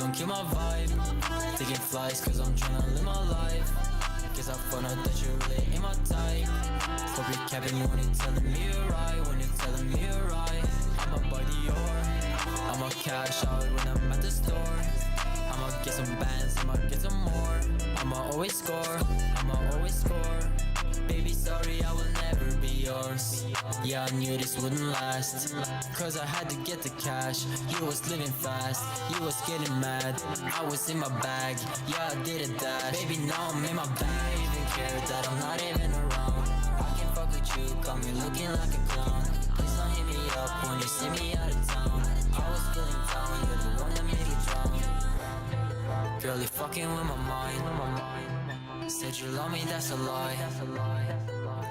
don't kill my vibe. Taking flights cause I'm tryna live my life. Guess I found out that you really ain't my type. Hope you're capping me when you're telling me you're right. When you're telling me you're right. I'm a buddy or I'ma cash out when I'm at the store. I'ma get some bands, I'ma get some more. I'ma always score, I'ma always score. Baby, sorry, I will never be yours. Yeah, I knew this wouldn't last, cause I had to get the cash. You was living fast, you was getting mad. I was in my bag, yeah, I did it that. Baby, now I'm in my bag. I even care that I'm not even around. I can fuck with you, got me looking like a clown. Please don't hit me up when you see me out of town. I was feeling down, you're the one that made me drown. Girl, you're fucking with my mind. Said you love me, that's a lie.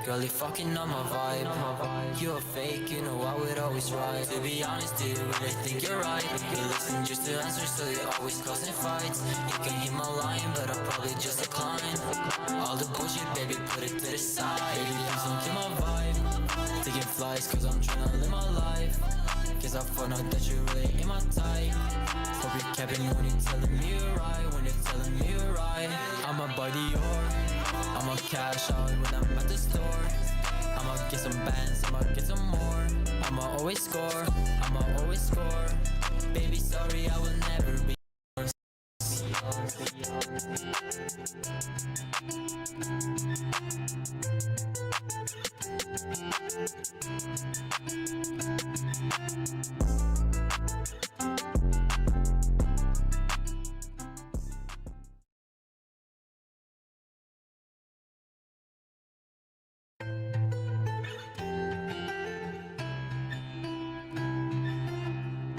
Girl, you're fucking on my vibe. You a fake, you know I would always right. To be honest, do you really think you're right? You listen just to answer, so you're always causing fights. You can hear my line, but I'll probably just decline. All the bullshit, baby, put it to the side. Baby, please don't kill my vibe. Taking flights, cause I'm tryna live my life. Cause I found out that you really ain't my type. Hope you're capping when you're telling me you're right. When you're telling me you're right. I'm a buddy or I'ma cash out when I'm at the store. I'ma get some bands, I'ma get some more. I'ma always score, I'ma always score. Baby, sorry, I will never be yours.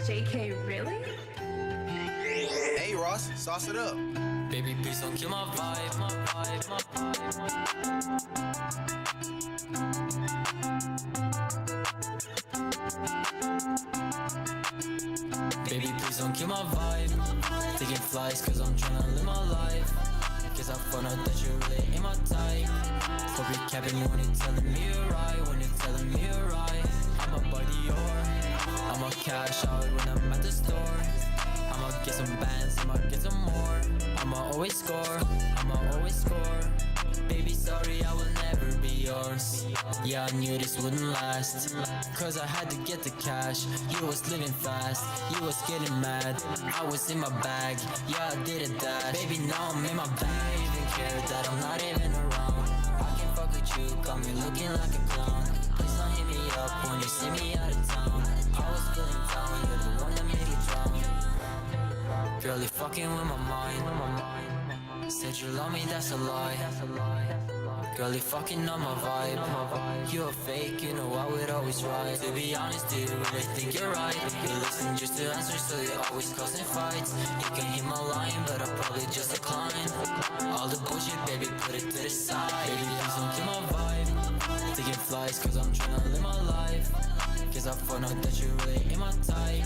JK, really? Hey Ross, sauce it up. Baby, please don't kill my vibe, my vibe, my vibe. Baby, please don't kill my vibe. Taking flights cause I'm tryna live my life. Cause I found out that you really ain't my type. Hope you're capping me when you're telling me you're right. When you're telling me you're right. I'm a buddy or I'ma cash out when I'm at the store. I'ma get some bands, I'ma get some more. I'ma always score, I'ma always score. Baby, sorry, I will never be yours. Yeah, I knew this wouldn't last, cause I had to get the cash. You was living fast, you was getting mad. I was in my bag, yeah, I did it that. Baby, now I'm in my bag. I even care that I'm not even around. I can fuck with you, got me looking like a clown. Please don't hit me up when you see me out of town. I was feeling down, you're the one that made me drown. Girl, you're fucking with my mind. Said you love me, that's a lie. Girl, you're fucking on my vibe. You a fake, you know I would always right. To be honest, do you really think you're right? You listen just to answer, so you're always causing fights. You can hear my line, but I'll probably just decline. All the bullshit, baby, put it to the side. Baby, please don't kill my vibe. Taking flights cause I'm tryna live my life. Cause I found out that you really ain't my type.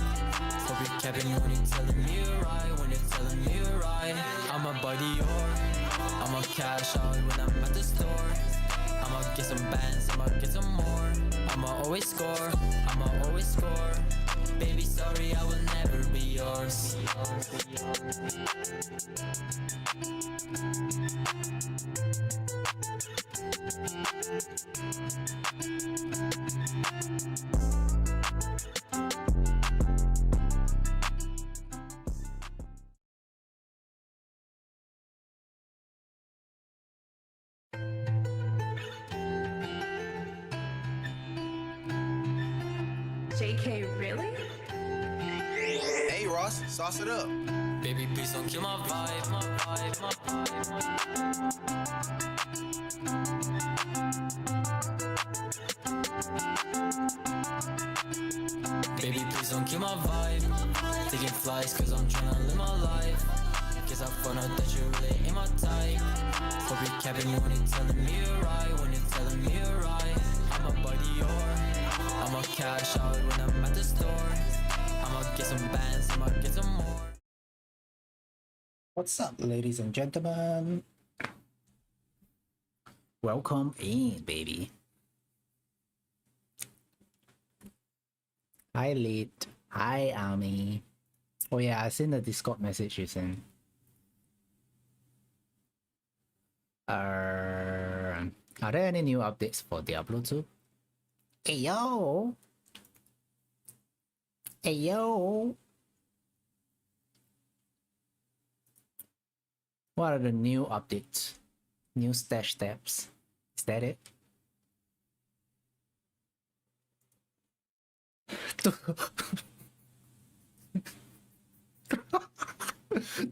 Hope you're capping when you're telling me you're right. When you're telling me you're right. I'm a buddy or I'ma cash out when I'm at the store. I'ma get some bands, I'ma get some more. I'ma always score, I'ma always score. Baby, sorry, I will never be yours. JK, really? Hey Ross, sauce it up. Baby, please don't kill my vibe, my vibe, my vibe. Baby, please don't kill my vibe. Taking flights cause I'm tryna live my life. Cause I found out that you really ain't my type. Hope you're capping me when you're telling me you're right. When you're telling me you're right. I'm a buddy or I'ma cash out when I'm at the store. I'ma get some bands, I'ma get some more. What's up, ladies and gentlemen? Welcome in, baby. Hi, Lit. Hi, Ami. Oh yeah, I seen the Discord message you sent. Are there any new updates for Diablo 2? Hey yo! Hey yo! What are the new updates? New stash tabs? Is that it?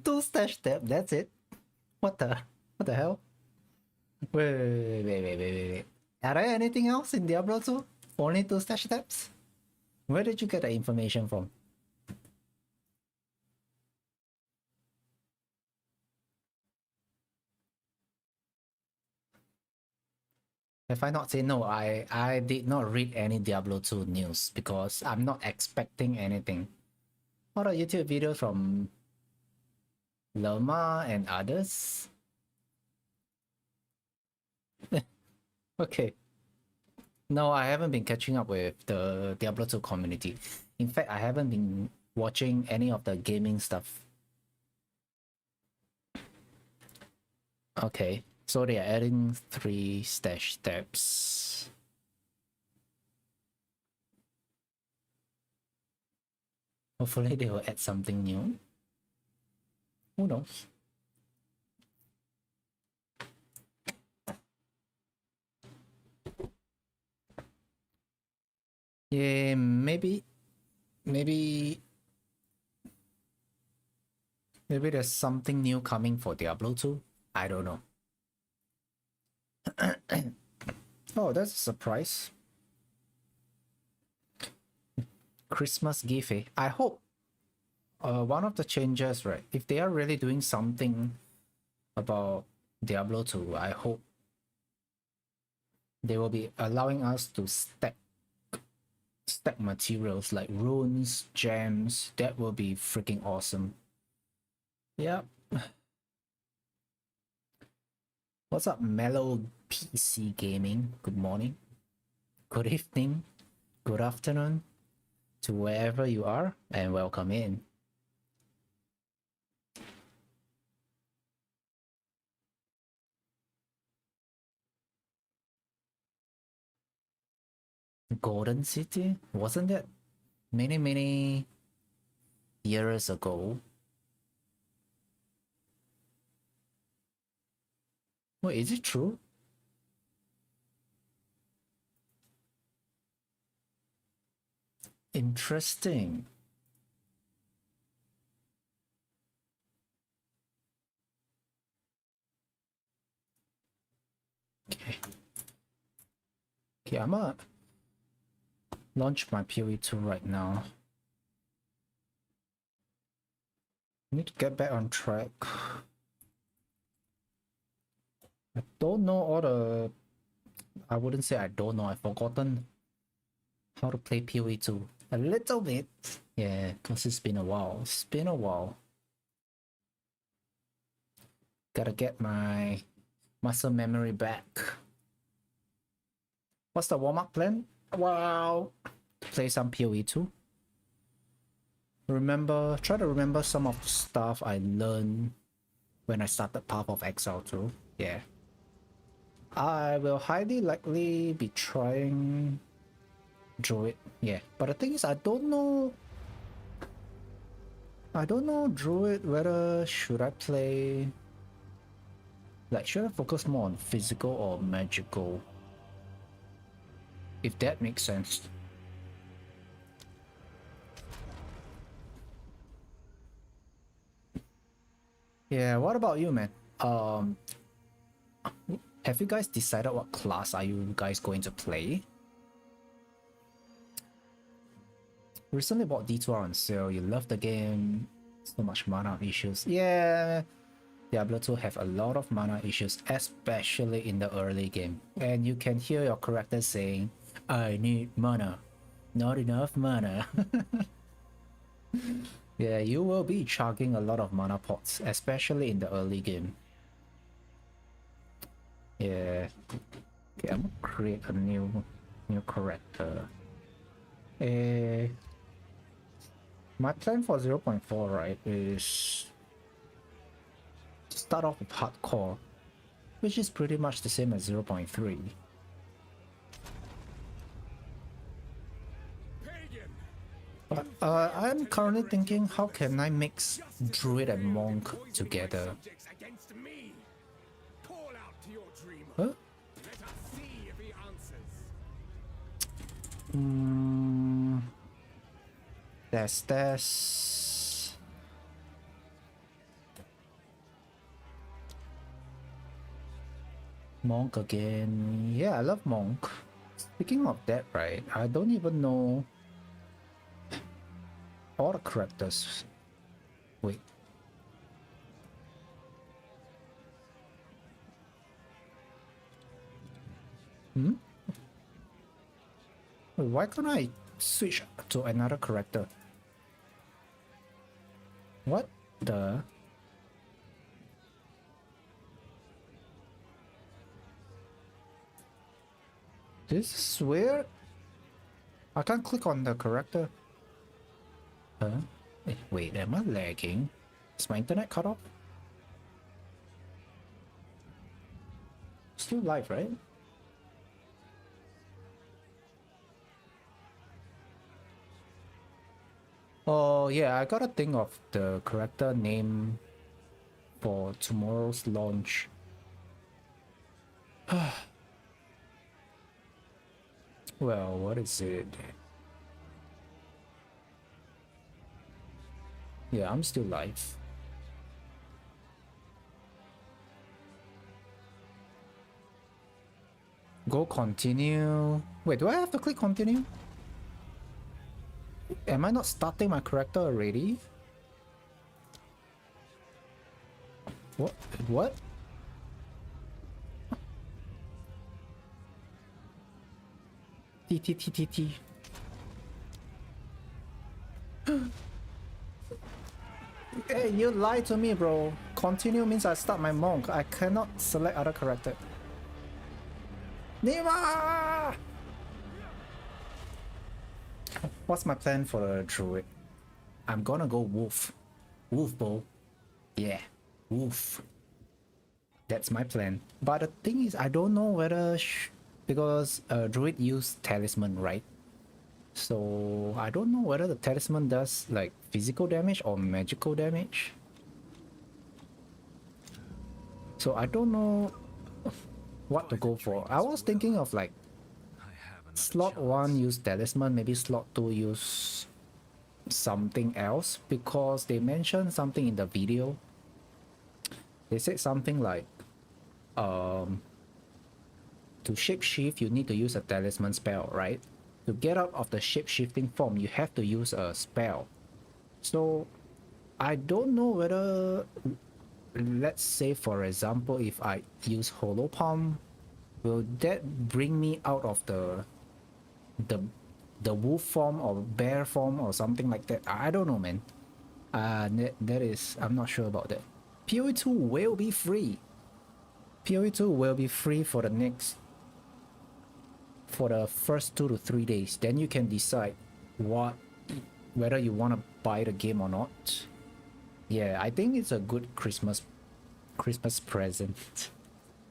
Two stash tab, that's it? What the hell? Wait. Are there anything else in Diablo 2? Only two stash tabs? Where did you get the information from? Have I not said no? I did not read any Diablo 2 news because I'm not expecting anything. What are YouTube videos from Lerma and others? Okay. No, I haven't been catching up with the Diablo 2 community. In fact, I haven't been watching any of the gaming stuff. Okay, so they are adding 3 stash tabs. Hopefully they will add something new. Who knows? Yeah, maybe there's something new coming for Diablo 2. I don't know. Oh, that's a surprise. Christmas gift, eh? I hope one of the changes, right? If they are really doing something about Diablo 2, I hope they will be allowing us to stack materials like runes, gems. That will be freaking awesome. Yep. What's up, Mellow PC Gaming? Good morning, good evening, good afternoon to wherever you are, and welcome in. Golden City? Wasn't that many years ago? Wait, is it true? Interesting. Okay, I'm gonna launch my PoE2 right now. Need to get back on track. I don't know all the... I wouldn't say I don't know, I've forgotten how to play PoE2 a little bit. Yeah, because it's been a while. It's been a while. Gotta get my muscle memory back. What's the warm-up plan? Wow! Play some PoE2. Try to remember some of the stuff I learned when I started Path of Exile 2. Yeah. I will highly likely be trying Druid. Yeah, but the thing is, I don't know Druid, whether should I play... Like, should I focus more on physical or magical? If that makes sense. Yeah, what about you, man? Have you guys decided what class are you guys going to play? Recently bought D2R on sale. You love the game. So much mana issues. Yeah, Diablo 2 have a lot of mana issues, especially in the early game. And you can hear your character saying, I need mana. Not enough mana. Yeah, you will be chugging a lot of mana pots, especially in the early game. Yeah. Okay, I'm gonna create a new character. My plan for 0.4, right, is to start off with hardcore, which is pretty much the same as 0.3. But I'm currently thinking, how can I mix Druid and Monk together? Huh? That's Monk again. Yeah, I love Monk. Speaking of that, right, I don't even know all the characters. Wait. Wait, why can't I switch to another character? What the? This is weird. I can't click on the character. Huh? Wait, am I lagging? Is my internet cut off? Still live, right? Oh yeah, I gotta think of the character name for tomorrow's launch. Well, what is it? Yeah, I'm still live. Go continue. Wait, do I have to click continue? Am I not starting my character already? What? What? T. Hey, you lied to me, bro. Continue means I start my monk. I cannot select other character. Nima! What's my plan for the druid? I'm gonna go wolf. Wolf bow. Yeah, wolf. That's my plan. But the thing is, I don't know whether because druid use talisman, right? So I don't know whether the talisman does like physical damage or magical damage. So I don't know what to go for. I was thinking of like slot 1 use talisman, maybe slot 2 use something else, because they mentioned something in the video. They said something like to shapeshift you need to use a talisman spell, right? To get out of the shape-shifting form you have to use a spell. So I don't know whether, let's say for example, if I use Hollow Palm, will that bring me out of the wolf form or bear form or something like that? I don't know, man. That is, I'm not sure about that. PoE 2 will be free. PoE 2 will be free for the first 2 to 3 days. Then you can decide whether you want to buy the game or not. Yeah, I think it's a good Christmas present.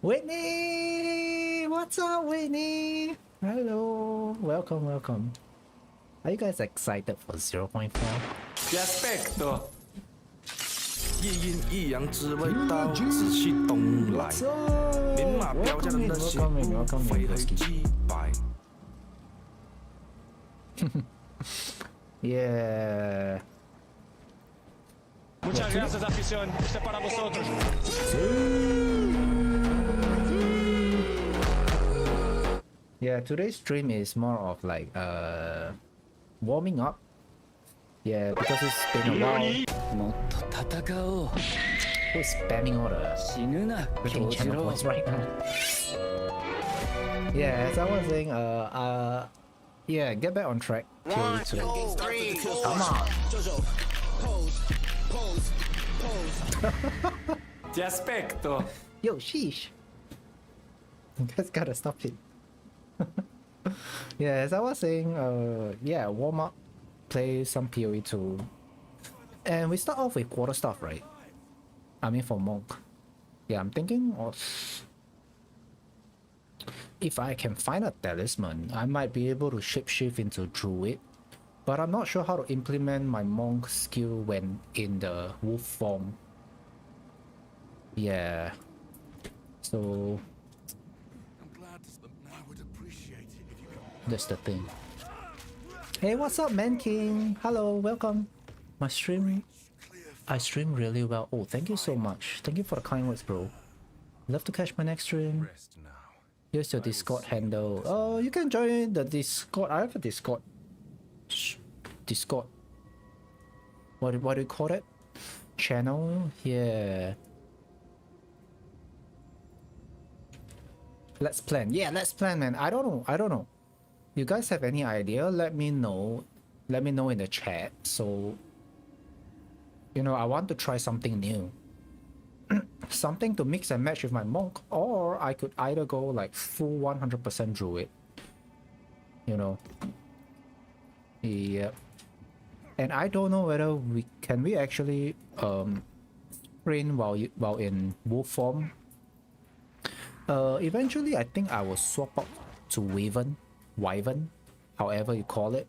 Whitney! What's up, Whitney? Hello, welcome. Are you guys excited for 0.4? Respecto. 夜莺一阳之味道，志气东来。明码标价的那些无非是击败。Yeah. Muchas gracias, afición. Este es para vosotros. Yeah, today's stream is more of like warming up. Yeah, because it's been a while. もっと戦おう Who's spamming all the 死ぬな freaking 京次 channel 郎 points right now? Yeah, as I was saying, yeah, get back on track. PoE 2. Come on. Respecto. Yo, sheesh. You guys gotta stop it. Yeah, as I was saying, yeah, warm up play some PoE too. And we start off with quarterstaff, right? I mean for monk. Yeah, I'm thinking of... if I can find a talisman, I might be able to shapeshift into druid. But I'm not sure how to implement my monk skill when in the wolf form. Yeah. So... that's the thing. Hey, what's up, Man King? Hello, welcome. I stream really well. Oh, thank you so much. Thank you for the kind words, bro. Love to catch my next stream. Here's your Discord handle. Oh, you can join the Discord. I have a Discord. Discord. What do you call it? Channel? Yeah. Let's plan. Yeah, let's plan, man. I don't know. You guys have any idea? Let me know. Let me know in the chat. So, you know, I want to try something new. Something to mix and match with my monk, or I could either go like full 100% druid. You know. Yep. And I don't know whether we actually train while in wolf form. Eventually I think I will swap out to wyvern, however you call it.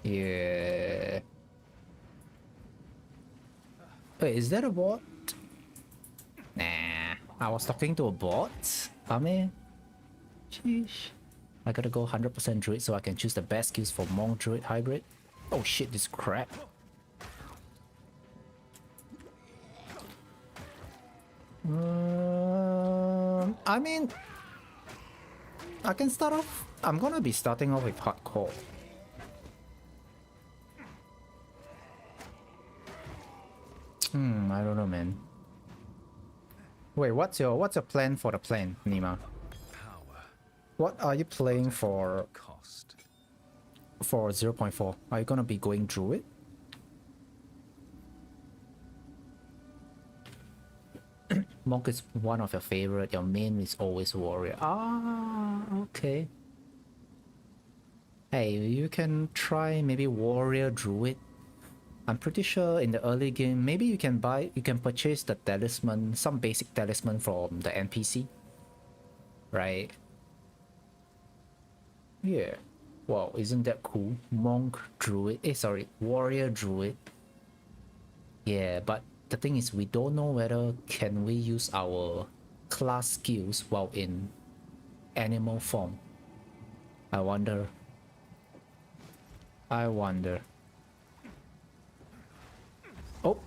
Yeah. Wait, is that a bot? Nah, I was talking to a bot. Man. Sheesh. I gotta go 100% druid so I can choose the best skills for monk druid hybrid. Oh shit, this crap. I mean, I can start off. I'm gonna be starting off with hardcore. I don't know, man. Wait, what's your plan for the plan, Nima? What are you playing for? For 0.4? Are you gonna be going druid? Monk is one of your favorite. Your main is always warrior. Ah, okay. Hey, you can try maybe warrior druid. I'm pretty sure in the early game, maybe you can purchase the talisman, some basic talisman from the NPC. Right? Yeah. Wow, isn't that cool? Monk druid. Sorry, warrior druid. Yeah, but the thing is, we don't know whether can we use our class skills while in animal form. I wonder. Oh,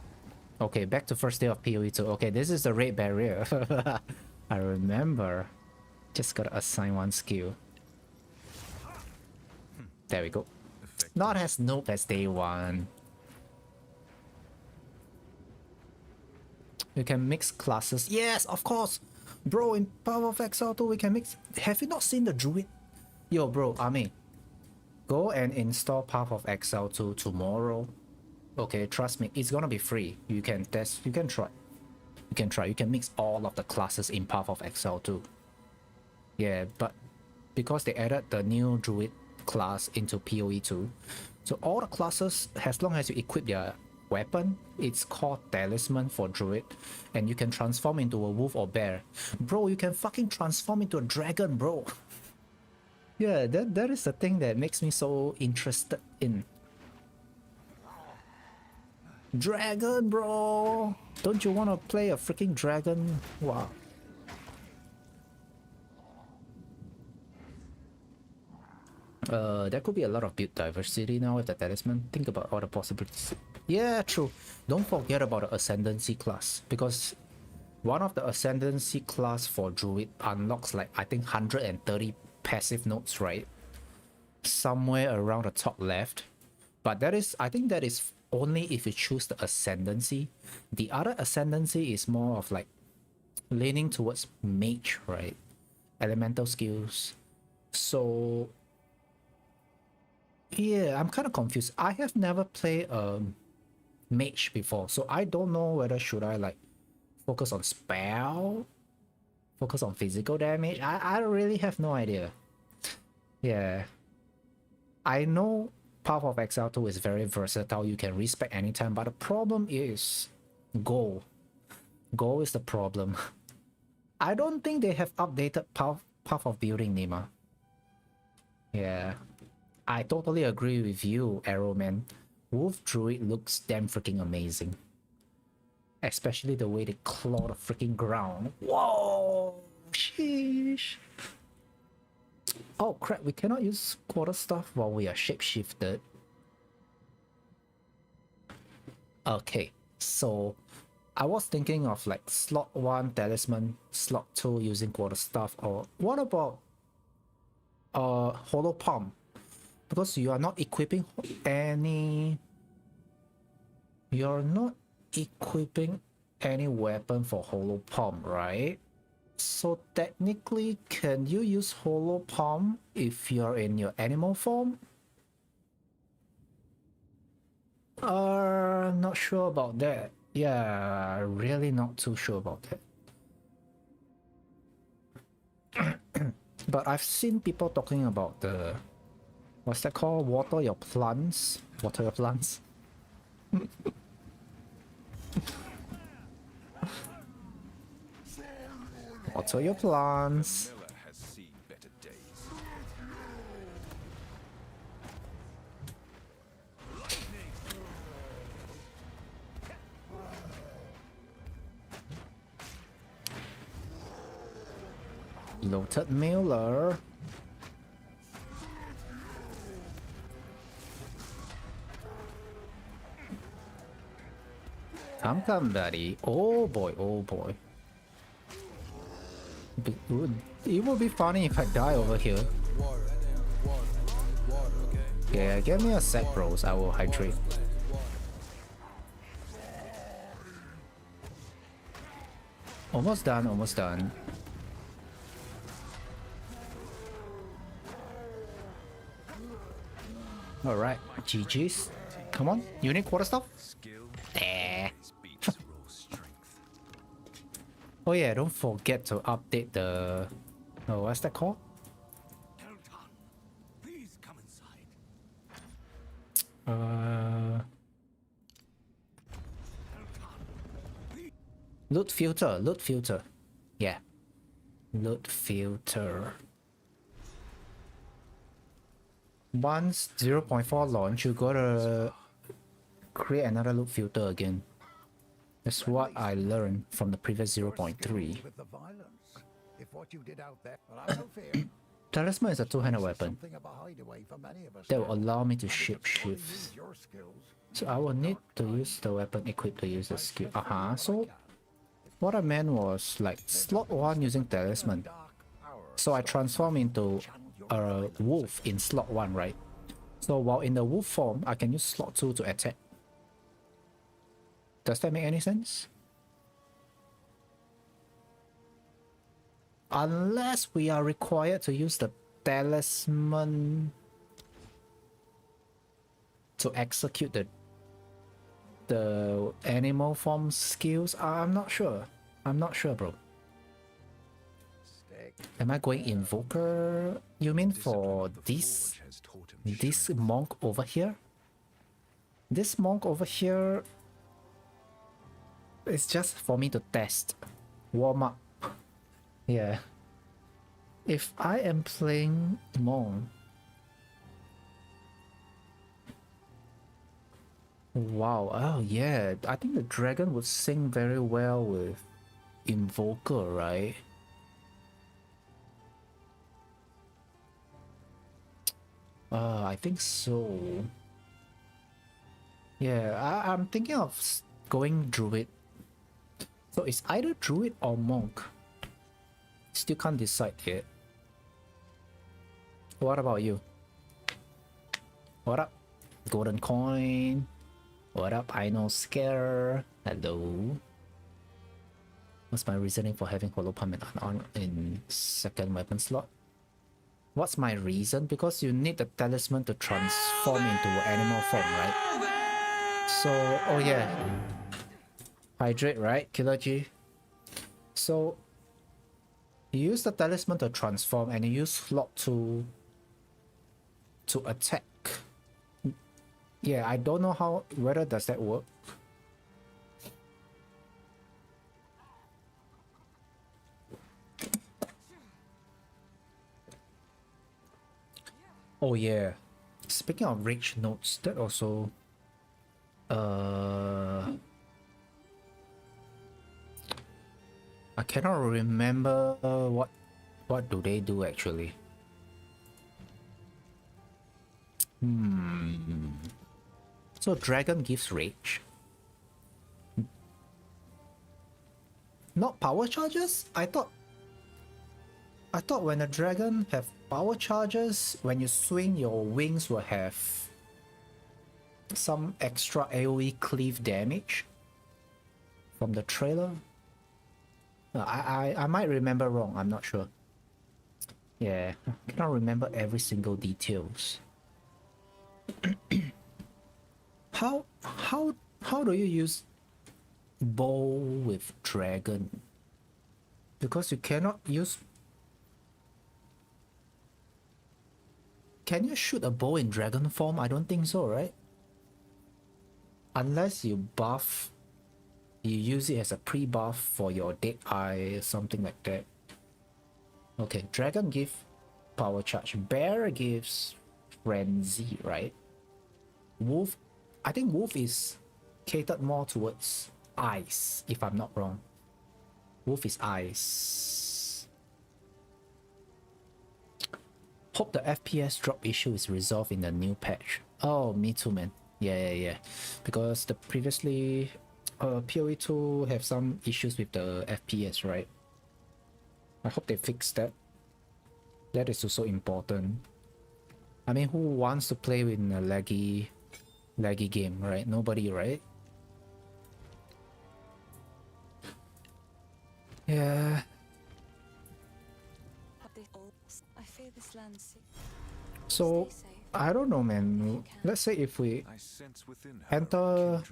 okay, back to first day of PoE 2. Okay, this is the raid barrier. I remember. Just gotta assign one skill. There we go. Not as noob as day one. You can mix classes. Yes, of course. Bro, in Power of Exile 2, we can mix. Have you not seen the Druid? Yo, bro, Ame. Go and install Path of Exile 2 tomorrow. Okay, trust me, it's gonna be free. You can test, you can try. You can mix all of the classes in Path of Exile 2. Yeah, but because they added the new Druid class into PoE 2, so all the classes, as long as you equip their weapon, it's called Talisman for Druid, and you can transform into a wolf or bear. Bro, you can fucking transform into a dragon, bro. Yeah, that is the thing that makes me so interested in. Dragon, bro! Don't you want to play a freaking dragon? Wow. There could be a lot of build diversity now with the talisman. Think about all the possibilities. Yeah, true. Don't forget about the ascendancy class, because one of the ascendancy class for druid unlocks like I think 130 passive nodes, right? Somewhere around the top left. But that is, I think that is only if you choose the ascendancy. The other ascendancy is more of like leaning towards mage, right? Elemental skills. So yeah, I'm kind of confused. I have never played mage before, so I don't know whether should I like focus on spell, focus on physical damage. I really have no idea. Yeah. I know Path of Exile 2 is very versatile, you can respec anytime, but the problem is Go. Go is the problem. I don't think they have updated Path of Building, Nima. Yeah. I totally agree with you, Arrowman. Wolf Druid looks damn freaking amazing. Especially the way they claw the freaking ground. Whoa! Sheesh! Oh crap, we cannot use quarterstaff while we are shapeshifted. Okay, so I was thinking of like slot 1 talisman, slot 2 using quarterstaff, or what about hollow palm? Because you are not equipping any... You're not equipping any weapon for hollow palm, right? So technically, can you use hollow palm if you're in your animal form? Not sure about that. Yeah, really not too sure about that. But I've seen people talking about the... What's that called? Water your plants? Water your plants? Water your plants. Miller has seen better days. Loaded Miller. Come, buddy. Oh boy, oh boy. It would be funny if I die over here. Yeah, give me a sec, bros. I will hydrate. Almost done, almost done. Alright, GG's. Come on, you need quarterstaff? Eh. Oh yeah, don't forget to update the... Oh, what's that called? Please come inside. Loot filter, loot filter. Yeah. Loot filter. Once 0.4 launch, you gotta create another loot filter again. That's what I learned from the previous 0.3. With the violence. If what you did out there, well, have no fear. Talisman is a two-handed weapon Something of a hideaway for many of us. that will allow me to shapeshift. Use your skills. So I will need to use the weapon equipped to use the skill. So what I meant was like slot 1 using talisman. So I transform into a wolf in slot 1, right? So while in the wolf form, I can use slot 2 to attack. Does that make any sense? Unless we are required to use the talisman to execute the animal form skills. I'm not sure. I'm not sure, bro. Am I going invoker? You mean for this monk over here? This monk over here is just for me to test, warm up. Yeah. If I am playing monk, wow, oh yeah, I think the dragon would sing very well with invoker, right? I think so. Yeah, I'm thinking of going druid. So it's either druid or monk. Still can't decide yet. What about you? What up? Golden coin. What up? I know scare. Hello. What's my reasoning for having hollow palm in second weapon slot? What's my reason? Because you need the talisman to transform into animal form, right? So, oh yeah. Hydrate, right? Killer G. So, you use the talisman to transform and you use slot 2 to attack. Yeah, I don't know how, whether does that work. Oh yeah, speaking of rage notes, that also I cannot remember what do they do actually. So dragon gives rage. Not power charges? I thought when a dragon have power charges, when you swing your wings will have some extra AoE cleave damage from the trailer. I might remember wrong, I'm not sure. Yeah, I cannot remember every single details. How do you use bow with dragon? Because you cannot use. Can you shoot a bow in dragon form? I don't think so, right? Unless you buff, you use it as a pre-buff for your dead eye, something like that. Okay, dragon give power charge. Bear gives frenzy, right? Wolf, I think wolf is catered more towards ice, if I'm not wrong. Wolf is ice. Hope the FPS drop issue is resolved in the new patch. Oh, me too, man. Yeah. Because the previously PoE 2 have some issues with the FPS, right? I hope they fix that. That is also important. I mean, who wants to play with a laggy game, right? Nobody, right? Yeah. So I don't know, man. Let's say if we enter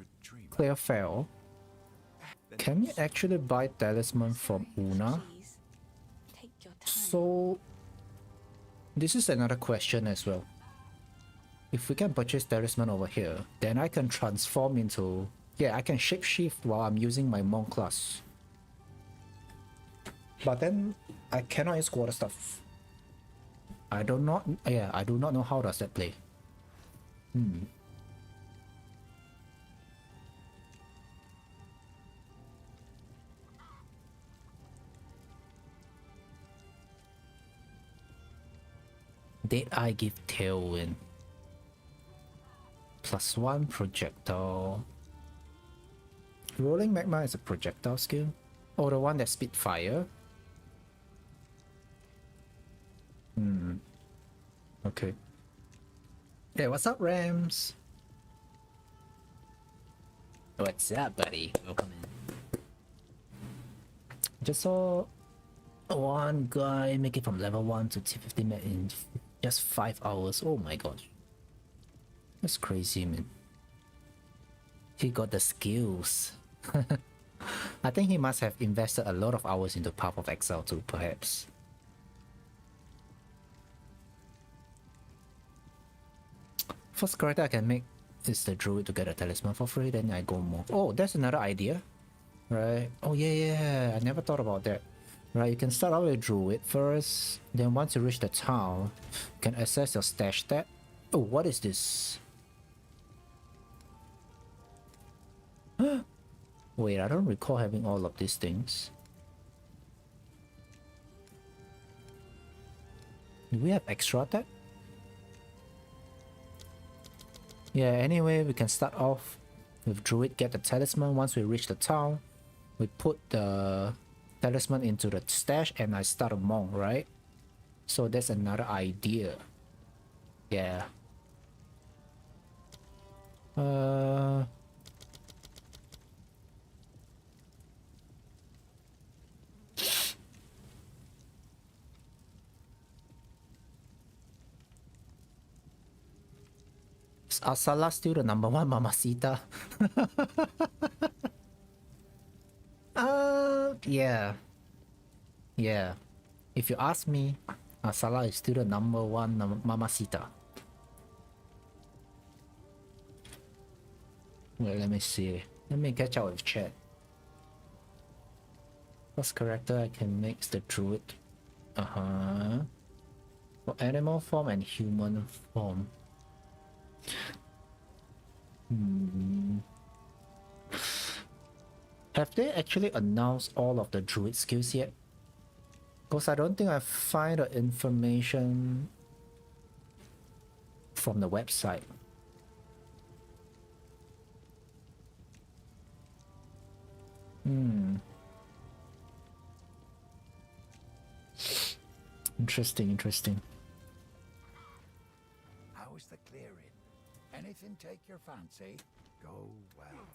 Clearfell, can we actually buy talisman from Una? So this is another question as well. If we can purchase talisman over here, then I can transform into, yeah, I can shapeshift while I'm using my monk class. But then I cannot use quarterstaff. I do not know how does that play. Dead Eye give Tailwind. +1 projectile. Rolling Magma is a projectile skill. Oh, the one that spit fire. Okay. Hey, what's up, Rams? What's up, buddy? Welcome in. Just saw one guy make it from level 1 to T50 in just 5 hours. Oh my gosh. That's crazy, man. He got the skills. I think he must have invested a lot of hours into Path of Exile too, perhaps. First character I can make is the Druid to get a talisman for free, then I go more. Oh, that's another idea. Right? Oh yeah, I never thought about that. Right, you can start out with Druid first, then once you reach the town, you can access your stash stat. Oh, what is this? Wait, I don't recall having all of these things. Do we have extra attack? Yeah, anyway, we can start off with Druid, get the talisman. Once we reach the town, we put the talisman into the stash and I start a monk, right? So that's another idea. Yeah. Is Asala still the number 1 Mamacita? Yeah. Yeah. If you ask me, Asala is still the number 1 Mamacita. Wait, let me see. Let me catch up with chat. First character I can make is the druid. For animal form and human form. Have they actually announced all of the druid skills yet? Because I don't think I find the information from the website. Interesting. How is the clearing? Anything take your fancy? Go well.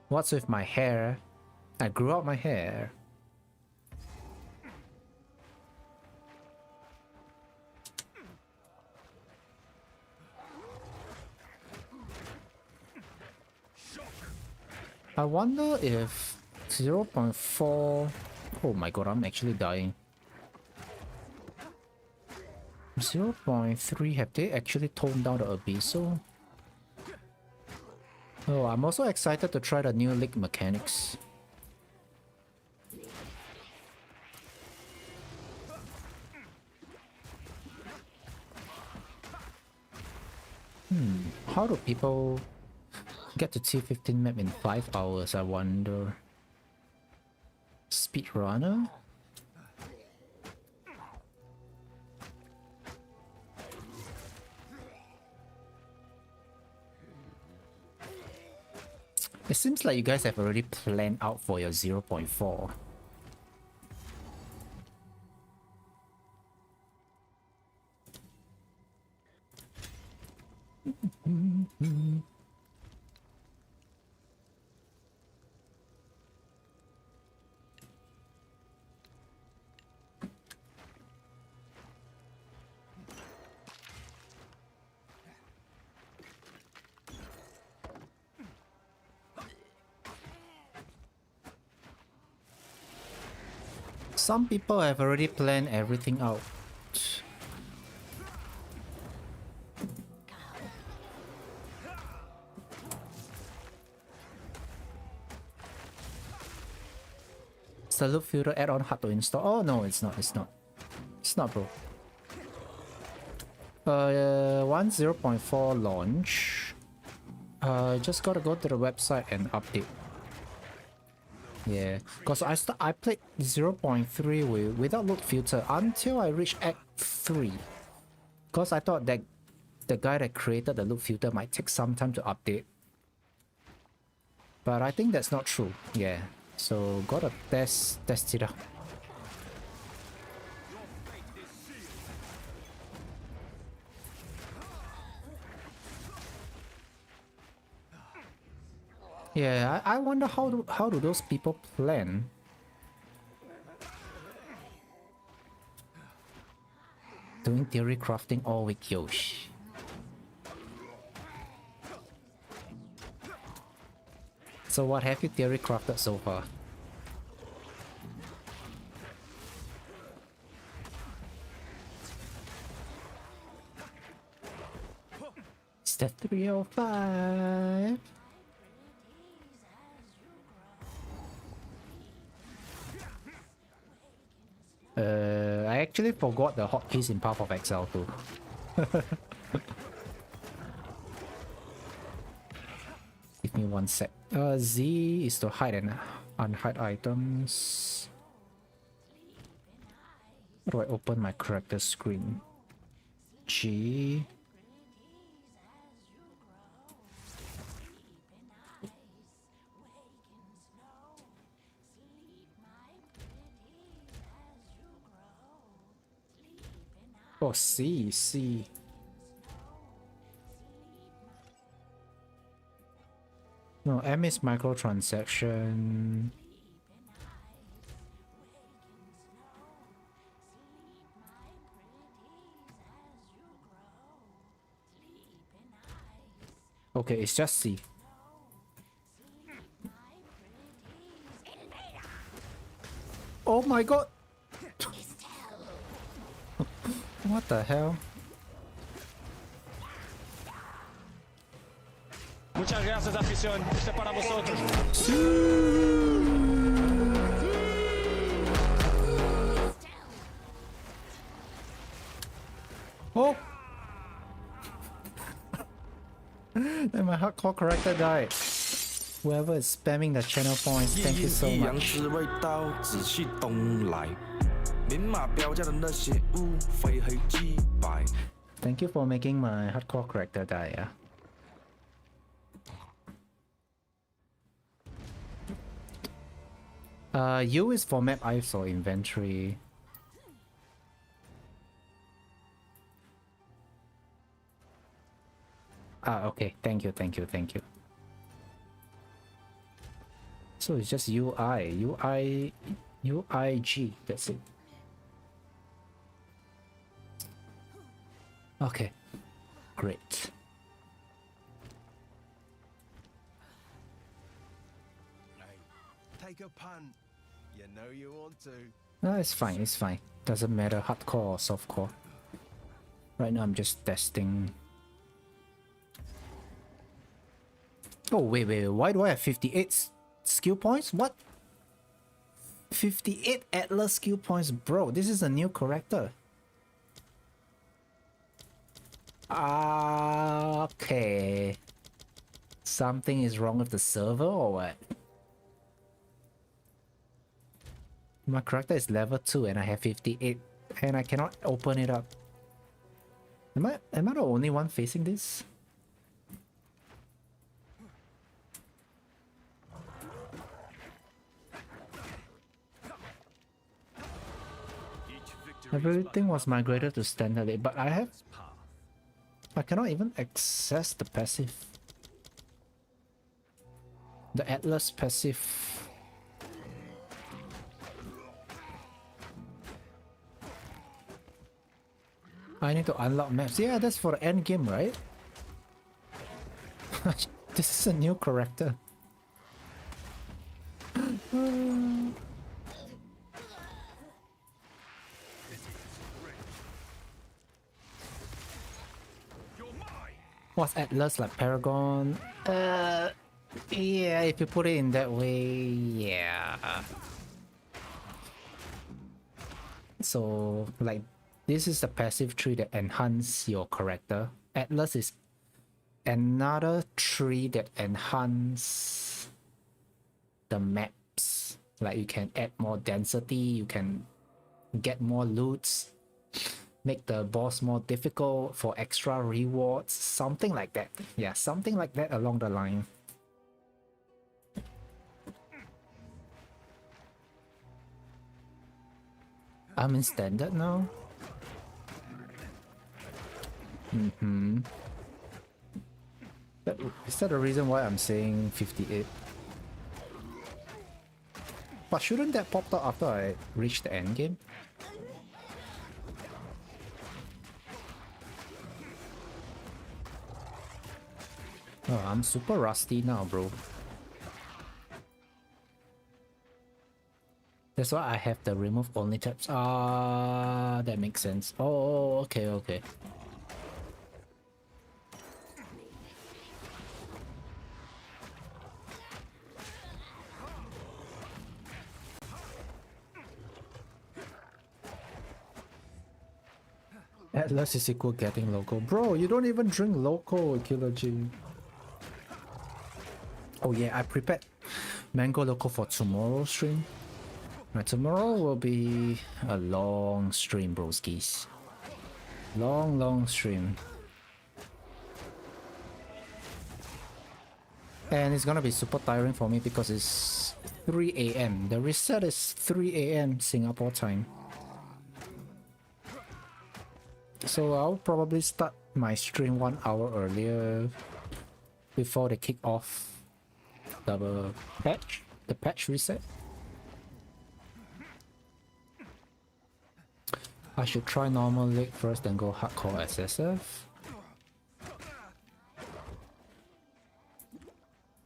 What's with my hair? I grew out my hair. I wonder if 0.4... Oh my god, I'm actually dying. 0.3, have they actually toned down the abyssal? Oh, I'm also excited to try the new league mechanics. How do people get to T15 map in 5 hours, I wonder? Speedrunner? It seems like you guys have already planned out for your 0.4. Some people have already planned everything out. Is the loop filter add-on hard to install? Oh no, it's not, bro. Once 0.4 launch, just gotta go to the website and update. Yeah, cause I played 0.3 without load filter until I reached Act 3. Cause I thought that the guy that created the loop filter might take some time to update. But I think that's not true. Yeah, so gotta test it out. Yeah, I wonder how do those people plan? Doing theory crafting all week, Yosh. So what have you theory crafted so far? Is that 305? I actually forgot the hotkeys in Path of Exile too. Give me 1 sec. Z is to hide and unhide items. How do I open my character screen? G. Oh, C. No, M is microtransaction. Okay, it's just C. Oh my god! What the hell? Muchas gracias, afición. Este es para vosotros. Oh! And my hardcore character died. Whoever is spamming the channel points, 夜 thank you 莺 so 一阳 much. 之味道，仔细东来，明码标价的那些物，非黑即白。 Thank you for making my hardcore character die, yeah. U is for map ISO inventory. Ah, okay. Thank you, thank you, thank you. So it's just UIG. That's it. Okay. Great. Take a punt. You know you want to. No, it's fine, it's fine. Doesn't matter hardcore or softcore. Right now I'm just testing. Oh, wait, why do I have 58 skill points? What? 58 Atlas skill points, bro. This is a new character. Okay. Something is wrong with the server or what? My character is level 2 and I have 58 and I cannot open it up. Am I the only one facing this? Everything was migrated to standard, but I cannot even access the passive. The Atlas passive. I need to unlock maps. Yeah, that's for the end game, right? This is a new character. What's Atlas, like Paragon? Yeah, if you put it in that way, yeah. So, like, this is the passive tree that enhance your character. Atlas is another tree that enhance the maps. Like, you can add more density, you can get more loots, make the boss more difficult for extra rewards, something like that. Yeah, something like that along the line. I'm in standard now. Is that the reason why I'm saying 58? But shouldn't that pop out after I reach the end game? Oh, I'm super rusty now, bro. That's why I have the remove only tabs. Ah, that makes sense. Oh, okay, okay. Atlas is equal getting local. Bro, you don't even drink local, Killer G. Oh yeah, I prepared mango local for tomorrow's stream. Tomorrow will be a long stream, broskis. Long stream. And it's gonna be super tiring for me because it's 3 AM. The reset is 3 AM Singapore time. So I'll probably start my stream 1 hour earlier before they kick off the patch reset. I should try normal league first, then go hardcore SSF.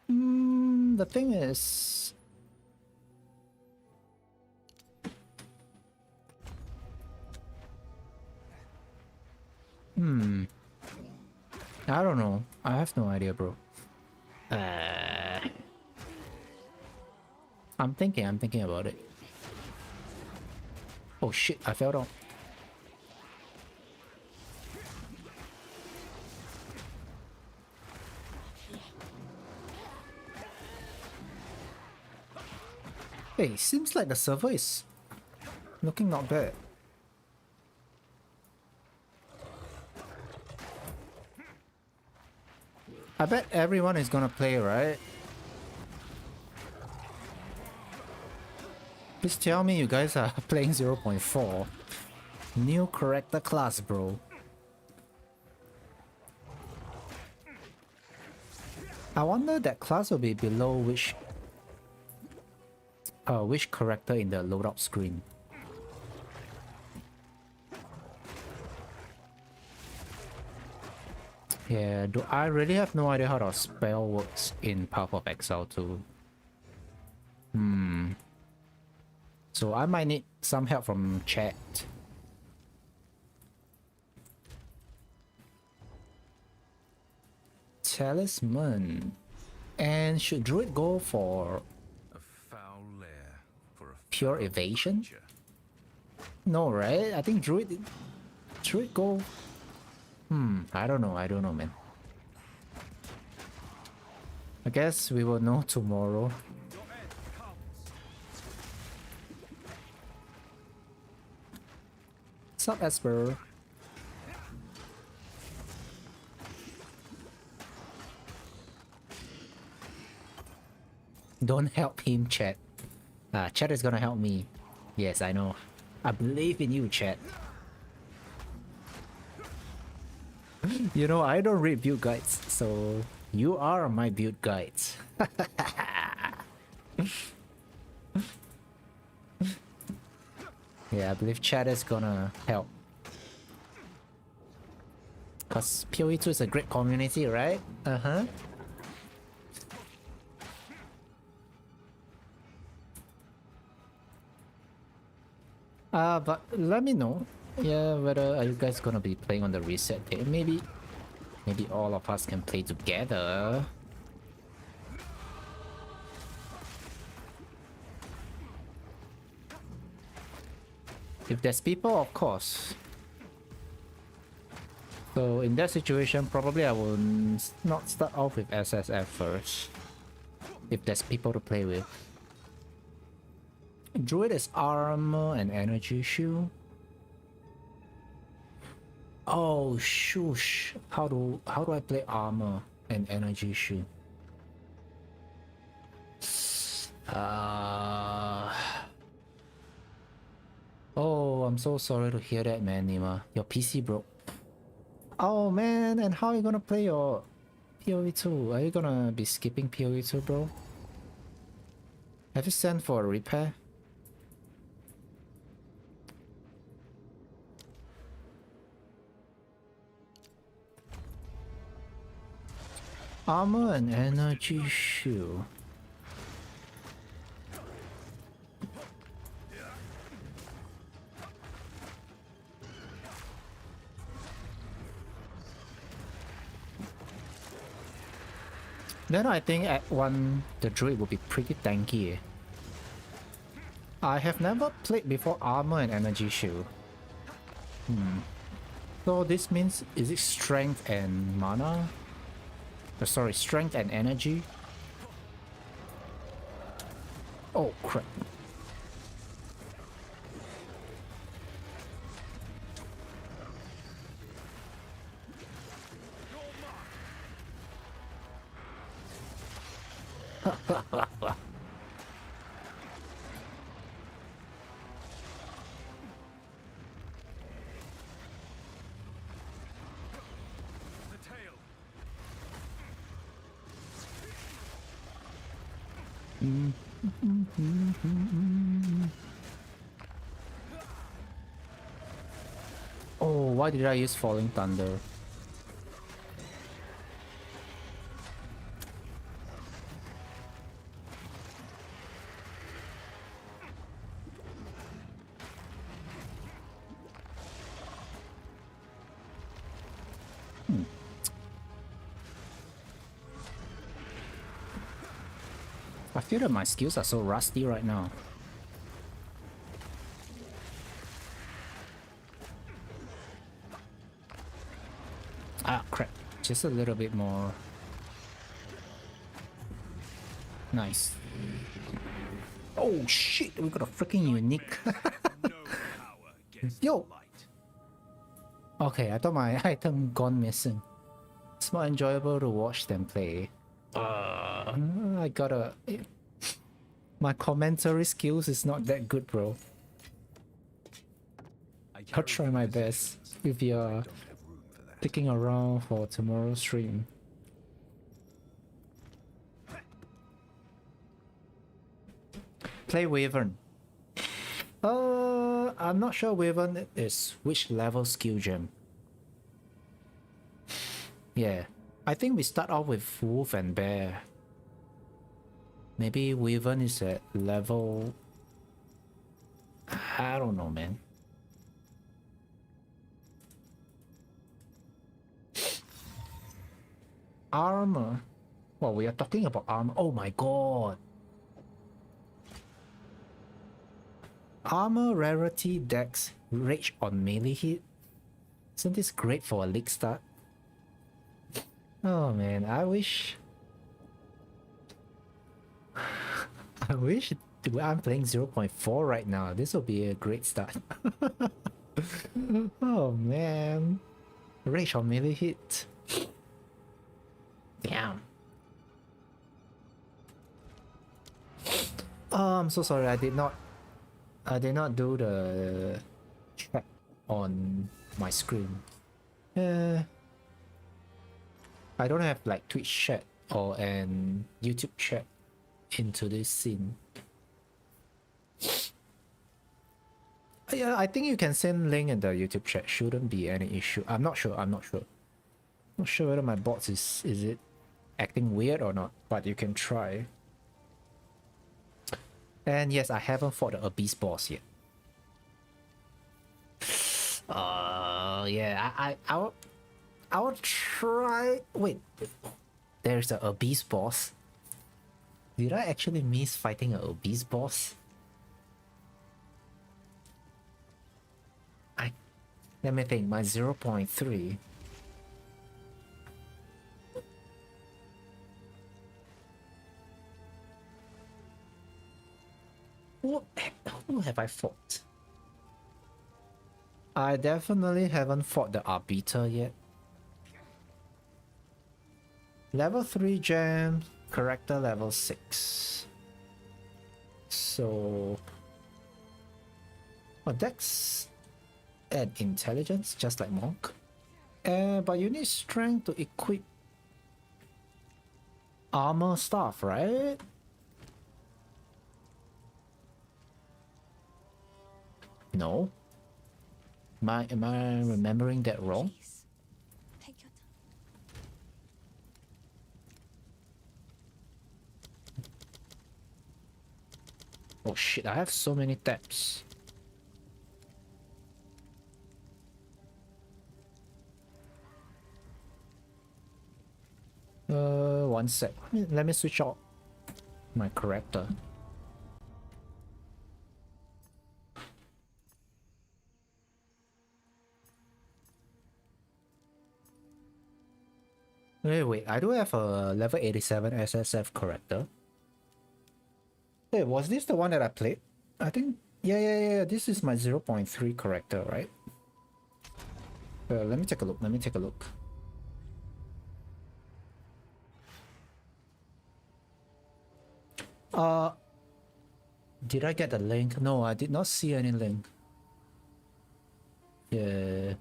The thing is, I don't know. I have no idea, bro. I'm thinking about it. Oh shit, I fell down. Hey, seems like the server is looking not bad. I bet everyone is gonna play, right? Please tell me you guys are playing 0.4. New character class, bro. I wonder that class will be below which character in the loadout screen. Yeah, I really have no idea how the spell works in Path of Exile 2. So I might need some help from chat. Talisman. And should Druid go for A foul lair for a pure foul evasion? creature. No, right? I think Druid go... I don't know, man. I guess we will know tomorrow. Sup, Esper? Don't help him, chat. Chat is gonna help me. Yes, I know. I believe in you, chat. You know, I don't read build guides, so you are my build guides. Yeah, I believe chat is gonna help. Cause PoE2 is a great community, right? But let me know. Yeah, whether are you guys gonna be playing on the reset day? Maybe all of us can play together. If there's people, of course. So in that situation, probably I will not start off with SSF first. If there's people to play with. Druid is armor and energy shield. Oh shush! How do I play armor and energy shield? Oh, I'm so sorry to hear that, man, Nima. Your PC broke. Oh man, and how are you gonna play your PoE2? Are you gonna be skipping PoE2, bro? Have you sent for a repair? Armor and energy shield. Then I think at 1 the Druid will be pretty tanky. I have never played before armor and energy shield. So this means, is it strength and mana? Sorry, strength and energy? Oh crap. Oh, why did I use Falling Thunder? I feel that my skills are so rusty right now. Ah, crap. Just a little bit more. Nice. Oh shit, we got a freaking unique. Yo! Okay, I thought my item gone missing. It's more enjoyable to watch them play. I gotta... My commentary skills is not that good, bro. I'll try my best if you're sticking around for tomorrow's stream. Play Wyvern. I'm not sure Wyvern is which level skill gem. Yeah, I think we start off with Wolf and Bear. Maybe Wyvern is at level... I don't know, man. Armor. Well, we are talking about armor. Oh my god. Armor, rarity, dex, rage on melee hit. Isn't this great for a league start? Oh man, I wish... I wish I'm playing 0.4 right now. This will be a great start. Oh man. Rage on melee hit. Damn. Oh, I'm so sorry. I did not do the chat on my screen. I don't have like Twitch chat or an YouTube chat into this scene. Yeah, I think you can send link in the YouTube chat. Shouldn't be any issue. I'm not sure. Not sure whether my bots is it acting weird or not, but you can try. And yes, I haven't fought the Abyss boss yet. Yeah, I will try. Wait, there's an Abyss boss. Did I actually miss fighting an Abyss boss? Let me think. My 0.3. Who have I fought? I definitely haven't fought the Arbiter yet. Level 3 gem, character level 6. So... Oh, Dex and Intelligence, just like Monk. But you need Strength to equip armor stuff, right? No? Am I remembering that wrong? Take your time. Oh shit, I have so many tabs. One sec. Let me switch out my character. Wait, I do have a level 87 SSF character. Wait, was this the one that I played? I think, yeah, this is my 0.3 character, right? Let me take a look, did I get the link? No, I did not see any link. Yeah.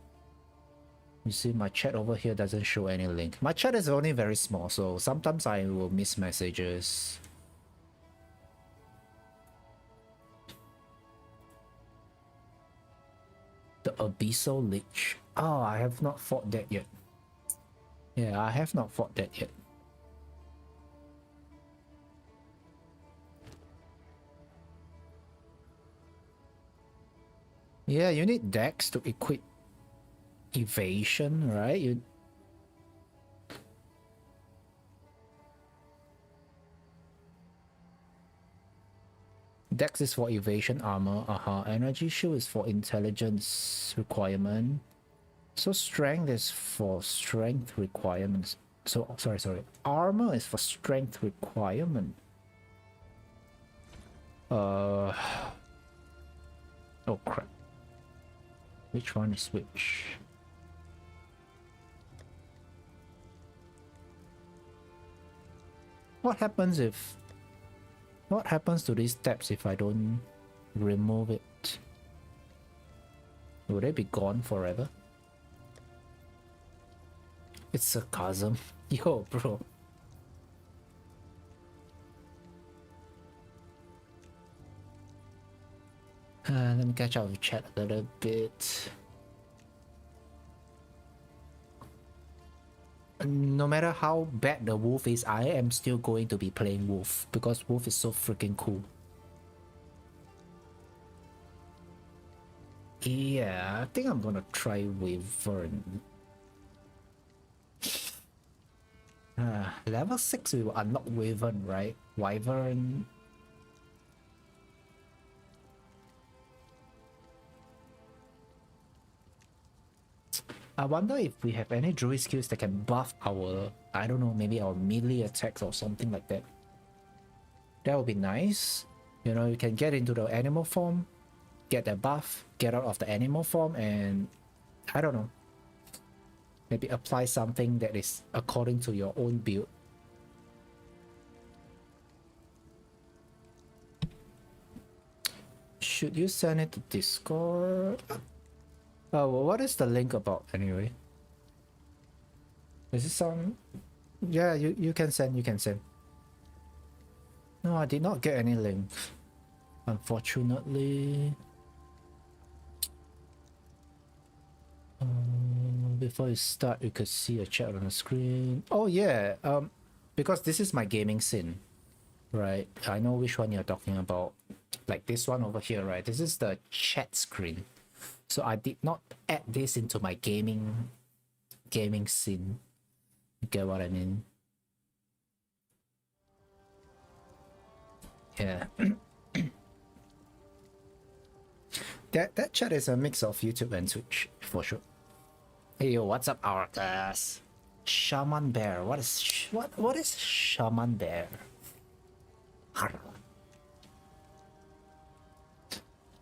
You see, my chat over here doesn't show any link. My chat is only very small, so sometimes I will miss messages. The Abyssal Lich. Oh, I have not fought that yet. Yeah, I have not fought that yet. Yeah, you need Dex to equip evasion, right? Dex is for evasion armor. Energy shield is for intelligence requirement. So strength is for strength requirements. So sorry. Armor is for strength requirement. Oh crap. Which one is which? What happens to these tabs if I don't remove it? Will they be gone forever? It's sarcasm. Yo, bro. Let me catch up with chat a little bit. No matter how bad the wolf is, I am still going to be playing wolf because wolf is so freaking cool. Yeah, I think I'm gonna try Wyvern. Level 6 we will unlock Wyvern, right? Wyvern. I wonder if we have any druid skills that can buff our, I don't know, maybe our melee attacks or something like that. That would be nice. You know, you can get into the animal form, get the buff, get out of the animal form, and I don't know. Maybe apply something that is according to your own build. Should you send it to Discord? Oh, well, what is the link about anyway? Is it some... Yeah, you can send, No, I did not get any link. Unfortunately. Before you start, you could see a chat on the screen. Oh yeah, because this is my gaming scene, right? I know which one you're talking about. Like this one over here, right? This is the chat screen. So I did not add this into my gaming scene. You get what I mean? Yeah. that chat is a mix of YouTube and Twitch for sure. Hey yo, what's up, Arcus? Shaman Bear. What is Shaman Bear?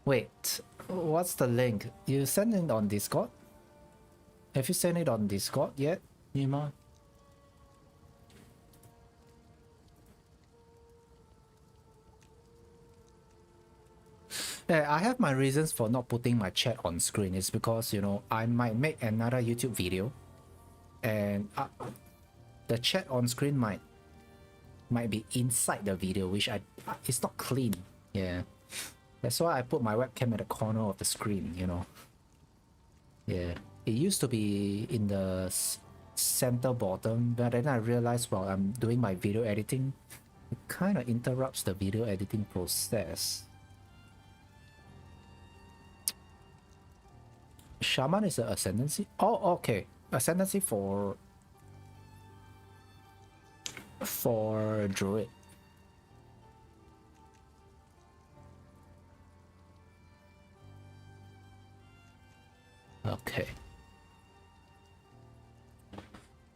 Wait, what's the link? You sent it on Discord? Have you sent it on Discord yet, Nima? Yeah, I have my reasons for not putting my chat on screen. It's because, you know, I might make another YouTube video and the chat on screen might be inside the video, which it's not clean. Yeah, that's why I put my webcam at the corner of the screen, you know. Yeah, it used to be in the center bottom, but then I realized while I'm doing my video editing, it kind of interrupts the video editing process. Shaman is an ascendancy? Oh, okay. Ascendancy for Druid. Okay.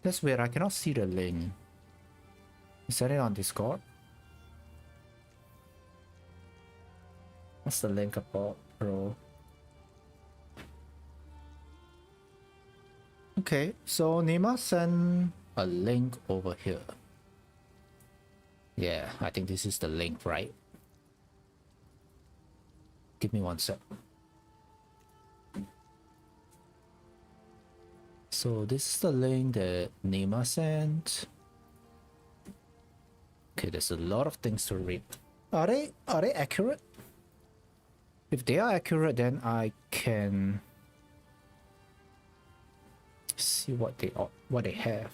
That's weird. I cannot see the link. Is that it on Discord? What's the link about, bro? Okay, so Nima sent a link over here. Yeah, I think this is the link, right? Give me one sec. So this is the link that Nima sent. Okay, there's a lot of things to read. Are they accurate? If they are accurate, then I can see what they have.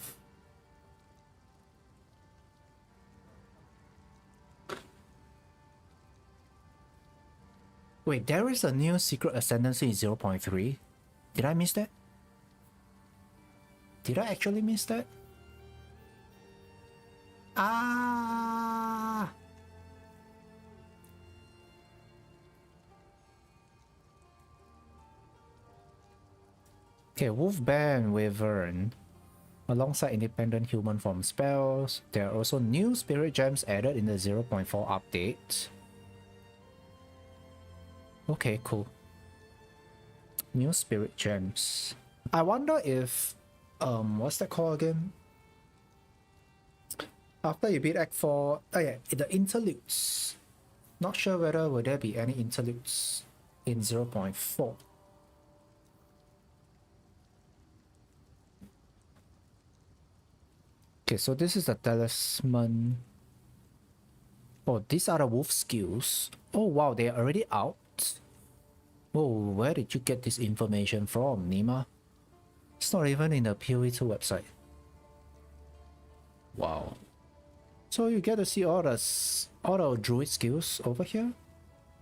Wait, there is a new secret ascendancy in 0.3. Did I miss that? Did I actually miss that? Ah! Okay, Wolf Bear and Wyvern. Alongside independent human form spells, there are also new spirit gems added in the 0.4 update. Okay, cool. New spirit gems. I wonder if what's that called again? After you beat Act 4, oh yeah, the interludes. Not sure whether will there be any interludes in 0.4. Okay, so this is the talisman. Oh, these are the wolf skills. Oh wow, they are already out. Oh, where did you get this information from, Nima? It's not even in the PoE2 website. Wow. So you get to see all the druid skills over here.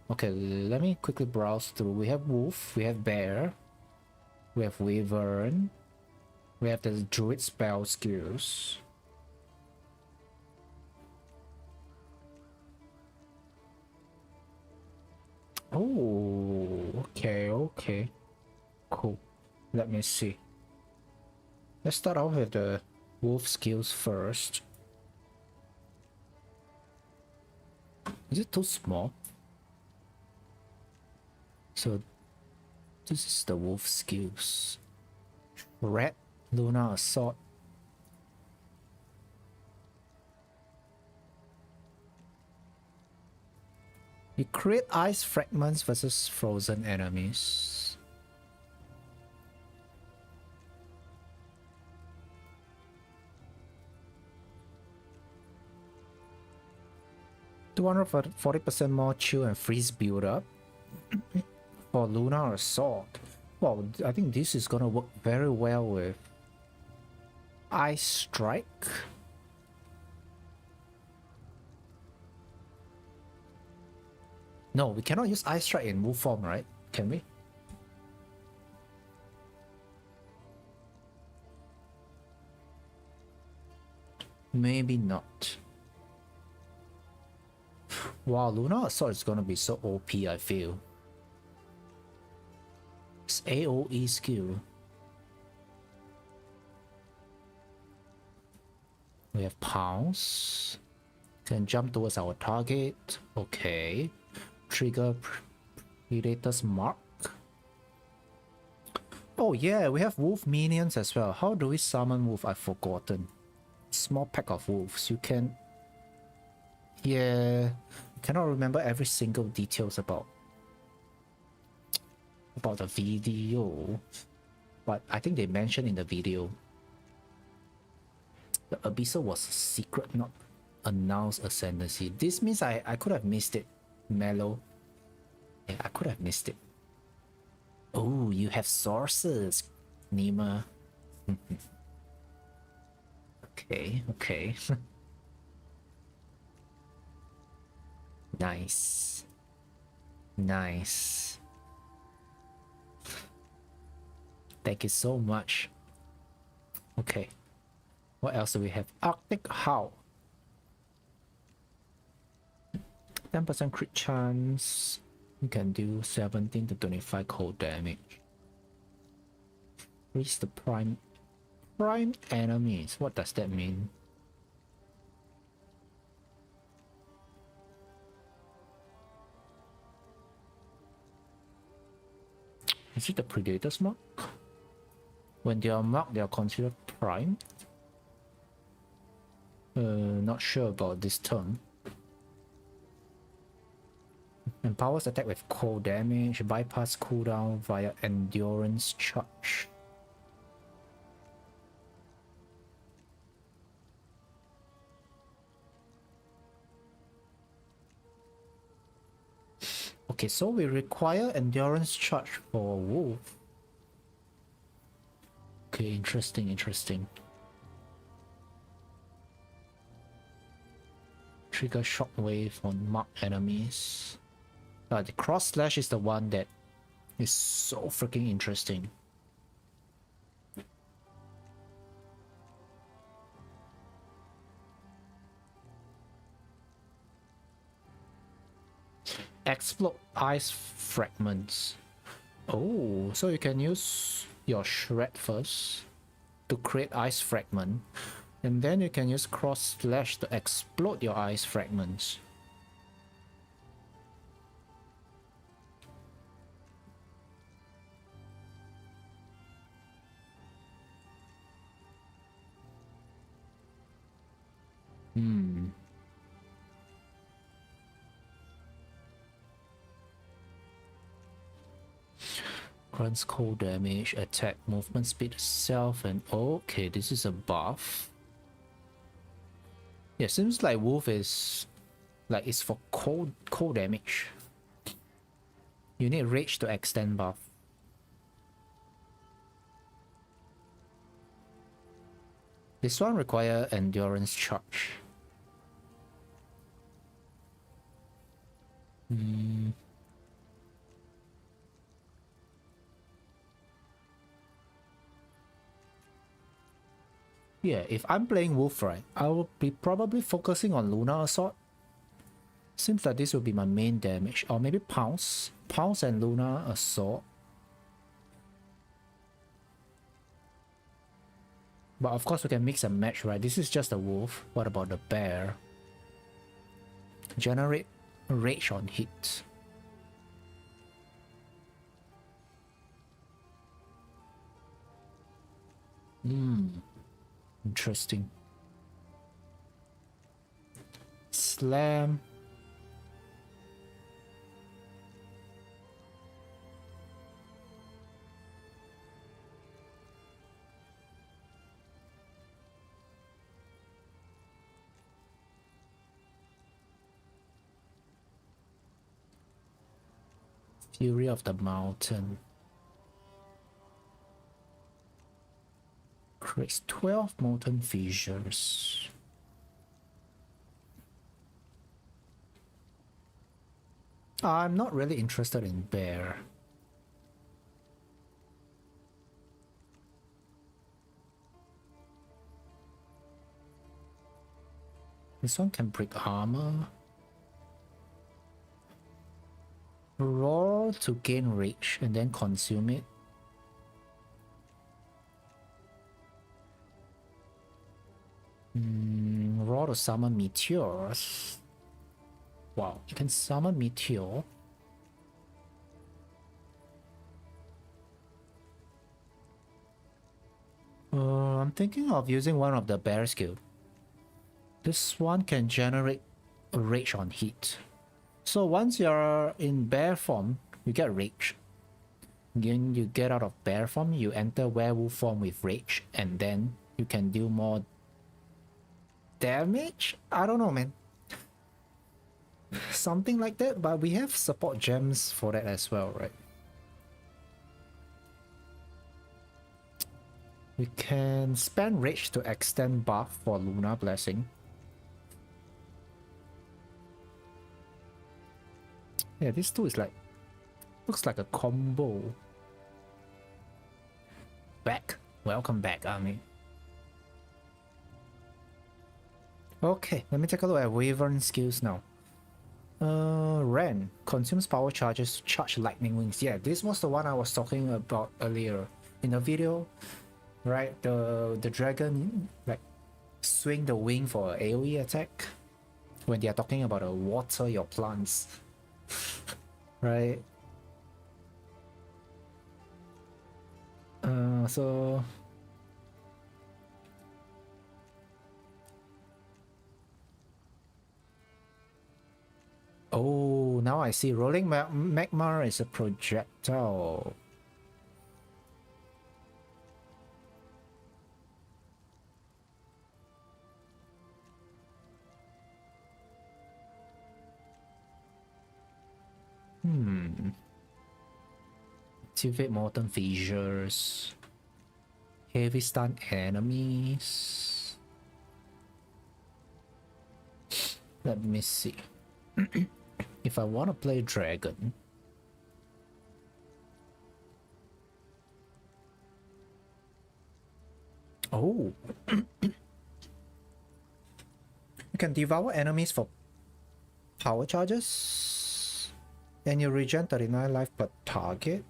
Okay, let me quickly browse through. We have wolf, we have bear, we have wyvern, we have the druid spell skills. Oh, okay. Cool. Let me see. Let's start off with the wolf skills first. Is it too small? So this is the wolf skills. Red Lunar Assault. You create ice fragments versus frozen enemies. $240% more chill and freeze build up for Lunar Assault. Well, I think this is gonna work very well with Ice Strike. No, we cannot use Ice Strike in wolf form, right? Can we? Maybe not. Wow, Lunar Assault is gonna be so OP, I feel. It's AoE skill. We have Pounce. Can jump towards our target. Okay. Trigger Predator's Mark. Oh yeah, we have wolf minions as well. How do we summon wolf? I've forgotten. Small pack of wolves. You can... Yeah... Cannot remember every single details about the video. But I think they mentioned in the video. The Abyssal was a secret, not announced ascendancy. This means I could have missed it. Mellow. Yeah, I could have missed it. Oh, you have sources, Nima. Okay. Nice. Thank you so much. Okay. What else do we have? Arctic Howl. 10% crit chance. You can do 17 to 25 cold damage. Freeze the prime enemies. What does that mean? Is it the Predator's Mark? When they are marked, they are considered prime. Not sure about this term. Empowers attack with cold damage, bypass cooldown via endurance charge. Okay, so we require endurance charge for wolf. Okay, interesting. Trigger shockwave on marked enemies. The cross slash is the one that is so freaking interesting. Explode ice fragments. Oh, so you can use your shred first to create ice fragment, and then you can use cross slash to explode your ice fragments. Grants cold damage, attack, movement speed itself, and okay, this is a buff. Yeah, seems like wolf is like it's for cold damage. You need rage to extend buff. This one require endurance charge. Yeah, if I'm playing wolf, right, I will be probably focusing on Lunar Assault. Seems like this will be my main damage, or maybe Pounce and Lunar Assault. But of course we can mix and match, right? This is just a wolf. What about the bear? Generate rage on hit. Interesting. Slam. Fury of the Mountain. Creates 12 molten fissures. I'm not really interested in bear. This one can break armor. Roar to gain rage and then consume it. Roar to summon meteors. Wow, you can summon meteor. I'm thinking of using one of the bear skill. This one can generate a rage on hit. So once you're in bear form, you get rage. Then you get out of bear form, you enter werewolf form with rage, and then you can do more damage? I don't know, man. Something like that, but we have support gems for that as well, right? We can spend rage to extend buff for Lunar Blessing. Yeah, this two is like, looks like a combo. Back. Welcome back, Army. Okay, let me take a look at Wyvern skills now. Ren consumes power charges to charge lightning wings. Yeah, this was the one I was talking about earlier in the video, right? The dragon like swing the wing for AoE attack when they are talking about water your plants, right? So oh, now I see. Rolling magma is a projectile. Activate molten fissures. Heavy stun enemies. Let me see. If I want to play dragon, oh, you can devour enemies for power charges, and you regen 39 life per target.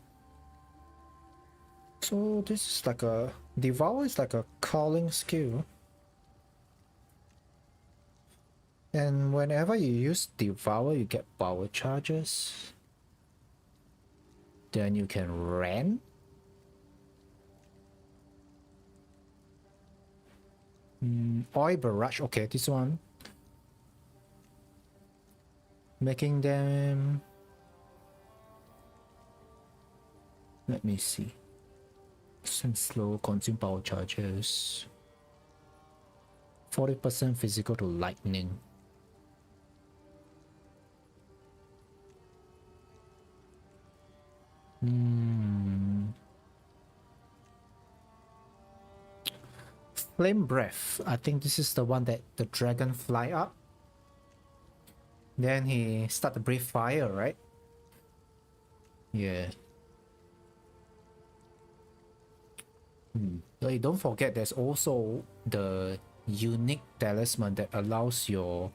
So this is like a devour is like a calling skill. And whenever you use devour, you get power charges. Then you can rent. Oil barrage. Okay, this one. Making them. Let me see. Send slow, consume power charges. 40% physical to lightning. Flame breath. I think this is the one that the dragon fly up. Then he start to breathe fire, right? Yeah. Hey, don't forget there's also the unique talisman that allows your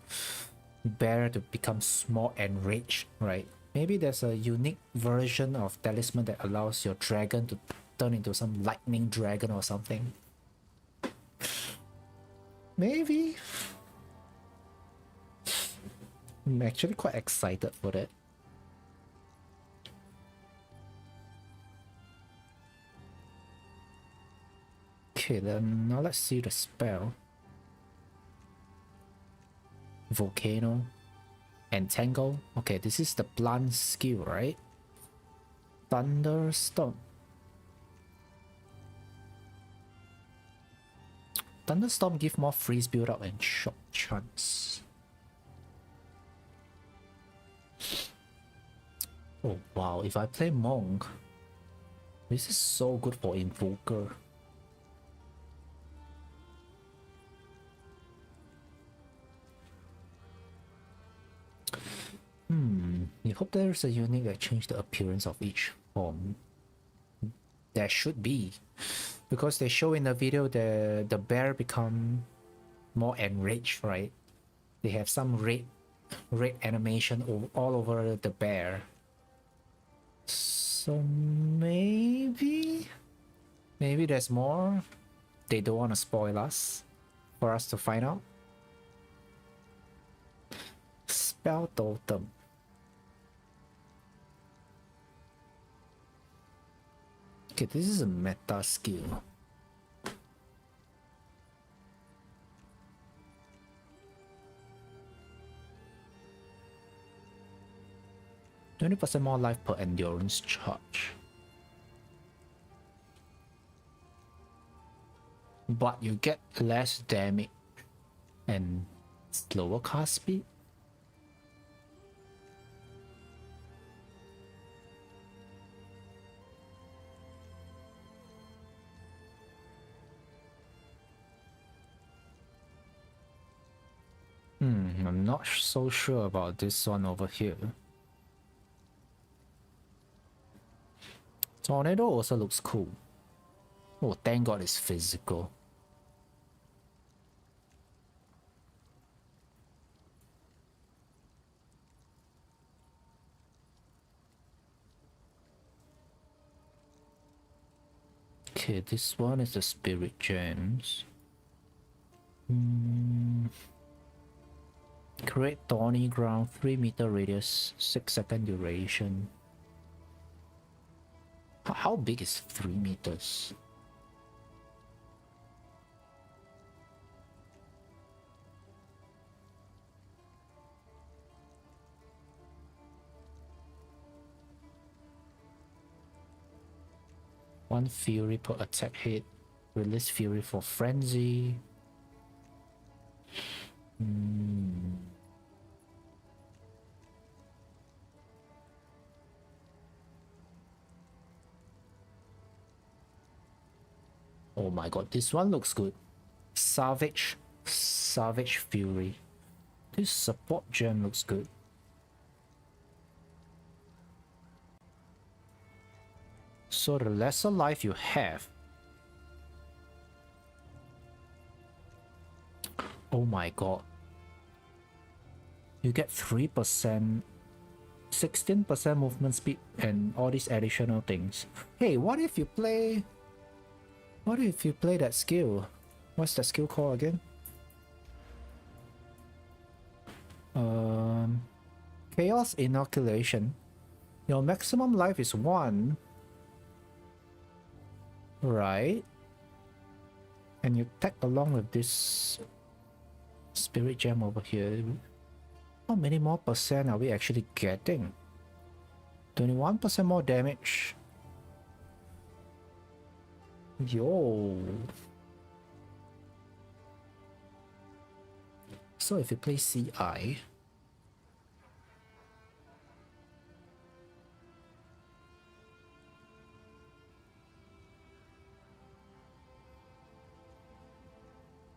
bear to become small and rage, right? Maybe there's a unique version of talisman that allows your dragon to turn into some lightning dragon or something. Maybe. I'm actually quite excited for that. Okay, then now let's see the spell. Volcano. Entangle. Okay, this is the blunt skill, right? Thunderstorm. Thunderstorm give more freeze build up and shock chance. Oh wow, if I play Monk, this is so good for Invoker. You hope there's a unique that change the appearance of each form. There should be. Because they show in the video the bear become more enraged, right? They have some red animation all over the bear. So maybe there's more. They don't want to spoil us for us to find out. Spell totem. Okay, this is a meta skill. %20 more life per endurance charge. But you get less damage and slower cast speed. I'm not so sure about this one over here. Tornado also looks cool. Oh, thank God it's physical. Okay, this one is the spirit gems. Create thorny ground, 3-meter radius, 6-second duration. How big is 3 meters? One fury per attack hit. Release fury for frenzy. Oh my god, this one looks good. Savage Fury. This support gem looks good. So the lesser life you have. Oh my god. You get 3%, 16% movement speed and all these additional things. Hey, what if you play What if you play that skill? What's that skill called again? Chaos Inoculation. Your maximum life is 1. Right. And you tag along with this spirit gem over here. How many more percent are we actually getting? 21% more damage. Yo. So if you play CI,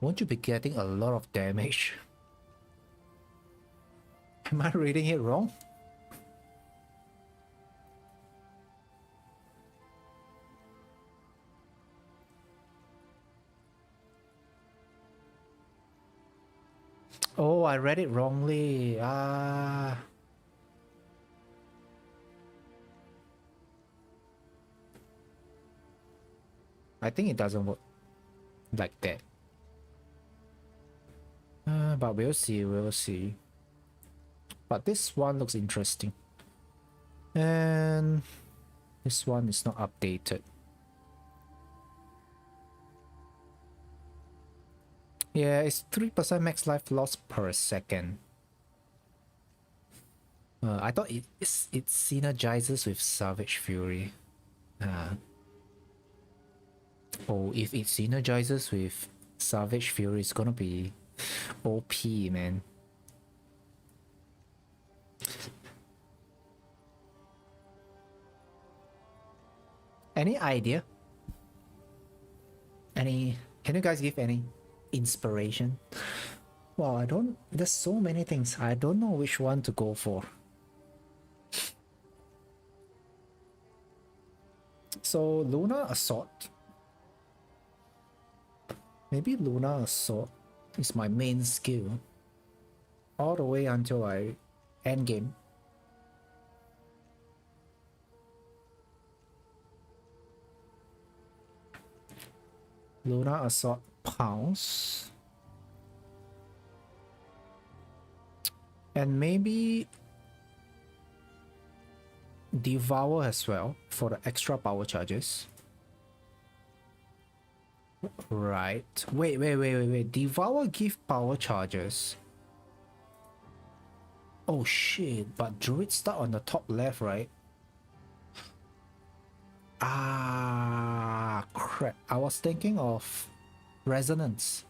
won't you be getting a lot of damage? Am I reading it wrong? Oh, I read it wrongly. I think it doesn't work like that. But we'll see, we'll see. But this one looks interesting. And this one is not updated. Yeah, it's 3% max life loss per second. I thought it synergizes with Savage Fury. Oh, if it synergizes with Savage Fury, it's gonna be OP, man. Any idea? Can you guys give any inspiration? Well, there's so many things. I don't know which one to go for. So Lunar Assault. Maybe Lunar Assault is my main skill all the way until I end game. Lunar Assault Pounce. And maybe Devour as well for the extra power charges. Right. Wait. Devour give power charges. Oh shit, but Druids start on the top left, right? Ah, crap. I was thinking of Resonance.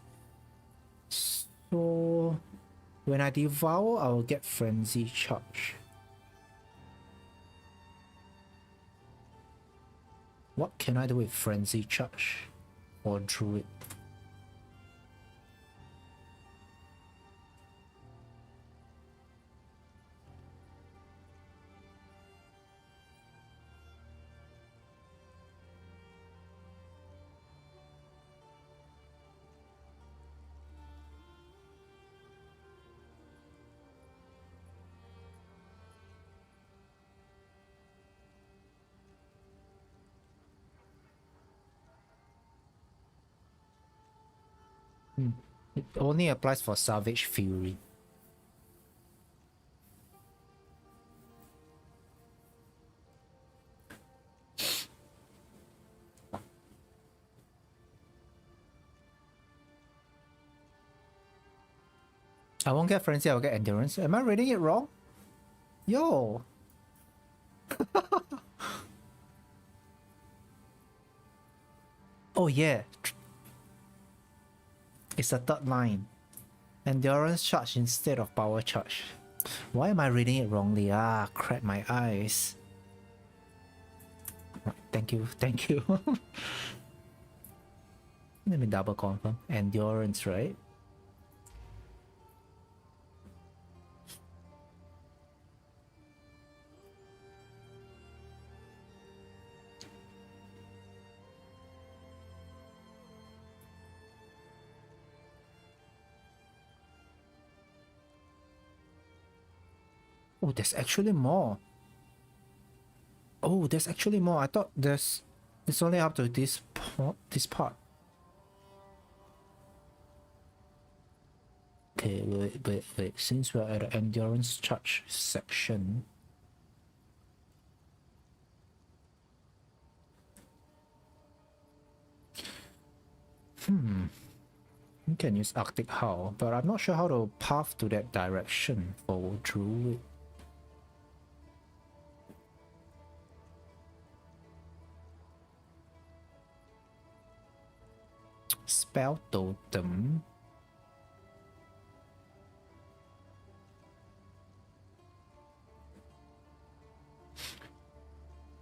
So when I Devour, I will get Frenzy Charge. What can I do with Frenzy Charge or Druid? It only applies for Savage Fury. I won't get Frenzy, I'll get Endurance. Am I reading it wrong? Yo! Oh yeah. It's a third line. Endurance charge instead of power charge. Why am I reading it wrongly? Ah, crap my eyes. Right, thank you. Let me double confirm. Endurance, right? Oh, there's actually more. I thought there's It's only up to this part. Okay, wait. Since we're at the endurance charge section, you can use Arctic Howl, but I'm not sure how to path to that direction for Druid. Spell Totem.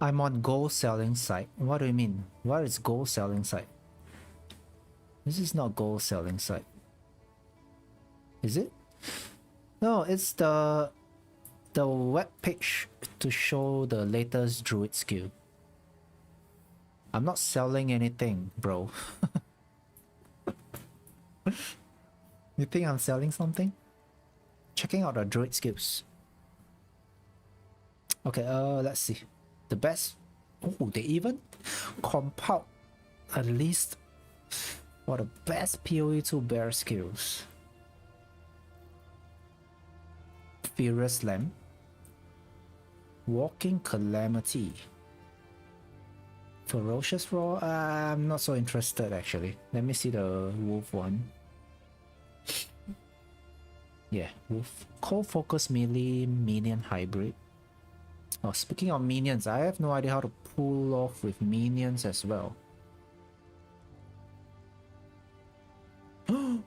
I'm on gold selling site. What do you mean? What is gold selling site? This is not gold selling site. Is it? No, it's the web page to show the latest Druid skill. I'm not selling anything, bro. You think I'm selling something? Checking out the Druid skills. Okay, let's see. The best. Oh, they even compiled a list for the best PoE2 bear skills. Furious Lamb, Walking Calamity, Ferocious Roar. I'm not so interested actually. Let me see the Wolf one. Yeah, Wolf. Cold Focus Melee Minion Hybrid. Oh, speaking of minions, I have no idea how to pull off with minions as well.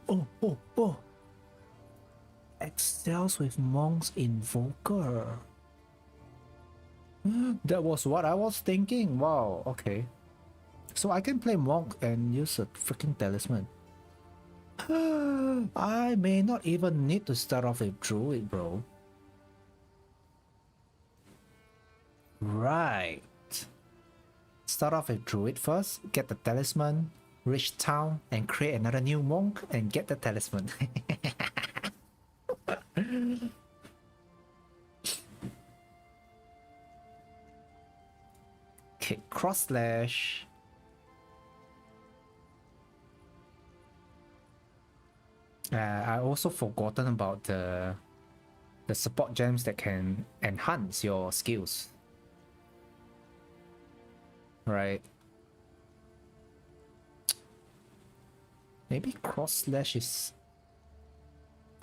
Oh! Excels with Monk's Invoker. That was what I was thinking. Wow, okay. So I can play Monk and use a freaking talisman. I may not even need to start off with Druid, bro. Right. Start off with Druid first, get the talisman, reach town, and create another new monk and get the talisman. Okay, cross slash. I also forgotten about the support gems that can enhance your skills. Right. Maybe cross slash is,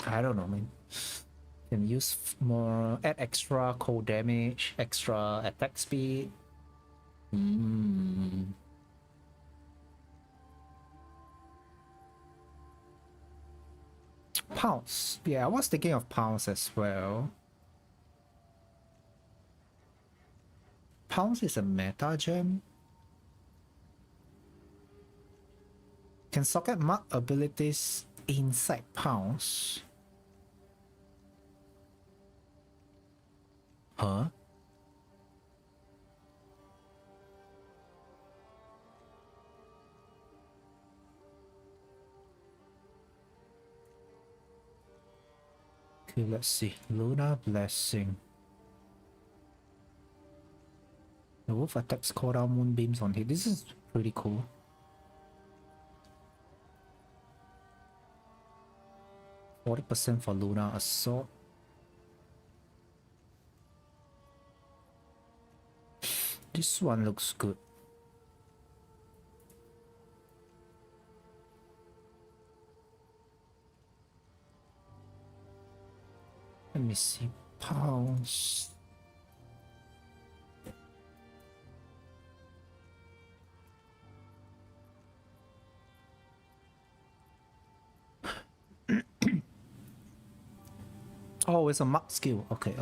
I don't know, man. Can use more, add extra cold damage, extra attack speed. Pounce. Yeah, I was thinking of Pounce as well. Pounce is a meta gem. Can socket mark abilities inside Pounce? Huh? Okay, let's see. Lunar Blessing. The wolf attacks call down moonbeams on hit. This is pretty cool. %40 for Lunar Assault. This one looks good. Let me see. Pounce. Oh, it's a mark skill. Okay.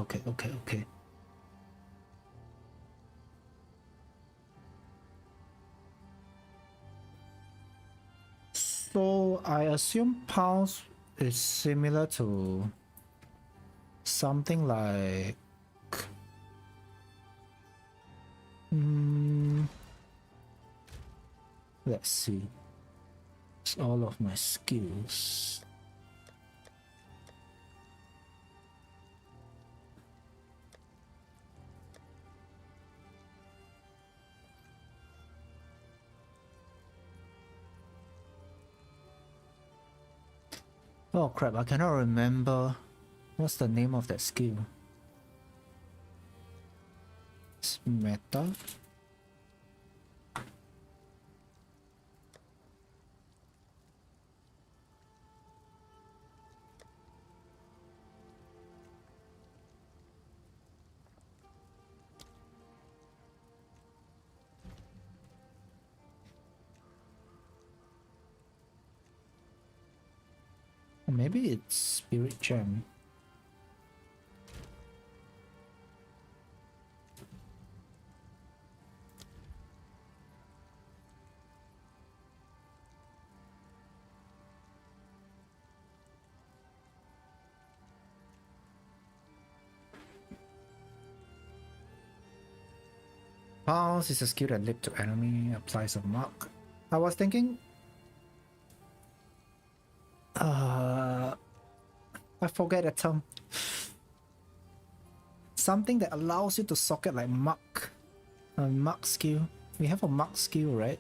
So I assume Pounce is similar to something like let's see. It's all of my skills. Oh crap, I cannot remember what's the name of that skill. It's meta. Maybe it's Spirit Gem. Pulse is a skill that leap to enemy, applies a mark. I was thinking I forget the term. Something that allows you to socket like mark. A mark skill. We have a mark skill, right?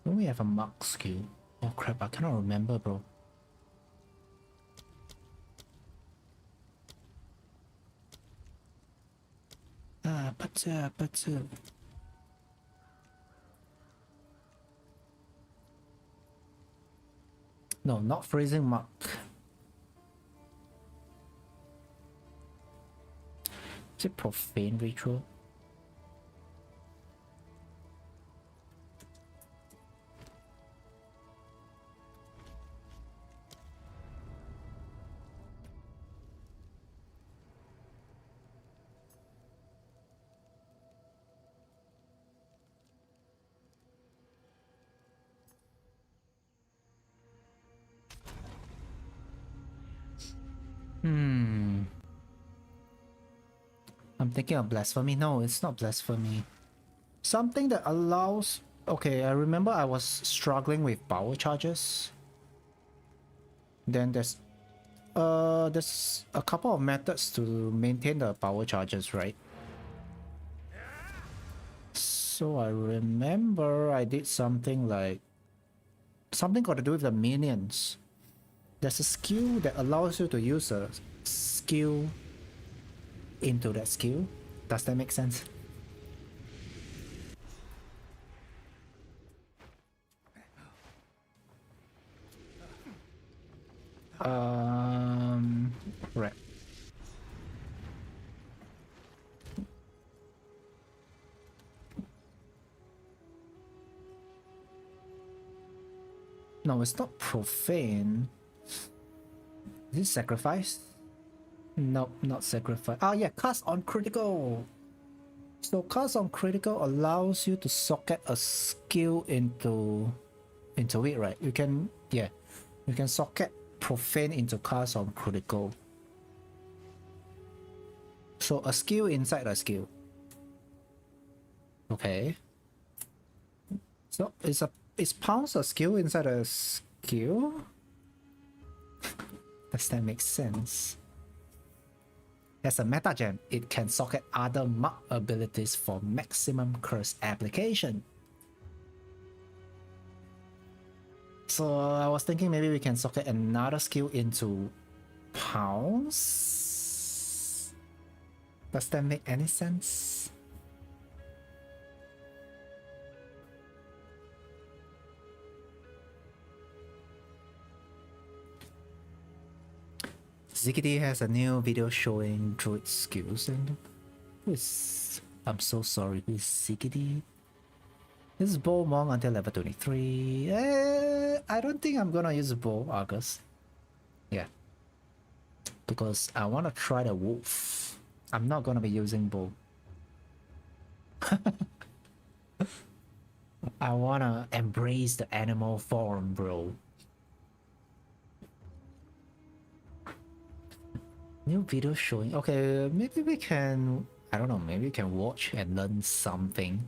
Don't we have a mark skill? Oh crap, I cannot remember, bro. But no, not freezing mark. Is it profane ritual? I'm thinking of blasphemy. No, it's not blasphemy. Something that allows... Okay, I remember I was struggling with power charges. Then there's a couple of methods to maintain the power charges, right? So I remember I did something like... Something got to do with the minions. There's a skill that allows you to use a skill into that skill. Does that make sense? Right. No, it's not profane. Is it sacrifice? Nope, not sacrifice. Ah, yeah, cast on critical. So cast on critical allows you to socket a skill into it, right? You can, yeah, you can socket profane into cast on critical. So a skill inside a skill. Okay. So is pounce a skill inside a skill? Does that make sense? As a meta gem, it can socket other mark abilities for maximum curse application. So I was thinking maybe we can socket another skill into pounce. Does that make any sense? Ziggity has a new video showing druid skills, and I'm so sorry, who is Ziggity? This is bow monk until level 23. I don't think I'm gonna use bow, August. Yeah. Because I wanna try the wolf. I'm not gonna be using bow. I wanna embrace the animal form, bro. New video showing. Okay, maybe we can... I don't know, maybe we can watch and learn something.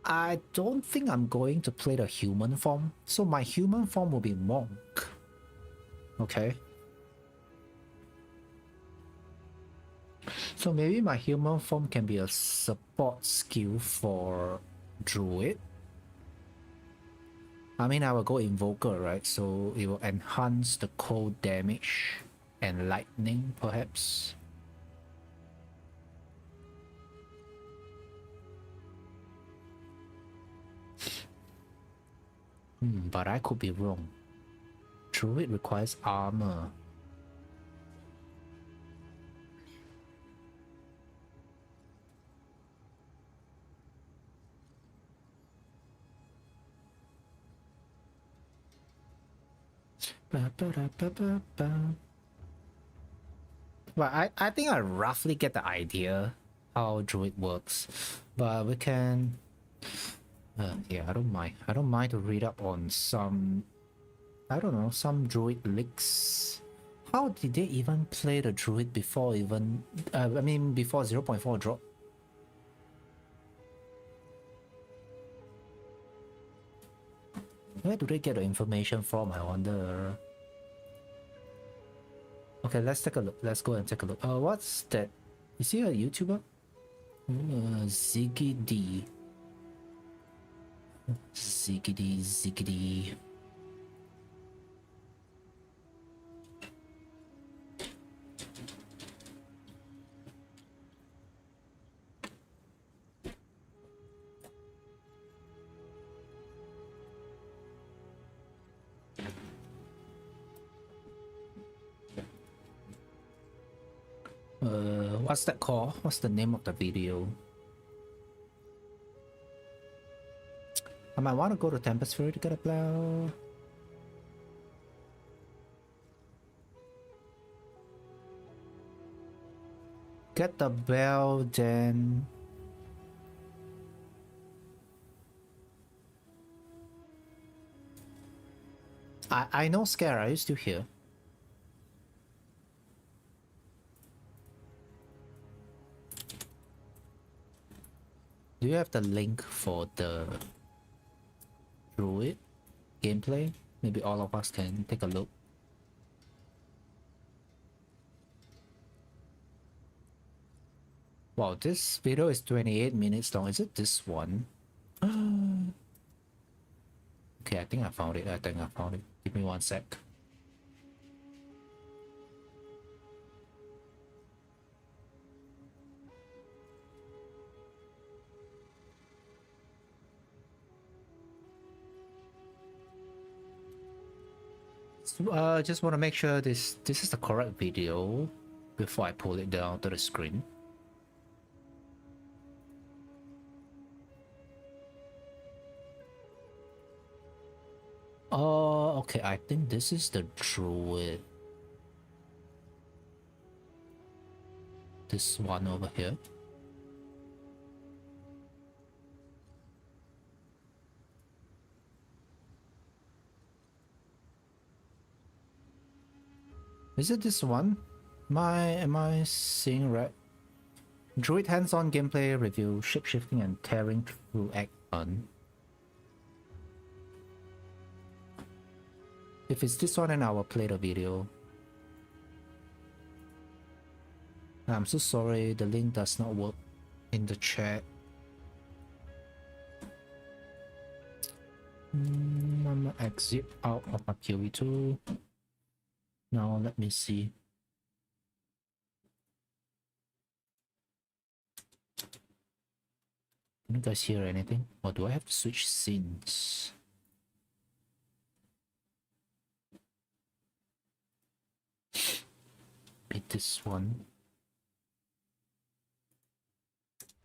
I don't think I'm going to play the human form. So my human form will be monk. Okay. So maybe my human form can be a support skill for druid. I mean, I will go invoker, right? So it will enhance the cold damage and lightning, perhaps. But I could be wrong. Druid requires armor. Well, I think I roughly get the idea how druid works, but we can yeah, I don't mind to read up on some, I don't know, some druid leaks. How did they even play the druid before even I mean before 0.4 drop? Where do they get the information from, I wonder? Okay, let's take a look. Let's go and take a look. What's that? Is he a YouTuber? Ziggy D. Ziggity. What's that called? What's the name of the video? I might want to go to Tempest Fury to get a plow. Get the bell, then. I know Scare, are you still here? Do you have the link for the Druid gameplay? Maybe all of us can take a look. Wow, this video is 28 minutes long. Is it this one? Okay, I think I found it. Give me 1 sec. Just want to make sure this is the correct video before I pull it down to the screen. Oh, okay, I think this is the Druid. This one over here. Is it this one? Am I seeing right? Druid hands-on gameplay review, shapeshifting and tearing through Act 1. If it's this one, then I will play the video. I'm so sorry, the link does not work in the chat. I'm gonna exit out of my QE2. Now let me see. Can you guys hear anything? Or do I have to switch scenes? Be this one.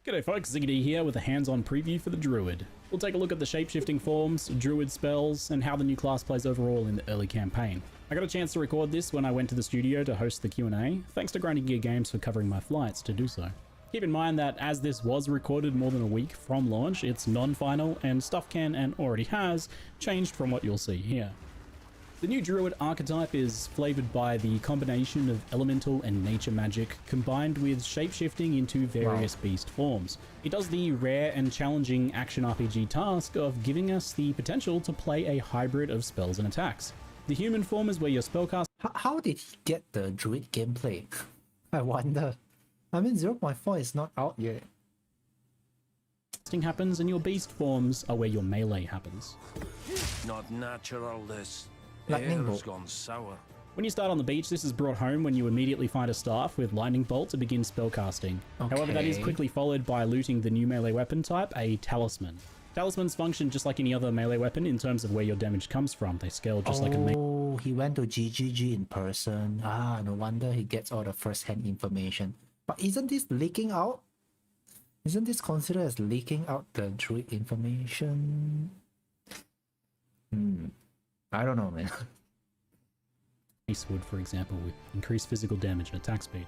G'day folks, Ziggity here with a hands-on preview for the Druid. We'll take a look at the shapeshifting forms, Druid spells, and how the new class plays overall in the early campaign. I got a chance to record this when I went to the studio to host the Q&A, thanks to Grinding Gear Games for covering my flights to do so. Keep in mind that as this was recorded more than a week from launch, it's non-final and stuff can and already has changed from what you'll see here. The new Druid archetype is flavored by the combination of elemental and nature magic combined with shapeshifting into various beast forms. It does the rare and challenging action RPG task of giving us the potential to play a hybrid of spells and attacks. The human form is where your spellcasting How did he get the Druid gameplay? I wonder. I mean, 0.4 is not out yet. happens and your beast forms are where your melee happens. Not natural, this. Lightning Air's bolt. gone sour. When you start on the beach, this is brought home when you immediately find a staff with lightning bolt to begin spellcasting. However, that is Okay. quickly followed by looting the new melee weapon type, a talisman. Talismans function just like any other melee weapon in terms of where your damage comes from. They scale just like a melee. Oh, he went to GGG in person. Ah, no wonder he gets all the first-hand information. But isn't this leaking out? Isn't this considered as leaking out the Druid information? I don't know, man. Wood, for example, with increased physical damage and attack speed.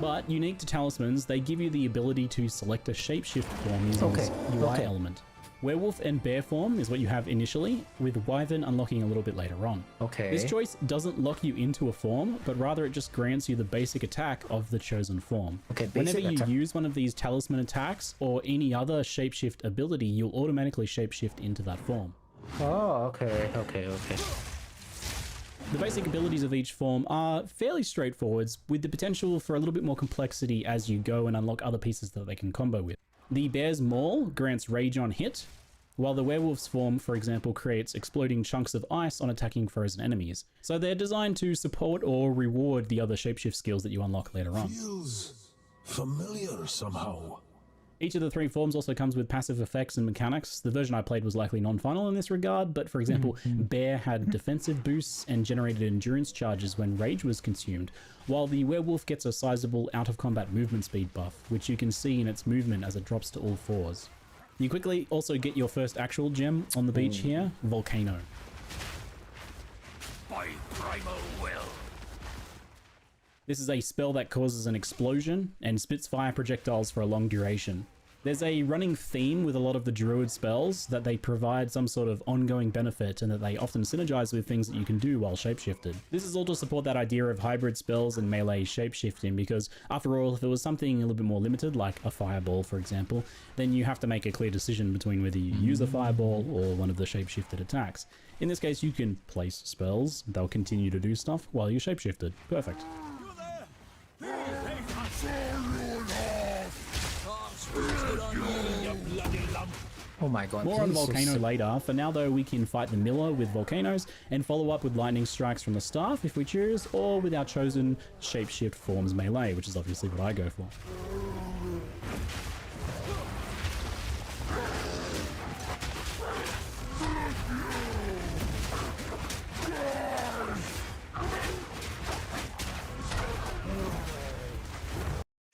But unique to talismans, they give you the ability to select a shapeshift form using this UI element. Werewolf and bear form is what you have initially, with Wyvern unlocking a little bit later on. Okay. This choice doesn't lock you into a form, but rather it just grants you the basic attack of the chosen form. Okay, Whenever basic you attack. use one of these talisman attacks or any other shapeshift ability, you'll automatically shapeshift into that form. Oh, okay. The basic abilities of each form are fairly straightforward, with the potential for a little bit more complexity as you go and unlock other pieces that they can combo with. The Bear's Maul grants rage on hit, while the Werewolf's form, for example, creates exploding chunks of ice on attacking frozen enemies. So they're designed to support or reward the other shapeshift skills that you unlock later on. Feels familiar somehow. Each of the three forms also comes with passive effects and mechanics. The version I played was likely non-final in this regard, but for example, Bear had defensive boosts and generated endurance charges when rage was consumed, while the Werewolf gets a sizable out-of-combat movement speed buff, which you can see in its movement as it drops to all fours. You quickly also get your first actual gem on the beach here, Volcano. By primal will. This is a spell that causes an explosion and spits fire projectiles for a long duration. There's a running theme with a lot of the Druid spells that they provide some sort of ongoing benefit and that they often synergize with things that you can do while shapeshifted. This is all to support that idea of hybrid spells and melee shapeshifting, because after all, if it was something a little bit more limited, like a fireball for example, then you have to make a clear decision between whether you use a fireball or one of the shapeshifted attacks. In this case, you can place spells, they'll continue to do stuff while you're shapeshifted. Perfect. Oh my god. More on this is so Volcano sick. later. For now though, we can fight the Miller with Volcanoes and follow up with lightning strikes from the staff if we choose, or with our chosen shapeshift forms melee, which is obviously what I go for.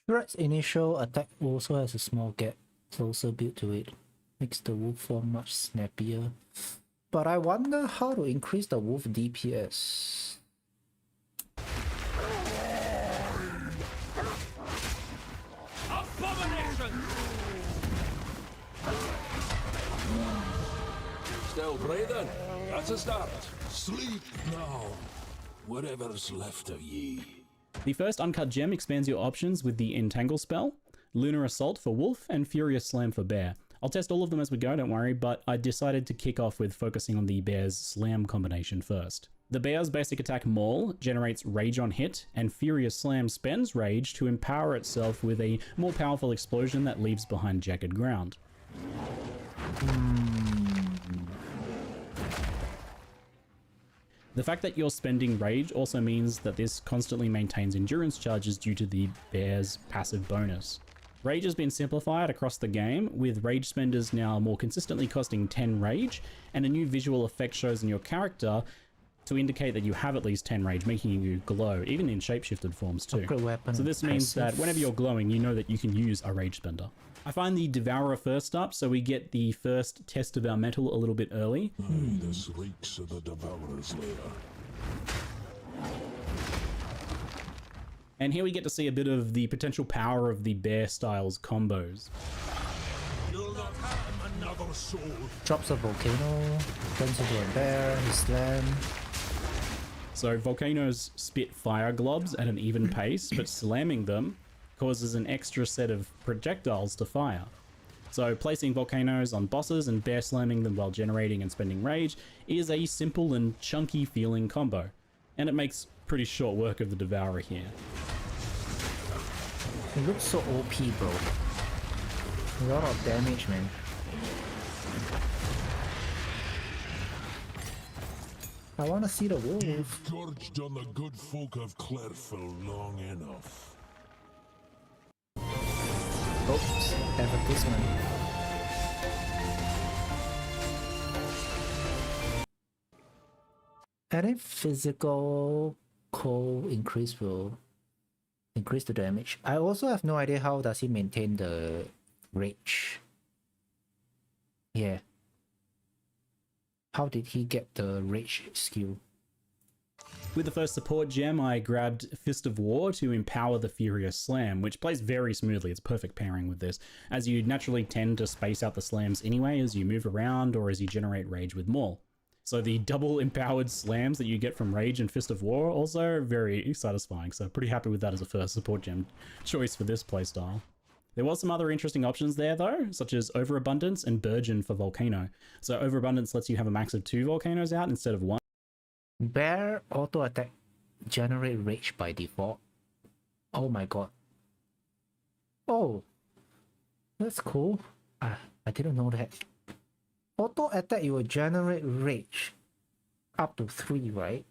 Druid's initial attack also has a small gap closer built to it. Makes the wolf form much snappier. But I wonder how to increase the wolf DPS. Still breathing. That's a start. Sleep now. Whatever's left of ye. The first uncut gem expands your options with the Entangle spell, Lunar Assault for Wolf, and Furious Slam for Bear. I'll test all of them as we go, don't worry, but I decided to kick off with focusing on the Bear's Slam combination first. The Bear's basic attack Maul generates Rage on hit, and Furious Slam spends Rage to empower itself with a more powerful explosion that leaves behind jagged ground. The fact that you're spending Rage also means that this constantly maintains endurance charges due to the Bear's passive bonus. Rage has been simplified across the game, with Rage spenders now more consistently costing 10 Rage, and a new visual effect shows in your character to indicate that you have at least 10 Rage, making you glow, even in shapeshifted forms too. Upgrade weapon So this means that passive. whenever you're glowing, you know that you can use a Rage spender. I find the Devourer first up, so we get the first test of our metal a little bit early. This reeks of the Devourer's lair. And here we get to see a bit of the potential power of the Bear Styles combos. You'll not harm another another soul. Drops a volcano, turns into a bear, he slam. So volcanoes spit fire globs at an even pace, but slamming them causes an extra set of projectiles to fire. So placing volcanoes on bosses and bear slamming them while generating and spending rage is a simple and chunky feeling combo, and it makes pretty short work of the Devourer here. It looks so OP, bro. A lot of damage, man. I wanna see the wolf. You've gorged on the good folk of Clareville long enough. Oops, advertisement. Any physical cold increase will increase the damage. I also have no idea how does he maintain the rage. Yeah. How did he get the rage skill? With the first support gem, I grabbed Fist of War to empower the Furious Slam, which plays very smoothly. It's perfect pairing with this, as you naturally tend to space out the slams anyway as you move around or as you generate rage with Maul. So the double empowered slams that you get from Rage and Fist of War also are very satisfying, so pretty happy with that as a first support gem choice for this playstyle. There was some other interesting options there though, such as Overabundance and Burgeon for Volcano. So Overabundance lets you have a max of 2 volcanoes out instead of 1. Bear auto attack generate rage by default. Oh my god. Oh, that's cool. I didn't know that. Auto attack, you will generate rage up to 3, right?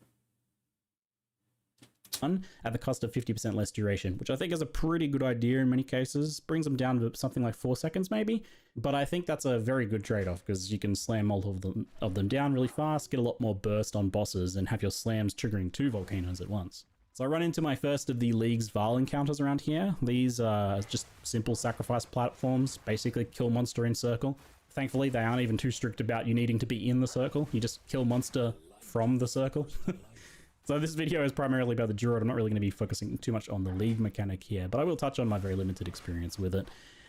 At the cost of 50% less duration, which I think is a pretty good idea in many cases. Brings them down to something like 4 seconds maybe, but I think that's a very good trade-off because you can slam multiple of them down really fast, get a lot more burst on bosses, and have your slams triggering 2 volcanoes at once. So I run into my first of the League's Val encounters around here. These are just simple sacrifice platforms, basically kill monster in circle. Thankfully, they aren't even too strict about you needing to be in the circle. You just kill monster from the circle. So this video is primarily about the Druid. I'm not really going to be focusing too much on the League mechanic here, but I will touch on my very limited experience with it.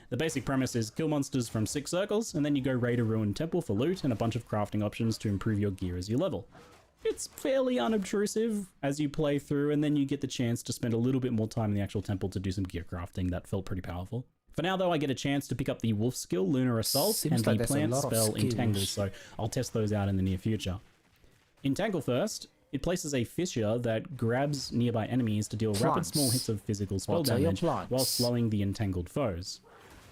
The basic premise is kill monsters from 6 circles, and then you go raid a ruined temple for loot and a bunch of crafting options to improve your gear as you level. It's fairly unobtrusive as you play through, and then you get the chance to spend a little bit more time in the actual temple to do some gear crafting. That felt pretty powerful. For now though, I get a chance to pick up the Wolf skill, Lunar Assault, Seems and like the there's a plant lot of spell skills. Entangle, so I'll test those out in the near future. Entangle first. It places a fissure that grabs nearby enemies to deal rapid Plants. small hits of physical spell What are your damage plants? while slowing the entangled foes.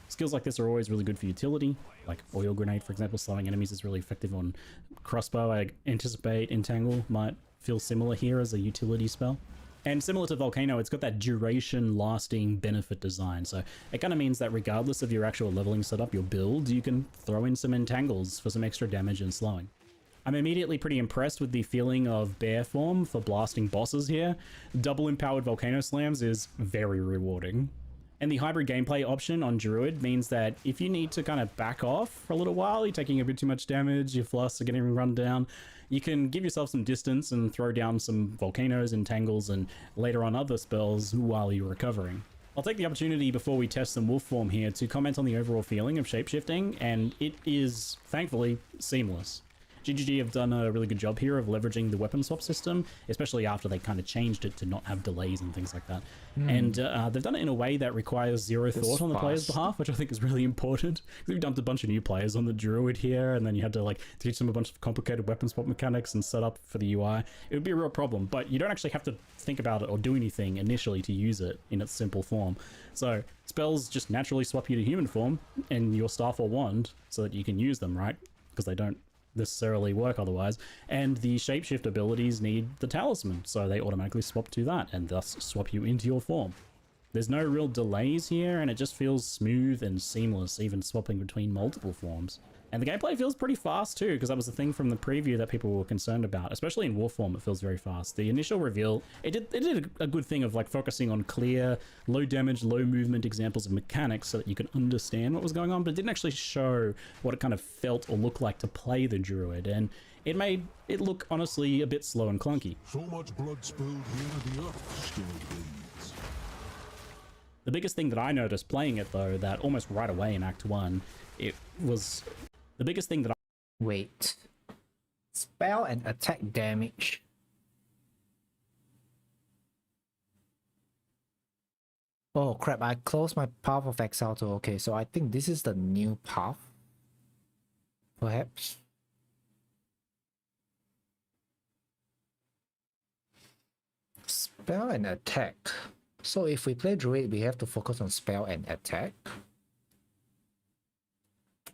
Skills like this are always really good for utility, like Oil Grenade for example. Slowing enemies is really effective on Crossbow. I anticipate Entangle might feel similar here as a utility spell. And similar to Volcano, it's got that duration lasting benefit design, so it kind of means that regardless of your actual leveling setup, your build, you can throw in some Entangles for some extra damage and slowing. I'm immediately pretty impressed with the feeling of bear form for blasting bosses here. Double empowered volcano slams is very rewarding. And the hybrid gameplay option on Druid means that if you need to kind of back off for a little while, you're taking a bit too much damage, your flusts are getting run down, you can give yourself some distance and throw down some volcanoes, entangles, and later on other spells while you're recovering. I'll take the opportunity before we test some wolf form here to comment on the overall feeling of shapeshifting, and it is, thankfully, seamless. GGG have done a really good job here of leveraging the weapon swap system, especially after they kind of changed it to not have delays and things like that. And they've done it in a way that requires zero thought on the player's behalf, which I think is really important. We've dumped a bunch of new players on the Druid here, and then you had to like teach them a bunch of complicated weapon swap mechanics and set up for the UI. It would be a real problem, but you don't actually have to think about it or do anything initially to use it in its simple form. So spells just naturally swap you to human form and your staff or wand so that you can use them, right? Because they don't necessarily work otherwise, and the shapeshift abilities need the talisman, so they automatically swap to that and thus swap you into your form. There's no real delays here, and it just feels smooth and seamless, even swapping between multiple forms. And the gameplay feels pretty fast too, because that was the thing from the preview that people were concerned about, especially in war form. It feels very fast. The initial reveal, it did a good thing of like focusing on clear, low damage, low movement examples of mechanics so that you could understand what was going on, but it didn't actually show what it kind of felt or looked like to play the Druid, and it made it look honestly a bit slow and clunky. So much blood spilled here, the earth still bleeds. The biggest thing that I noticed playing it though, that almost right away in Act 1, it was The biggest thing that Wait. Spell and attack damage. Oh crap, I closed my Path of Exile too. Okay, so I think this is the new path. Perhaps. Spell and attack. So if we play Druid, we have to focus on spell and attack.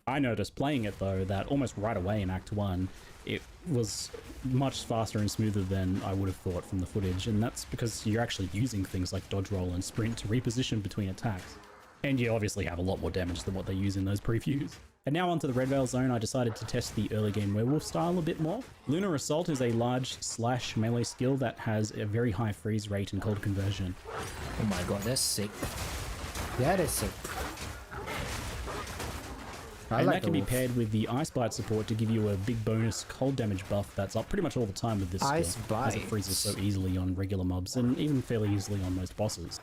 I noticed playing it though, that almost right away in Act 1, it was much faster and smoother than I would have thought from the footage, and that's because you're actually using things like dodge roll and sprint to reposition between attacks. And you obviously have a lot more damage than what they use in those previews. And now onto the Red Veil Zone, I decided to test the early game werewolf style a bit more. Lunar Assault is a large slash melee skill that has a very high freeze rate and cold conversion. Oh my god, that's sick. That is sick. And that can be paired with the Ice Bite support to give you a big bonus cold damage buff that's up pretty much all the time with this Ice skill, Bite. as it freezes so easily on regular mobs and even fairly easily on most bosses.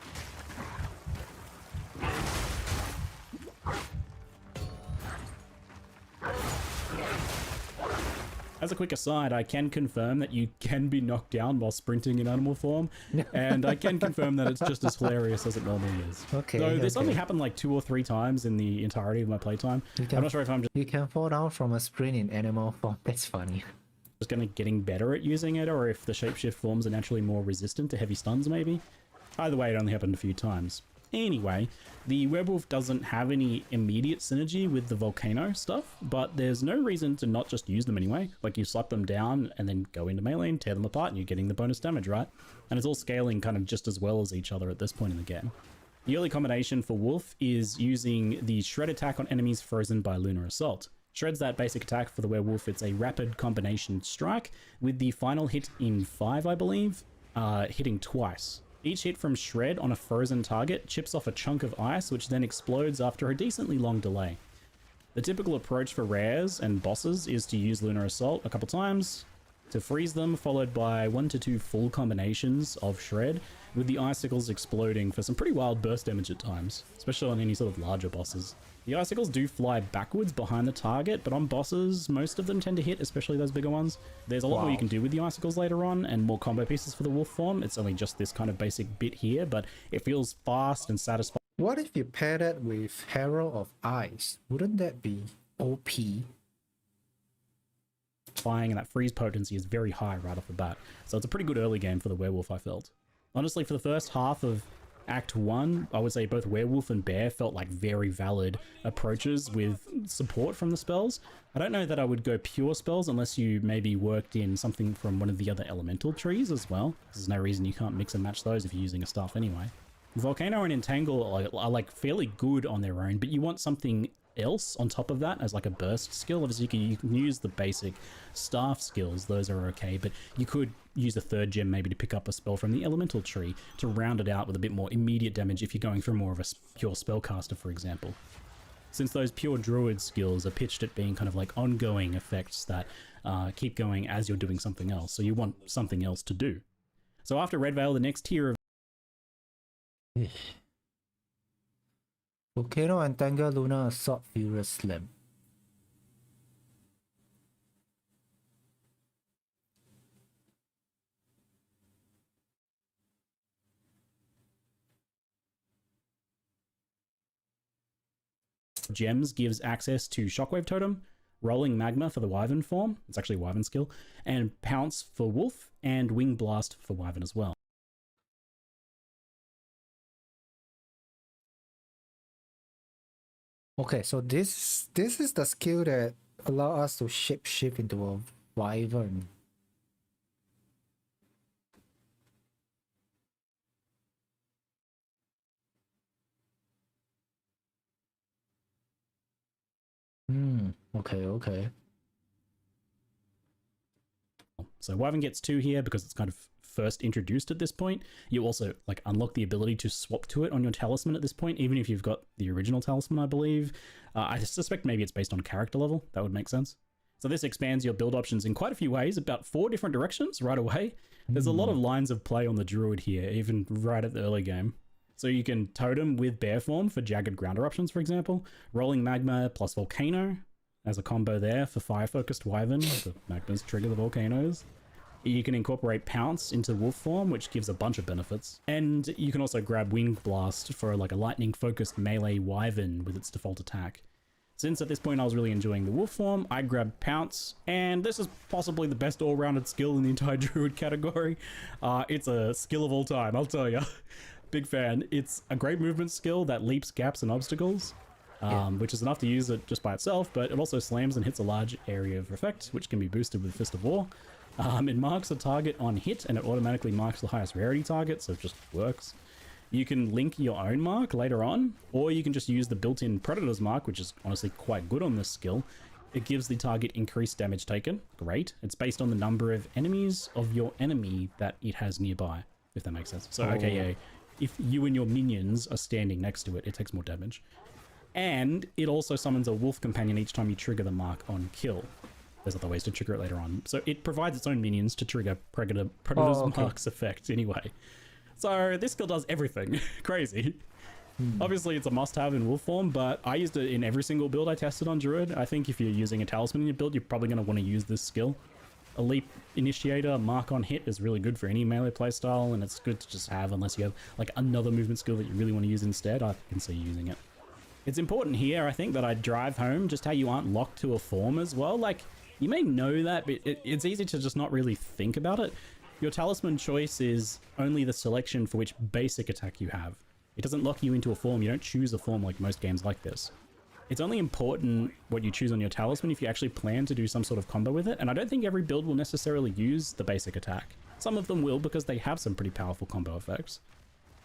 As a quick aside, I can confirm that you can be knocked down while sprinting in animal form, and I can confirm that it's just as hilarious as it normally is. Okay. So this only happened like 2 or 3 times in the entirety of my playtime. I'm not sure if I'm You can fall down from a sprint in animal form. That's funny. just getting better at using it, or if the shapeshift forms are naturally more resistant to heavy stuns maybe. Either way, it only happened a few times. Anyway, the werewolf doesn't have any immediate synergy with the volcano stuff, but there's no reason to not just use them anyway. Like, you slap them down and then go into melee and tear them apart and you're getting the bonus damage, right? And it's all scaling kind of just as well as each other at this point in the game. The early combination for Wolf is using the Shred attack on enemies frozen by Lunar Assault. Shred's that basic attack for the werewolf. It's a rapid combination strike with the final hit in 5, I believe, hitting twice. Each hit from Shred on a frozen target chips off a chunk of ice, which then explodes after a decently long delay. The typical approach for rares and bosses is to use Lunar Assault a couple times to freeze them, followed by 1 to 2 full combinations of Shred, with the icicles exploding for some pretty wild burst damage at times, especially on any sort of larger bosses. The icicles do fly backwards behind the target, but on bosses, most of them tend to hit, especially those bigger ones. There's a lot more you can do with the icicles later on, and more combo pieces for the wolf form. It's only just this kind of basic bit here, but it feels fast and satisfying. What if you pair that with Herald of Ice? Wouldn't that be OP? And that freeze potency is very high right off the bat. So it's a pretty good early game for the werewolf, I felt. Honestly, for the first half of Act 1, I would say both werewolf and bear felt like very valid approaches with support from the spells. I don't know that I would go pure spells unless you maybe worked in something from one of the other elemental trees as well. There's no reason you can't mix and match those if you're using a staff anyway. Volcano and Entangle are like fairly good on their own, but you want something else on top of that as like a burst skill. Obviously you can use the basic staff skills, those are okay, but you could use a third gem maybe to pick up a spell from the elemental tree to round it out with a bit more immediate damage if you're going for more of a pure spellcaster, for example. Since those pure druid skills are pitched at being kind of like ongoing effects that keep going as you're doing something else, so you want something else to do. So after Red Veil, the next tier of Volcano and Tangle Lunar Assault Furious Slam. gems gives access to Shockwave Totem, Rolling Magma for the Wyvern form, it's actually a Wyvern skill, and Pounce for Wolf, and Wing Blast for Wyvern as well. Okay, so this is the skill that allow us to shapeshift into a wyvern. Okay. So Wyvern gets 2 here because it's kind of first introduced at this point. You also like unlock the ability to swap to it on your talisman at this point, even if you've got the original talisman, I believe. I suspect maybe it's based on character level. That would make sense. So this expands your build options in quite a few ways, about 4 different directions right away. There's a lot of lines of play on the Druid here, even right at the early game. So you can totem with bear form for jagged ground eruptions, for example, Rolling Magma plus Volcano, as a combo there for fire-focused Wyvern. The magmas trigger the volcanoes. You can incorporate Pounce into wolf form, which gives a bunch of benefits. And you can also grab Wing Blast for like a lightning-focused melee Wyvern with its default attack. Since at this point I was really enjoying the wolf form, I grabbed Pounce, and this is possibly the best all-rounded skill in the entire Druid category. It's a skill of all time, I'll tell ya. Big fan. It's a great movement skill that leaps gaps and obstacles, which is enough to use it just by itself, but it also slams and hits a large area of effect, which can be boosted with Fist of War. It marks a target on hit, and it automatically marks the highest rarity target, so it just works. You can link your own mark later on, or you can just use the built-in Predator's mark, which is honestly quite good on this skill. It gives the target increased damage taken. Great. It's based on the number of enemies of your enemy that it has nearby, if that makes sense. So, okay, yeah, if you and your minions are standing next to it, it takes more damage. And it also summons a wolf companion each time you trigger the mark on kill. There's other ways to trigger it later on. So it provides its own minions to trigger Predator's Mark's effect anyway. So this skill does everything. Crazy. Obviously it's a must-have in wolf form, but I used it in every single build I tested on Druid. I think if you're using a talisman in your build, you're probably going to want to use this skill. A leap initiator, mark on hit is really good for any melee playstyle, and it's good to just have unless you have like another movement skill that you really want to use instead. I can see you using it. It's important here, I think, that I drive home just how you aren't locked to a form as well. Like, you may know that, but it's easy to just not really think about it. Your talisman choice is only the selection for which basic attack you have. It doesn't lock you into a form. You don't choose a form like most games like this. It's only important what you choose on your talisman if you actually plan to do some sort of combo with it, and I don't think every build will necessarily use the basic attack. Some of them will because they have some pretty powerful combo effects.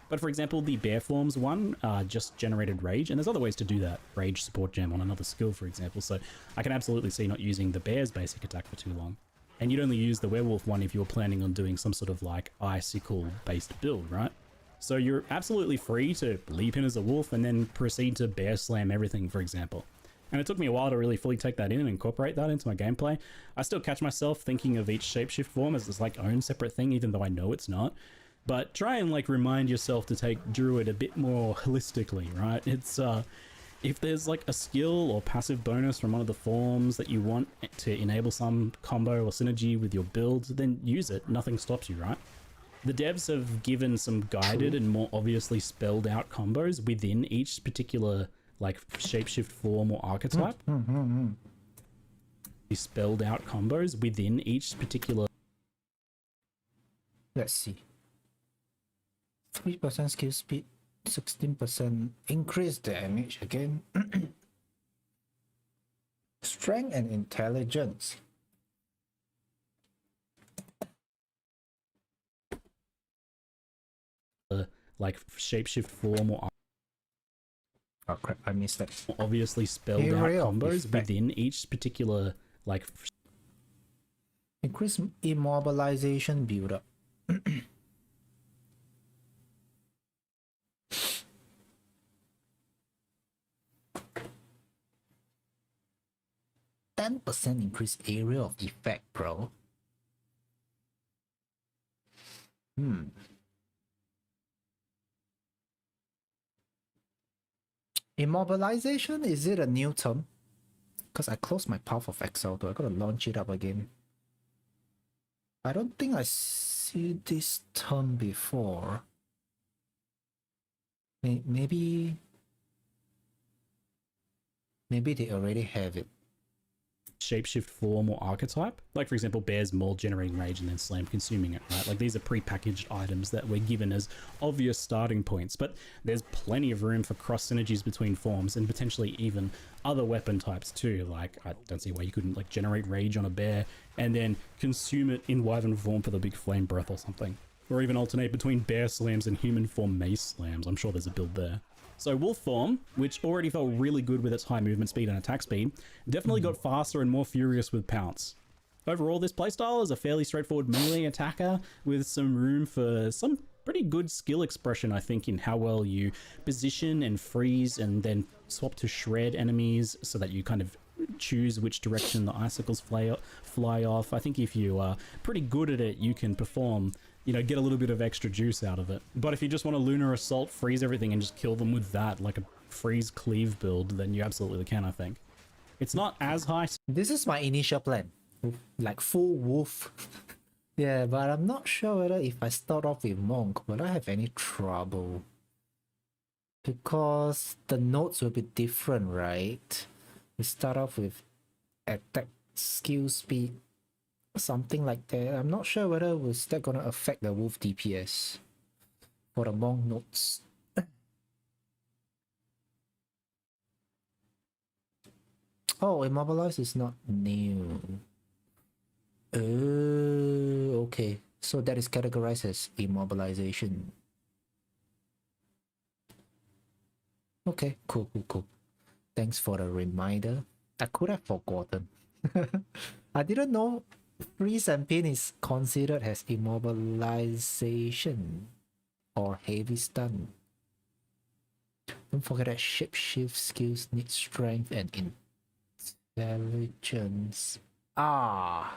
But for example, the bear forms one just generated rage, and there's other ways to do that. Rage support gem on another skill, for example, so I can absolutely see not using the bear's basic attack for too long. And you'd only use the werewolf one if you were planning on doing some sort of like icicle based build, right? So you're absolutely free to leap in as a wolf and then proceed to bear slam everything, for example. And it took me a while to really fully take that in and incorporate that into my gameplay. I still catch myself thinking of each shapeshift form as this like own separate thing, even though I know it's not. But try and like remind yourself to take Druid a bit more holistically, right? It's if there's like a skill or passive bonus from one of the forms that you want to enable some combo or synergy with your build, then use it. Nothing stops you, right? The devs have given some guided and more obviously spelled out combos within each particular like shapeshift form or archetype. Spelled out combos within each particular. Let's see. 3% skill speed, 16% increase damage again. Strength and intelligence. Like shapeshift form or oh crap, I missed that. Obviously spelled out combos within each particular like increase immobilization build up. 10% increase area of effect, bro. Immobilization, is it a new term? Because I closed my Path of Exile, so I gotta launch it up again. I don't think I see this term before. Maybe they already have it. Shapeshift form or archetype. Like for example, Bear's Maul generating rage and then Slam consuming it, right? Like these are pre-packaged items that we're given as obvious starting points, but there's plenty of room for cross synergies between forms and potentially even other weapon types too. Like I don't see why you couldn't like generate rage on a bear and then consume it in Wyvern form for the big flame breath or something. Or even alternate between bear slams and human form mace slams. I'm sure there's a build there. So wolf form, which already felt really good with its high movement speed and attack speed, definitely got faster and more furious with pounce. Overall, this playstyle is a fairly straightforward melee attacker with some room for some pretty good skill expression, I think, in how well you position and freeze and then swap to shred enemies so that you kind of choose which direction the icicles fly off. I think if you are pretty good at it, you can perform, you know, get a little bit of extra juice out of it. But if you just want to Lunar Assault, freeze everything and just kill them with that, like a freeze cleave build, then you absolutely can, I think. It's not as high. This is my initial plan, like full wolf. Yeah, but I'm not sure whether if I start off with monk, will I have any trouble? Because the nodes will be different, right? We start off with attack, skill, speed, something like that. I'm not sure whether was that gonna affect the wolf DPS for the monk nodes. Oh, immobilize is not new. Oh, okay. So that is categorized as immobilization. Okay, cool. Thanks for the reminder. I could have forgotten. I didn't know freeze and pain is considered as immobilization or heavy stun. Don't forget that shapeshift skills need strength and intelligence. Right.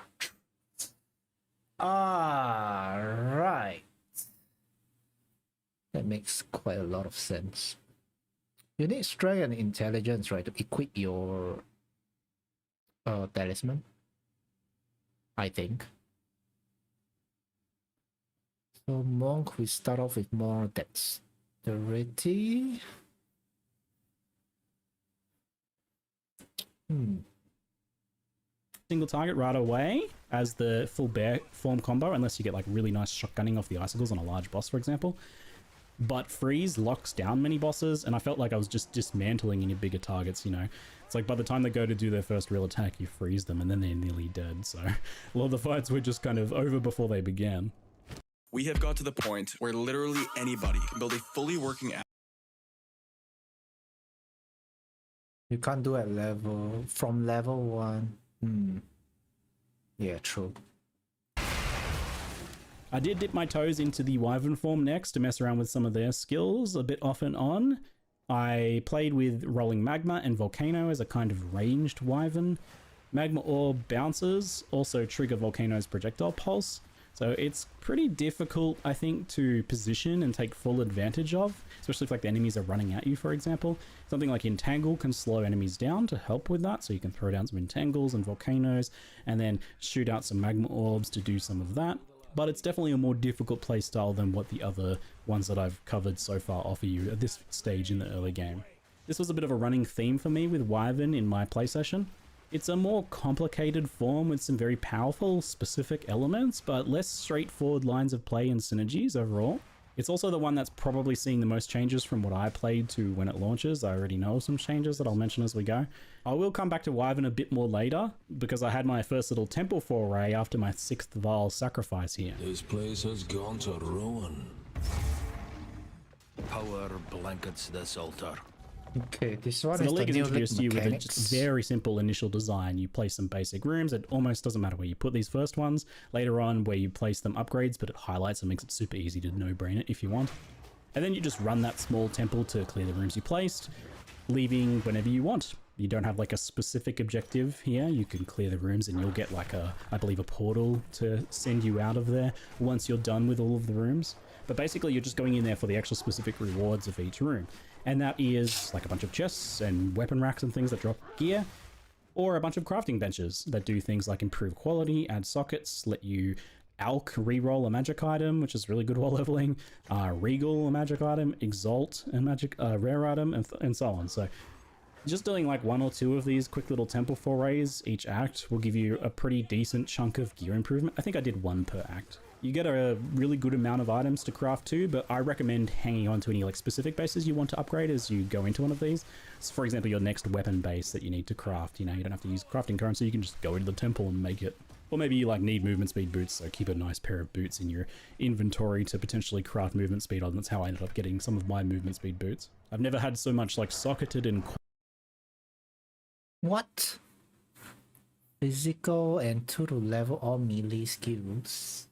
That makes quite a lot of sense. You need strength and intelligence, right, to equip your talisman, I think. So monk, we start off with more dexterity. Single target right away as the full bear form combo, unless you get like really nice shotgunning off the icicles on a large boss, for example. But freeze locks down many bosses, and I felt like I was just dismantling any bigger targets, you know. It's like by the time they go to do their first real attack, you freeze them and then they're nearly dead. So a lot of the fights were just kind of over before they began. We have got to the point where literally anybody can build a fully working app. You can't do at level from level 1. Yeah, true. I did dip my toes into the Wyvern form next to mess around with some of their skills a bit off and on. I played with Rolling Magma and Volcano as a kind of ranged Wyvern. Magma Orb bounces also trigger Volcano's projectile pulse, so it's pretty difficult, I think, to position and take full advantage of, especially if like the enemies are running at you, for example. Something like Entangle can slow enemies down to help with that, so you can throw down some Entangles and Volcanoes and then shoot out some Magma Orbs to do some of that. But it's definitely a more difficult playstyle than what the other ones that I've covered so far offer you at this stage in the early game. This was a bit of a running theme for me with Wyvern in my play session. It's a more complicated form with some very powerful, specific elements, but less straightforward lines of play and synergies overall. It's also the one that's probably seeing the most changes from what I played to when it launches. I already know some changes that I'll mention as we go. I will come back to Wyvern a bit more later, because I had my first little temple foray after my 6th Val sacrifice here. This place has gone to ruin. Power blankets this altar. Okay, this one So is the the League is new introduced to you with a mechanics. just very simple initial design. You place some basic rooms. It almost doesn't matter where you put these first ones. Later on, where you place them upgrades, but it highlights and makes it super easy to no-brain it if you want. And then you just run that small temple to clear the rooms you placed, leaving whenever you want. You don't have like a specific objective here. You can clear the rooms and you'll get like I believe a portal to send you out of there once you're done with all of the rooms. But basically you're just going in there for the actual specific rewards of each room. And that is like a bunch of chests and weapon racks and things that drop gear, or a bunch of crafting benches that do things like improve quality, add sockets, let you Alk reroll a magic item, which is really good while leveling, Regal a magic item, Exalt a magic rare item, and so on. So just doing like 1 or 2 of these quick little temple forays each act will give you a pretty decent chunk of gear improvement. I think I did 1 per act. You get a really good amount of items to craft too, but I recommend hanging on to any like specific bases you want to upgrade as you go into one of these. So for example, your next weapon base that you need to craft, you know, you don't have to use crafting currency, you can just go into the temple and make it. Or maybe you like need movement speed boots, so keep a nice pair of boots in your inventory to potentially craft movement speed on. That's how I ended up getting some of my movement speed boots. I've never had so much like socketed and... What? Physical and 2 to level all melee skills.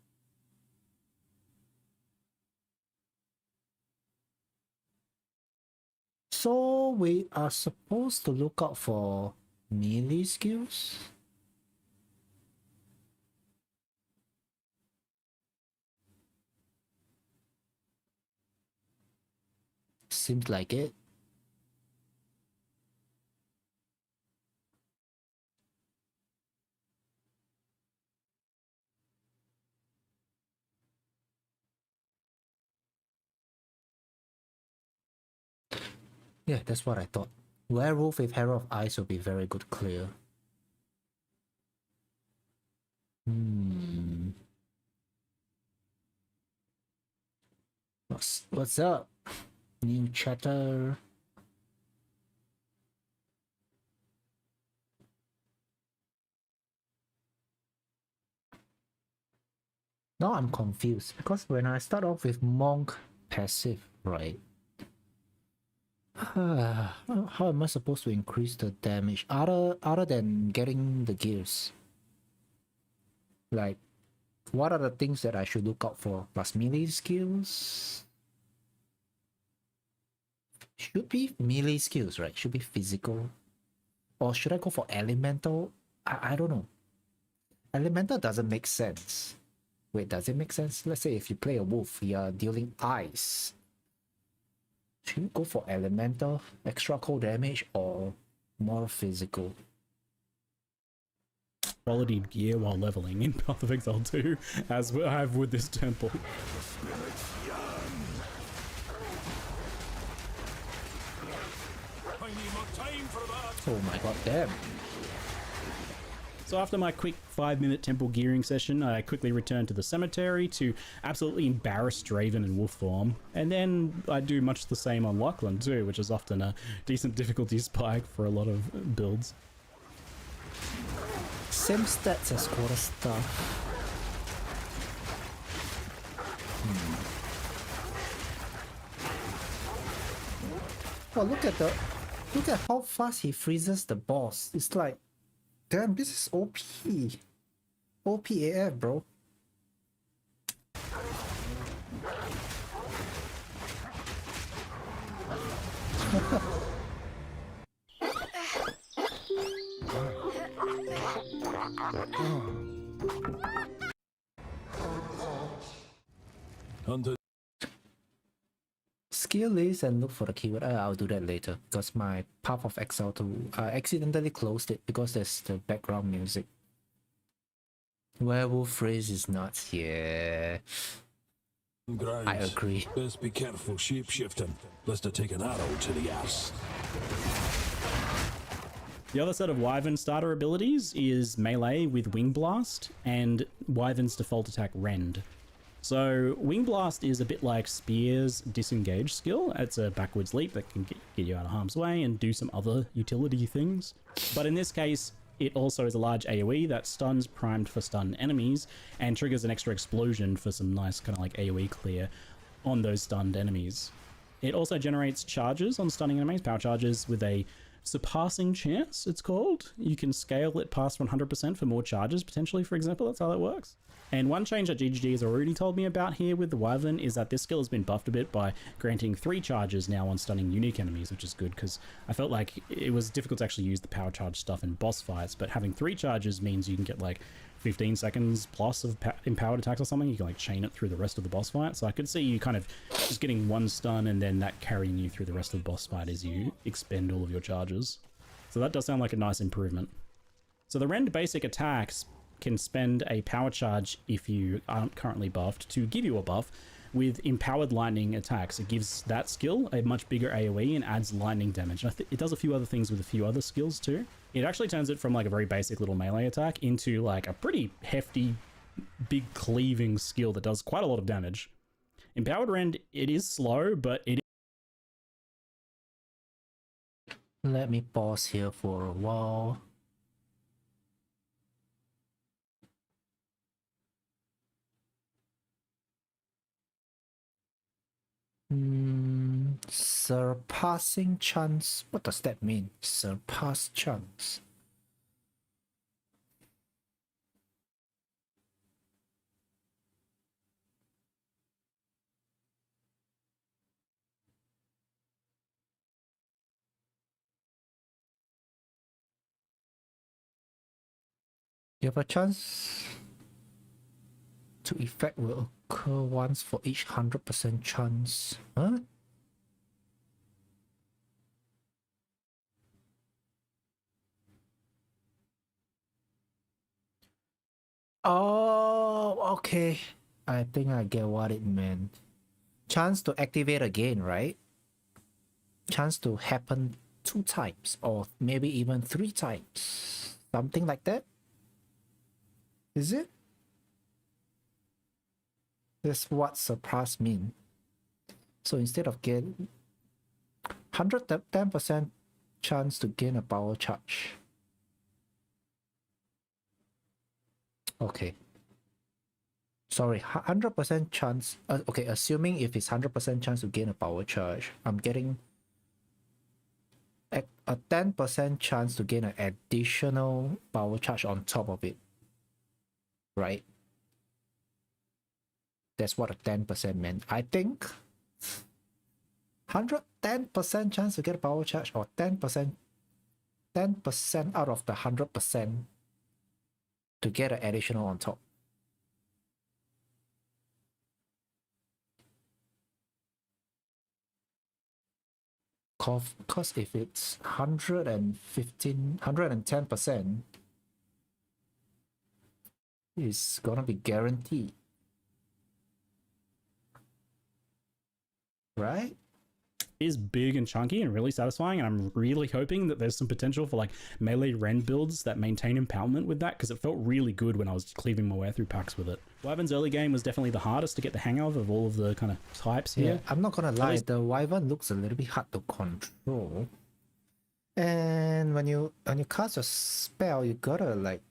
So we are supposed to look out for melee skills? Seems like it. Yeah, that's what I thought. Werewolf with Herald of Ice will be very good clear. What's up? New chatter. Now I'm confused because when I start off with Monk passive, right? How am I supposed to increase the damage other than getting the gears? Like, what are the things that I should look out for? Plus melee skills? Should be melee skills, right? Should be physical. Or should I go for elemental? I don't know. Elemental doesn't make sense. Wait, does it make sense? Let's say if you play a wolf, you're dealing ice. Should you go for elemental, extra cold damage, or more physical? Quality gear while leveling in Path of Exile 2, as I have with this temple. Oh my god, damn. So after my quick 5-minute temple gearing session, I quickly returned to the cemetery to absolutely embarrass Draven in wolf form. And then I do much the same on Lachlan too, which is often a decent difficulty spike for a lot of builds. Same stats as quarter star. Oh, look at how fast he freezes the boss. It's like, damn, this is OP. OP AF, bro. Hunter. Skill list and look for the keyword. I'll do that later because my Path of Exile 2, I accidentally closed it because there's the background music. Werewolf phrase is nuts, yeah. Grimes. I agree. Best be careful shape-shifting, lest I take an arrow to the ass. The other set of Wyvern starter abilities is Melee with Wing Blast and Wyvern's default attack Rend. So Wing Blast is a bit like Spear's disengage skill. It's a backwards leap that can get you out of harm's way and do some other utility things. But in this case, it also is a large AoE that stuns primed for stun enemies and triggers an extra explosion for some nice kind of like AoE clear on those stunned enemies. It also generates charges on stunning enemies, power charges with a surpassing chance, it's called. You can scale it past 100% for more charges, potentially, for example. That's how that works. And one change that GGG has already told me about here with the Wyvern is that this skill has been buffed a bit by granting 3 charges now on stunning unique enemies, which is good because I felt like it was difficult to actually use the power charge stuff in boss fights, but having 3 charges means you can get like 15 seconds plus of empowered attacks or something. You can like chain it through the rest of the boss fight. So I could see you kind of just getting 1 stun and then that carrying you through the rest of the boss fight as you expend all of your charges. So that does sound like a nice improvement. So the Rend basic attacks can spend a power charge if you aren't currently buffed to give you a buff with empowered lightning attacks. It gives that skill a much bigger AoE and adds lightning damage. And it does a few other things with a few other skills too. It actually turns it from like a very basic little melee attack into like a pretty hefty, big cleaving skill that does quite a lot of damage. Empowered Rend, it is slow, but it... Let me pause here for a while. Surpassing chance. What does that mean? Surpass chance. You have a chance to effect will occur once for each 100% chance. Huh? Oh, okay. I think I get what it meant. Chance to activate again, right? chance to happen 2 times or maybe even 3 times. Something like that. Is it? That's what surprise mean. So instead of getting 110% chance to gain a power charge. Okay. Sorry, 100% chance. Okay, assuming if it's 100% chance to gain a power charge, I'm getting a 10% chance to gain an additional power charge on top of it. Right? That's what a 10% meant. I think 110% chance to get a power charge, or 10% out of the 100% to get an additional on top. Because if it's 110%, it's gonna be guaranteed. Right? Is big and chunky and really satisfying, and I'm really hoping that there's some potential for like melee Ren builds that maintain empowerment with that, because it felt really good when I was cleaving my way through packs with it. Wyvern's early game was definitely the hardest to get the hang of all of the kind of types here. Yeah, I'm not gonna lie, the Wyvern looks a little bit hard to control. And when you cast your spell, you gotta like,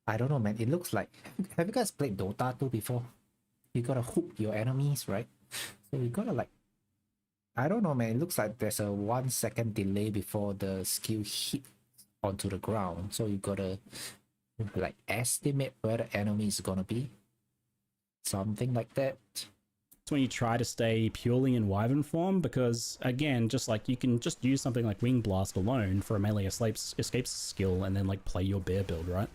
I don't know man, it looks like, have you guys played Dota 2 before? You gotta hook your enemies, right? So you gotta like, I don't know man, it looks like there's a 1 second delay before the skill hit onto the ground. So you gotta like estimate where the enemy is gonna be. Something like that. It's when you try to stay purely in Wyvern form, because again, just like you can just use something like Wing Blast alone for a melee escapes skill and then like play your bear build, right?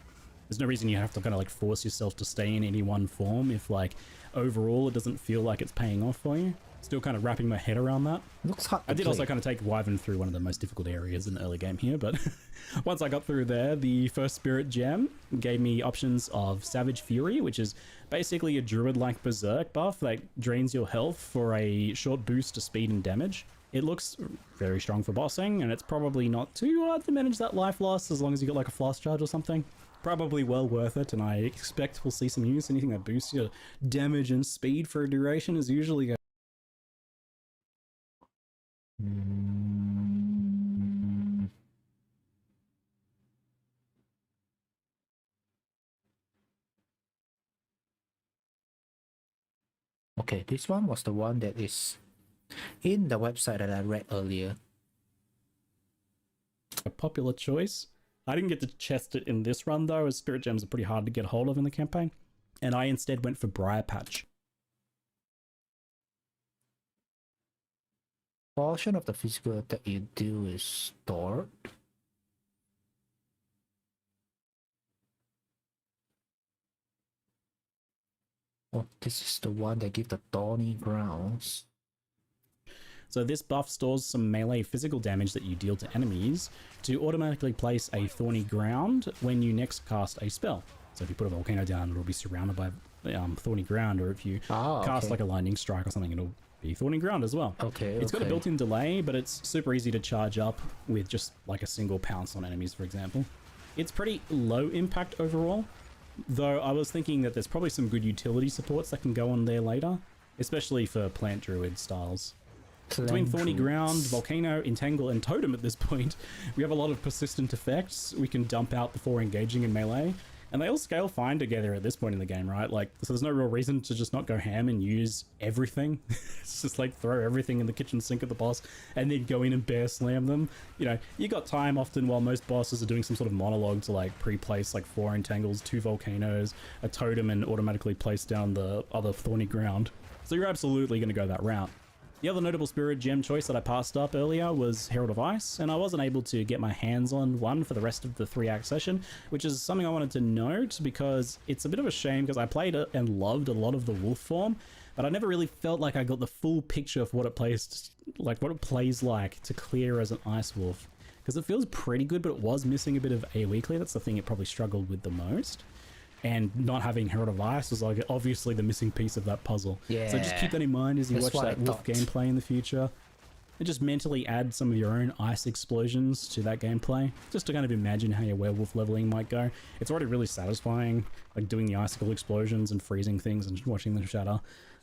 There's no reason you have to kind of like force yourself to stay in any one form if like overall it doesn't feel like it's paying off for you. Still kind of wrapping my head around that. Looks hard. I did also kind of take Wyvern through one of the most difficult areas in the early game here, but once I got through there, the first Spirit Gem gave me options of Savage Fury, which is basically a Druid-like Berserk buff that drains your health for a short boost to speed and damage. It looks very strong for bossing, and it's probably not too hard to manage that life loss as long as you got like a flask charge or something. Probably well worth it, and I expect we'll see some use. Anything that boosts your damage and speed for a duration is usually a Okay, this one was the one that is in the website that I read earlier. a popular choice. I didn't get to chest it in this run though, as Spirit Gems are pretty hard to get hold of in the campaign, and I instead went for Briar Patch. Portion of the physical attack you do is stored. Oh, this is the one that gives the thorny grounds. So this buff stores some melee physical damage that you deal to enemies to automatically place a thorny ground when you next cast a spell. So if you put a volcano down, it'll be surrounded by thorny ground, or if you cast like a lightning strike or something, it'll be thorny ground as well. It's got a built-in delay, but it's super easy to charge up with just like a single pounce on enemies, for example. It's pretty low impact overall, though I was thinking that there's probably some good utility supports that can go on there later, especially for plant druid styles. Between Thorny Ground, Volcano, Entangle, and Totem at this point, we have a lot of persistent effects we can dump out before engaging in melee, and they all scale fine together at this point in the game, right? Like, so there's no real reason to just not go ham and use everything. It's just like throw everything in the kitchen sink at the boss and then go in and bear slam them. You know, you got time often while most bosses are doing some sort of monologue to like pre-place like 4 Entangles, 2 Volcanoes, a Totem, and automatically place down the other Thorny Ground. So you're absolutely going to go that route. The other notable Spirit Gem choice that I passed up earlier was Herald of Ice, and I wasn't able to get my hands on one for the rest of the 3-act session, which is something I wanted to note because it's a bit of a shame because I played it and loved a lot of the wolf form, but I never really felt like I got the full picture of what it plays like to clear as an Ice Wolf, because it feels pretty good, but it was missing a bit of AoE clear. That's the thing it probably struggled with the most. And not having Herald of Ice was like obviously the missing piece of that puzzle. Yeah. So just keep that in mind as you watch that wolf gameplay in the future. and just mentally add some of your own ice explosions to that gameplay, just to kind of imagine how your werewolf leveling might go. It's already really satisfying, like doing the icicle explosions and freezing things and watching them shatter.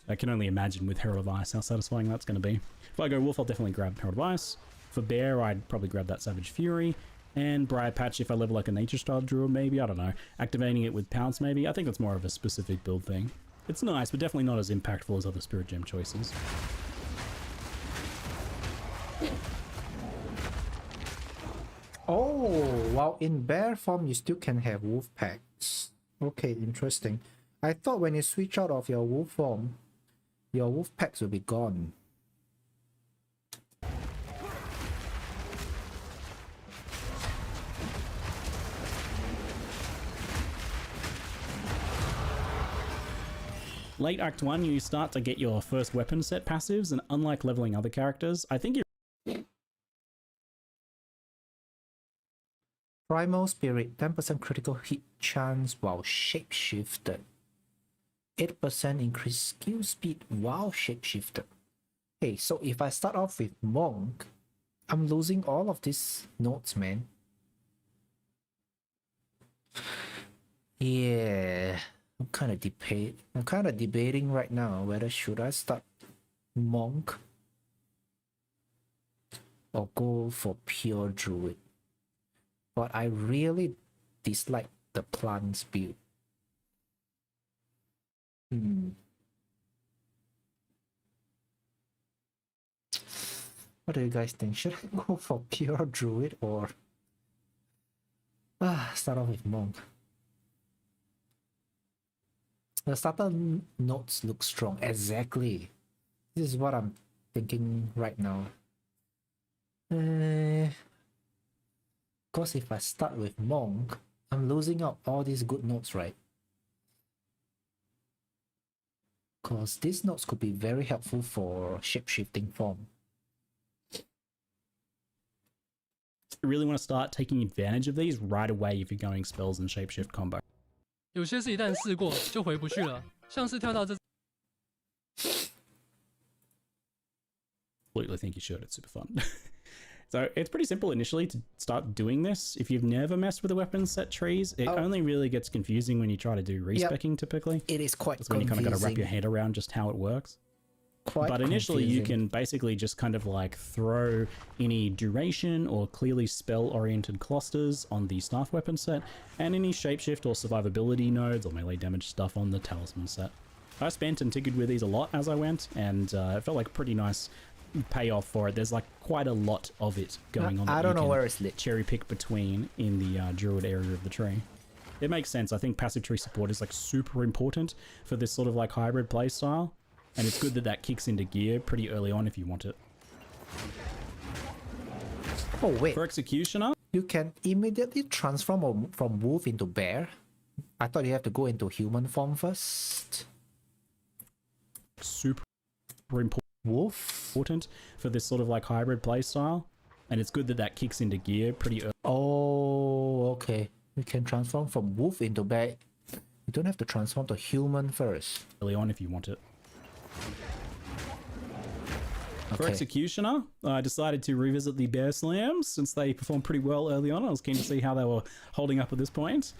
I can only imagine with Herald of Ice how satisfying that's going to be. If I go Wolf, I'll definitely grab Herald of Ice. For Bear, I'd probably grab that Savage Fury. And Briar Patch if I level like a Nature Style Druid, maybe, I don't know. Activating it with Pounce, maybe. I think that's more of a specific build thing. It's nice, but definitely not as impactful as other Spirit Gem choices. Oh, while in bear form, you still can have wolf packs. Okay, interesting. I thought when you switch out of your wolf form, your wolf packs will be gone. Late Act 1, you start to get your first weapon set passives, and unlike leveling other characters, I think you're... Primal Spirit, 10% critical hit chance while shapeshifted. 8% increased skill speed while shapeshifted. Hey, so if I start off with Monk, I'm losing all of these notes, man. Yeah, I'm kind of debating right now whether should I start Monk or go for pure Druid. But I really dislike the plants build. What do you guys think? Should I go for pure Druid or start off with Monk? The starter notes look strong. Exactly. This is what I'm thinking right now. Because if I start with Monk, I'm losing out all these good notes, right? Because these notes could be very helpful for shapeshifting form. You really want to start taking advantage of these right away if you're going spells and shapeshift combo. 有些是一旦试过就回不去了，像是跳到这。 Absolutely think you should. It's super fun. So it's pretty simple initially to start doing this. If you've never messed with the weapon set trees, it only really gets confusing when you try to do respecking typically. It is quite That's when you kind of got to wrap your head around just how it works. But initially you can basically just kind of like throw any duration or clearly spell-oriented clusters on the staff weapon set and any shapeshift or survivability nodes or melee damage stuff on the talisman set. I spent and tinkered with these a lot as I went, and it felt like a pretty nice payoff for it. There's like quite a lot of it going on. I don't know where it's lit. Cherry pick between in the druid area of the tree. It makes sense. I think passive tree support is like super important for this sort of like hybrid playstyle. And it's good that that kicks into gear pretty early on if you want it. Oh wait. For Executioner, you can immediately transform from wolf into bear. I thought you have to go into human form first. Super important for this sort of like hybrid playstyle. And it's good that that kicks into gear pretty early. Oh, okay. You can transform from wolf into bear. You don't have to transform to human first. Early on if you want it. For Okay. Executioner, I decided to revisit the Bear Slams since they performed pretty well early on. I was keen to see how they were holding up at this point.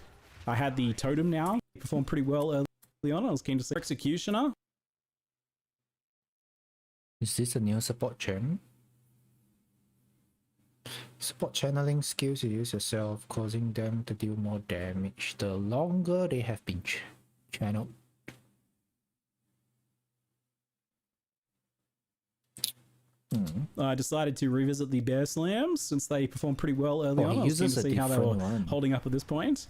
I had the Totem now, performed pretty well early on. I was keen to see Executioner. Is this a new support channel? Support channeling skills you use yourself, causing them to deal more damage the longer they have been channeled. I decided to revisit the Bear Slams since they performed pretty well early on. I was keen to see how they were holding up at this point.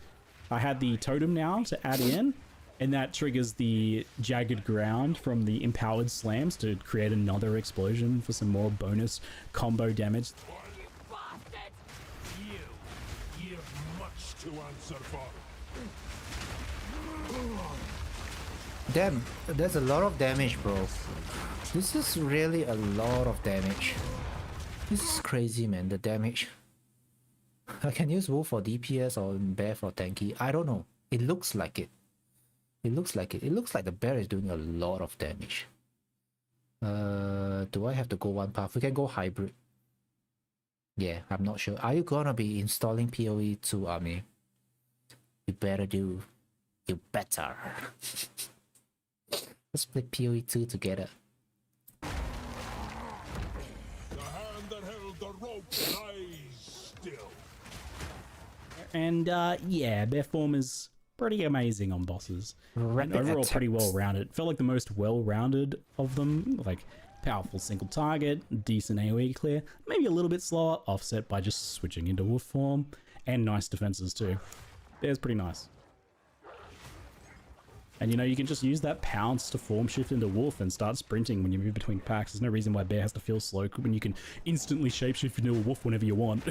I had the Totem now to add in, and that triggers the Jagged Ground from the Empowered Slams to create another explosion for some more bonus combo damage. You have much to answer for. Damn, there's a lot of damage, bro. This is really a lot of damage. This is crazy, man, the damage. I can use wolf for DPS or bear for tanky. I don't know. It looks like it. It looks like it. It looks like the bear is doing a lot of damage. Do I have to go one path? We can go hybrid. Yeah, I'm not sure. Are you gonna be installing PoE 2, Army? You better do. You better. Let's play PoE 2 together. The hand that held the rope lies still. And yeah, their form is pretty amazing on bosses. And overall pretty well rounded. Felt like the most well rounded of them. Like powerful single target, decent AoE clear, maybe a little bit slower, offset by just switching into wolf form, and nice defenses too. It's pretty nice. And you know, you can just use that pounce to form shift into wolf and start sprinting when you move between packs. There's no reason why bear has to feel slow when you can instantly shapeshift into a wolf whenever you want.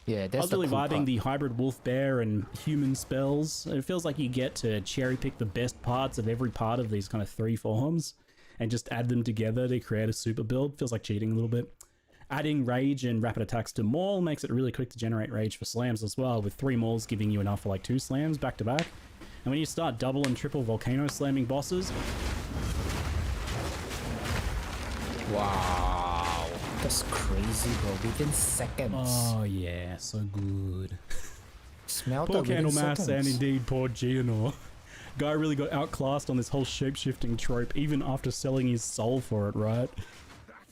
Yeah, that's I was really vibing the hybrid wolf bear and human spells. It feels like you get to cherry pick the best parts of every part of these kind of 3 forms and just add them together to create a super build. Feels like cheating a little bit. Adding rage and rapid attacks to maul makes it really quick to generate rage for slams as well, with 3 mauls giving you enough for like 2 slams back to back. And when you start double and triple volcano slamming bosses, wow, that's crazy, bro. Within seconds. oh yeah, so good. Smell Poor that within Candlemass and seconds. indeed poor Geonor. Guy really got outclassed on this whole shapeshifting trope, even after selling his soul for it, right?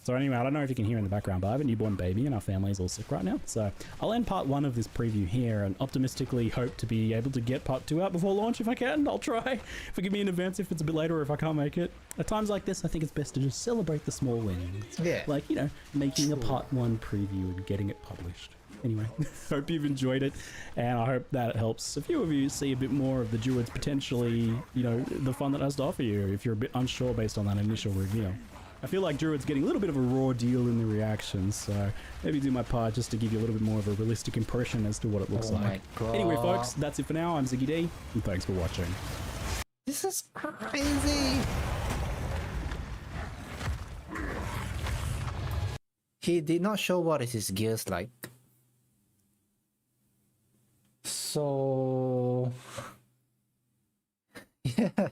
So anyway, I don't know if you can hear in the background, but I have a newborn baby and our family is all sick right now. So I'll end part 1 of this preview here and optimistically hope to be able to get part 2 out before launch if I can. I'll try. Forgive me in advance if it's a bit later or if I can't make it. At times like this, I think it's best to just celebrate the small wins. Yeah. Like, you know, making a part 1 preview and getting it published. Anyway, hope you've enjoyed it, and I hope that it helps a few of you see a bit more of the Druids potentially, you know, the fun that it has to offer you if you're a bit unsure based on that initial reveal. I feel like Druid's getting a little bit of a raw deal in the reactions, so maybe do my part just to give you a little bit more of a realistic impression as to what it looks Oh like. my God. Anyway, folks, that's it for now. I'm Ziggy D, and thanks for watching. This is crazy. He did not show what is his gears like. So yeah,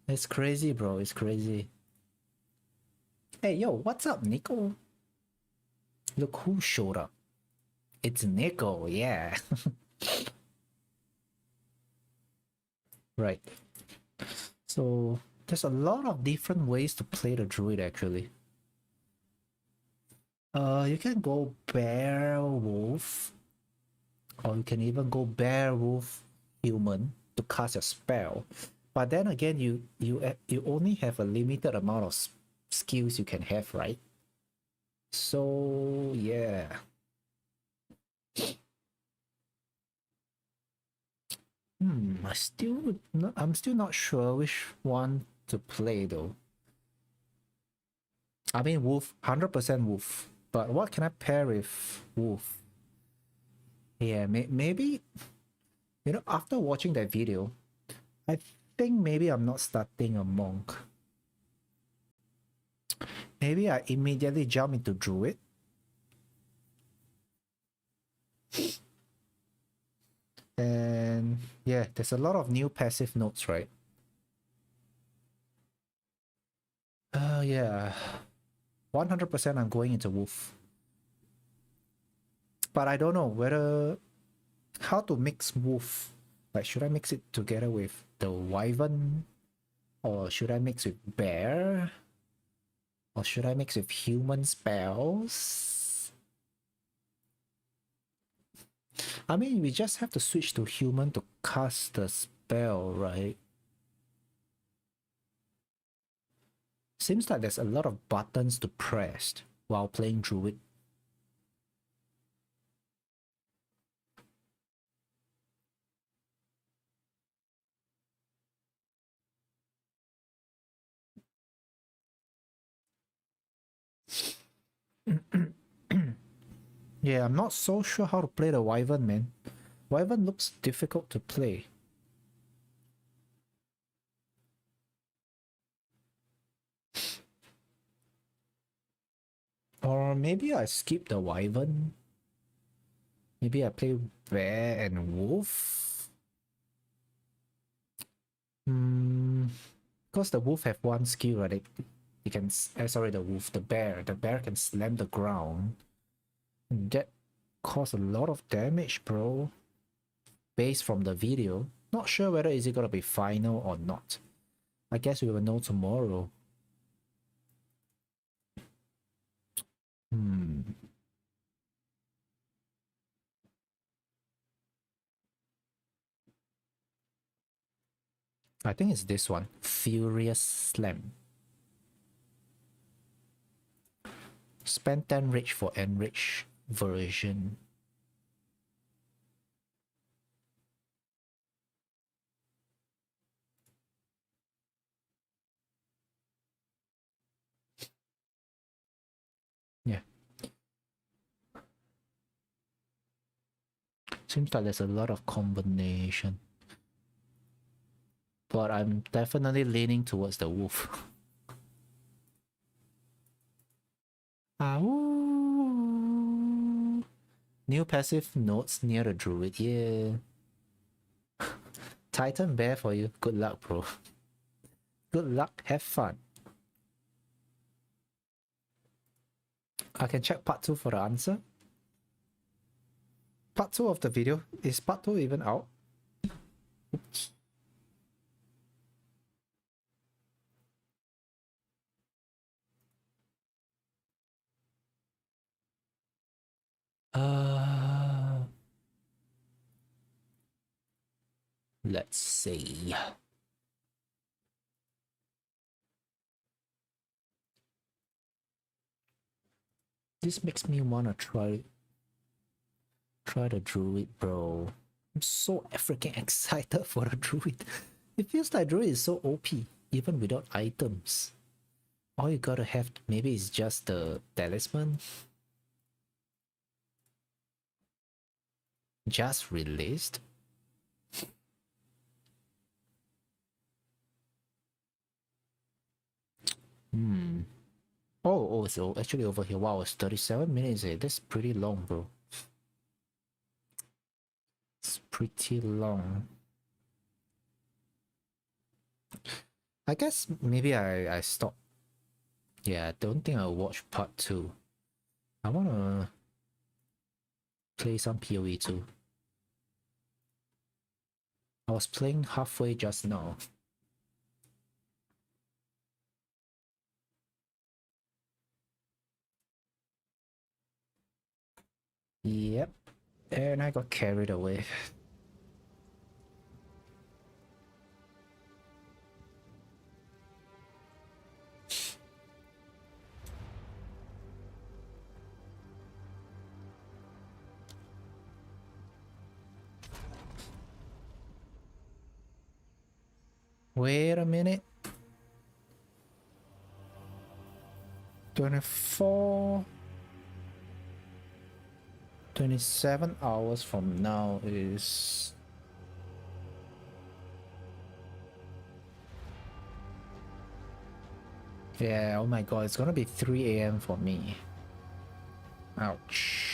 it's crazy, bro. It's crazy. Hey, yo, what's up, Nico? Look who showed up. It's Nico, yeah. Right. So there's a lot of different ways to play the druid actually. You can go bear wolf, or you can even go bear wolf human to cast a spell. But then again, you only have a limited amount of skills you can have, right? So yeah. I'm still not sure which one to play though. I mean, wolf, 100% wolf. But what can I pair with wolf? Yeah, maybe, you know, after watching that video, I think maybe I'm not starting a monk. Maybe I immediately jump into druid. And yeah, there's a lot of new passive nodes, right? Yeah. 100% I'm going into wolf. But I don't know whether how to mix wolf. Like, should I mix it together with the wyvern? Or should I mix with bear? Or should I mix with human spells? I mean, we just have to switch to human to cast the spell, right? Seems like there's a lot of buttons to press while playing druid. Yeah, I'm not so sure how to play the wyvern, man. Wyvern looks difficult to play. Or maybe I skip the wyvern. Maybe I play bear and wolf. Because the wolf have one skill, right? He can, sorry, the wolf, the bear can slam the ground. And that caused a lot of damage, bro. Based from the video. Not sure whether is it gonna be final or not. I guess we will know tomorrow. I think it's this one. Furious Slam. Spend 10 rich for enrich version. Yeah. Seems like there's a lot of combination. But I'm definitely leaning towards the wolf. New passive nodes near the druid, yeah. Titan bear for you. Good luck, bro. Good luck, have fun. I can check part 2 for the answer. Part 2 of the video. Is part 2 even out? Oops. Let's see. This makes me wanna try the druid, bro. I'm so freaking excited for the druid. It feels like druid is so OP, even without items. All you gotta have, maybe it's just the talisman. Just released. Oh, so actually over here. Wow, it's 37 minutes. That's pretty long, bro. It's pretty long. I guess maybe I stop. Yeah, I don't think I'll watch part 2. I wanna play some PoE too. I was playing halfway just now. Yep, and I got carried away. Wait a minute. 27 hours from now is... Yeah, oh my god, it's gonna be 3 AM for me. Ouch.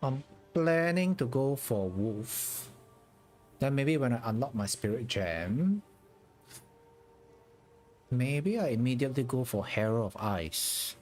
I'm planning to go for wolf. Then maybe when I unlock my spirit gem, maybe I immediately go for Herald of Ice.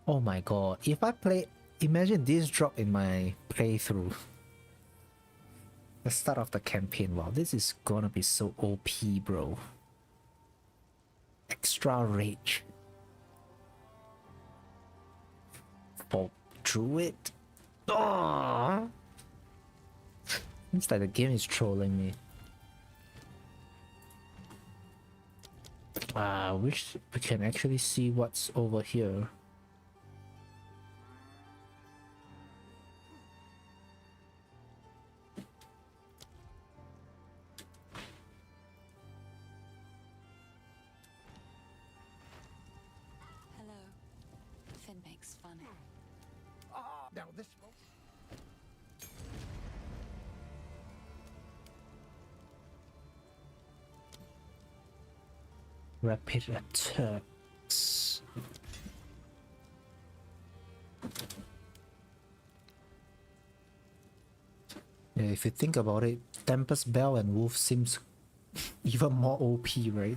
Oh my god, if I play, imagine this drop in my playthrough. The start of the campaign, wow, this is gonna be so OP, bro. extra rage for Druid. Oh! Seems like the game is trolling me. I wish we can actually see what's over here. Hello. Finn makes fun. Now this will... Rapid attacks. Yeah, if you think about it, Tempest Bell and Wolf seems even more OP, right?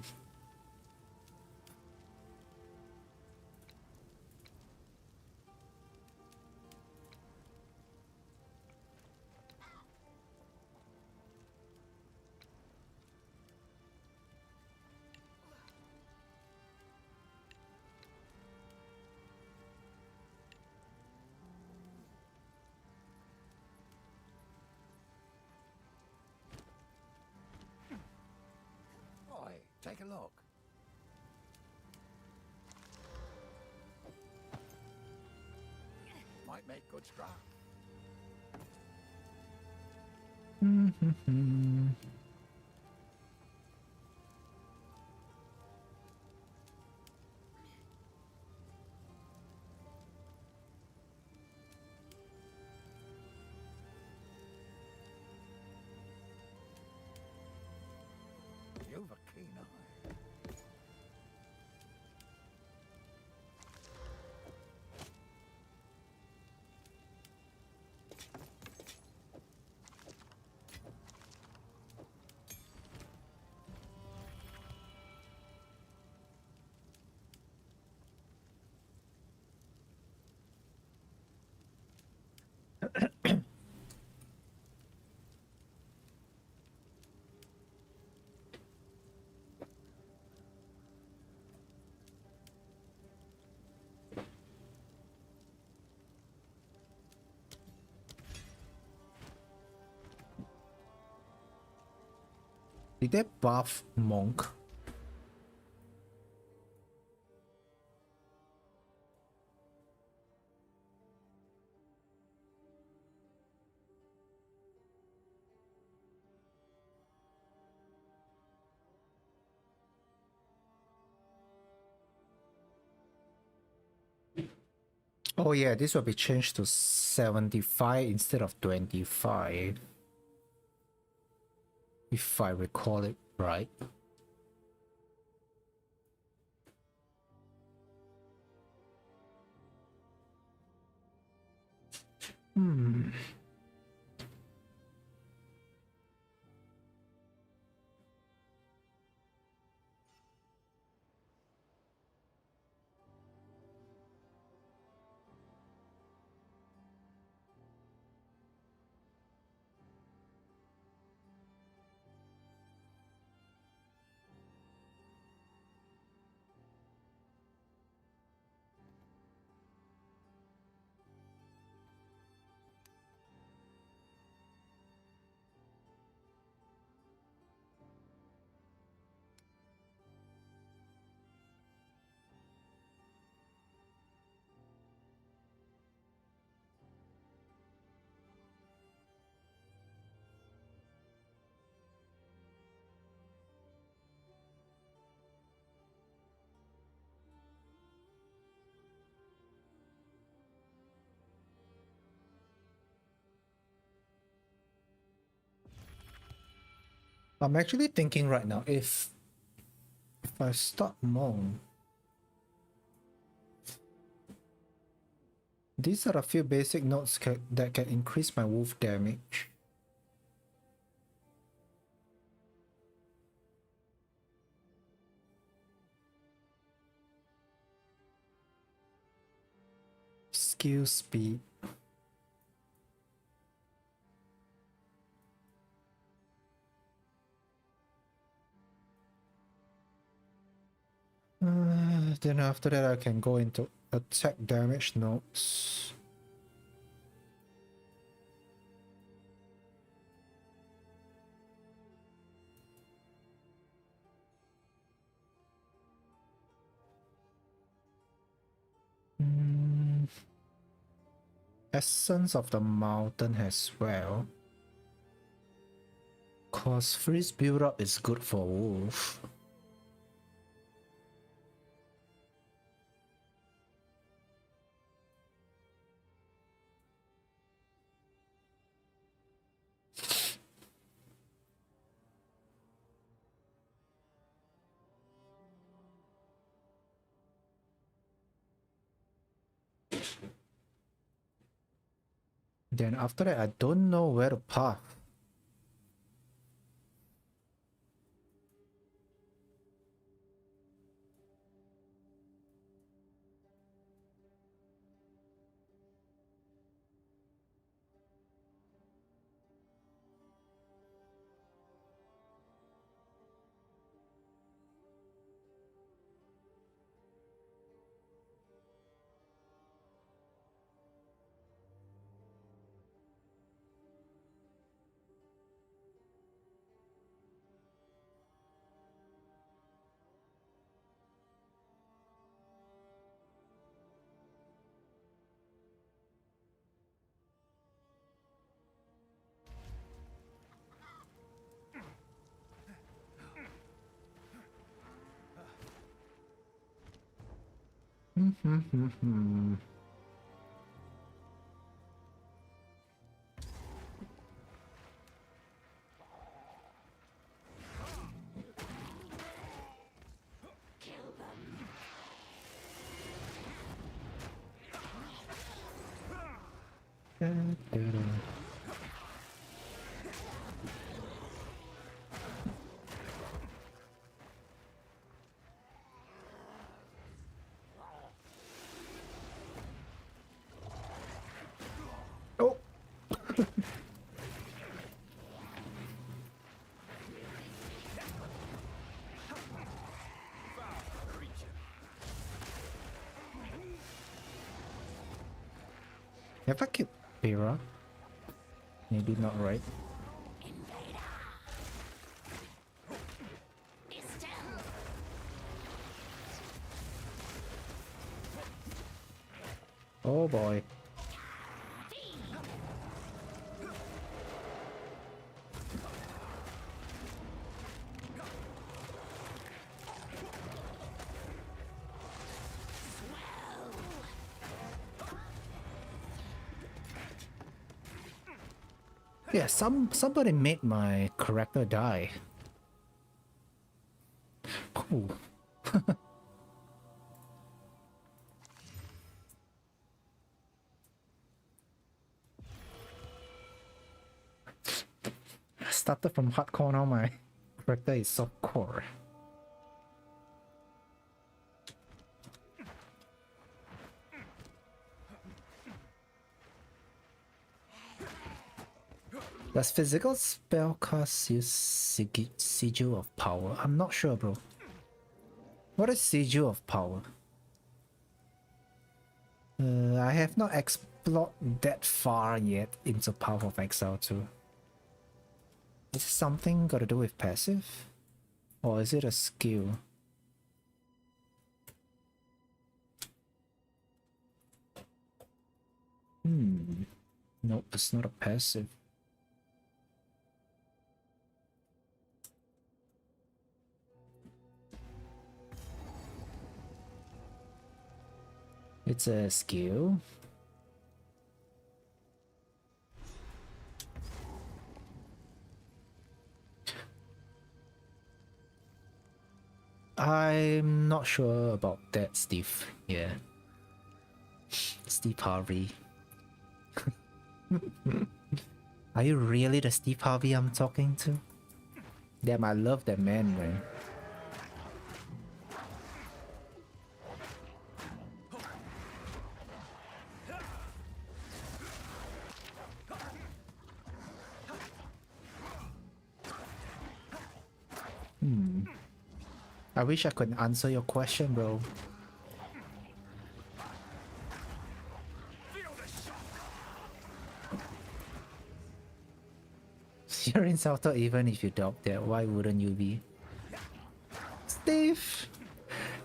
Boy, take a look. Might make good scrap. You've a keen eye. Did they buff Monk? Oh yeah, this will be changed to 75 instead of 25. If I recall it right. I'm actually thinking right now, if I start Monk, these are a few basic notes that can increase my wolf damage. Skill speed. Then after that I can go into attack damage notes. Essence of the Mountain as well. Cause freeze build up is good for wolf. Then after that, I don't know where to path. Oh. Have I killed Pyrrha? Maybe not, right? Oh boy. Yeah, somebody made my character die. Ooh. I started from hardcore, now my character is softcore. Does physical spell cast use Sigil of Power? I'm not sure, bro. What is Sigil of Power? I have not explored that far yet into Path of Exile 2. Is it something got to do with passive? Or is it a skill? Nope, it's not a passive. It's a skill. I'm not sure about that, Steve. Yeah. Steve Harvey. Are you really the Steve Harvey I'm talking to? Damn, I love that man, man. I wish I could answer your question, bro. You're insulted even if you doubt that. Why wouldn't you be? Steve!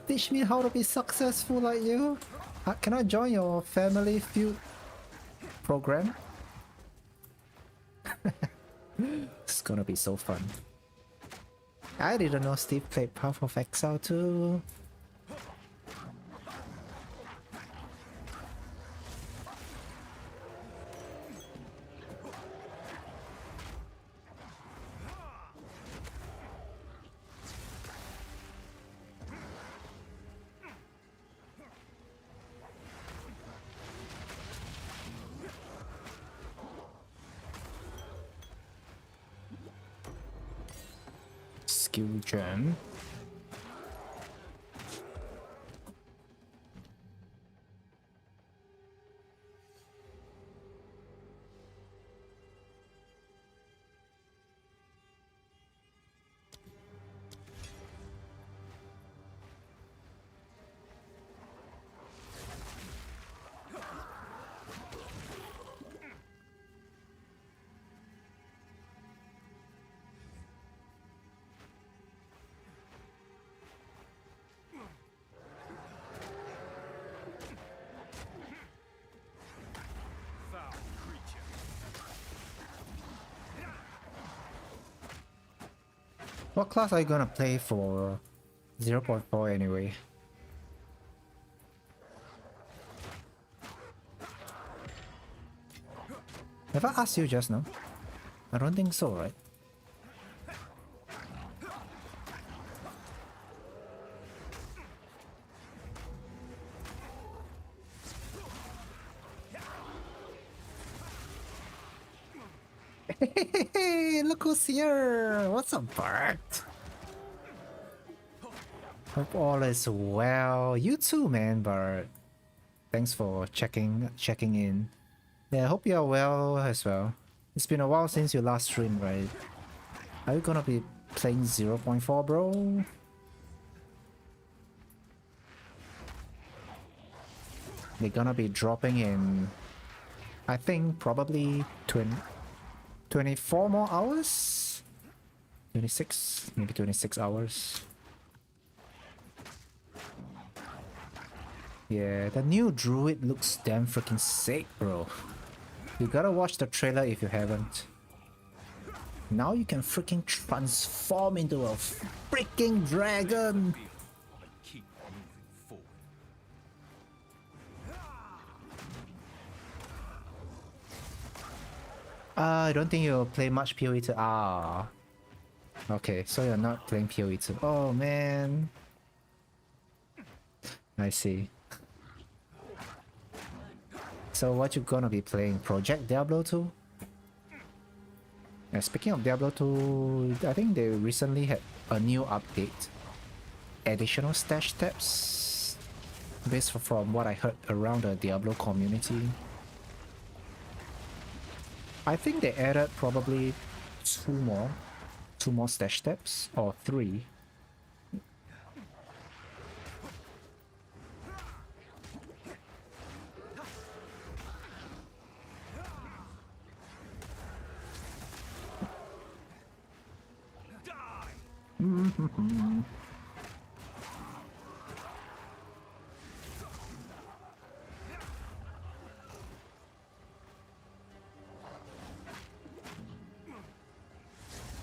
Teach me how to be successful like you. Can I join your family feud program? It's gonna be so fun. I didn't know Steve played Path of Exile too. Skill gem. What class are you gonna play for 0.4 anyway? Have I asked you just now? I don't think so, right? Hey, look who's here! What's up, Bart? Hope all is well. You too, man, Bart. Thanks for checking in. Yeah, I hope you are well as well. It's been a while since you last streamed, right? Are you gonna be playing 0.4, bro? They're gonna be dropping in, I think, probably 24 more hours? 26? Maybe 26 hours. Yeah, the new Druid looks damn freaking sick, bro. You gotta watch the trailer if you haven't. Now you can freaking transform into a freaking dragon! I don't think you'll play much PoE 2. Ah. Okay, so you're not playing PoE 2. Oh man. I see. So what you gonna be playing? Project Diablo 2? Speaking of Diablo 2, I think they recently had a new update. Additional stash steps. Based from what I heard around the Diablo community. I think they added probably two more stash steps, or 3.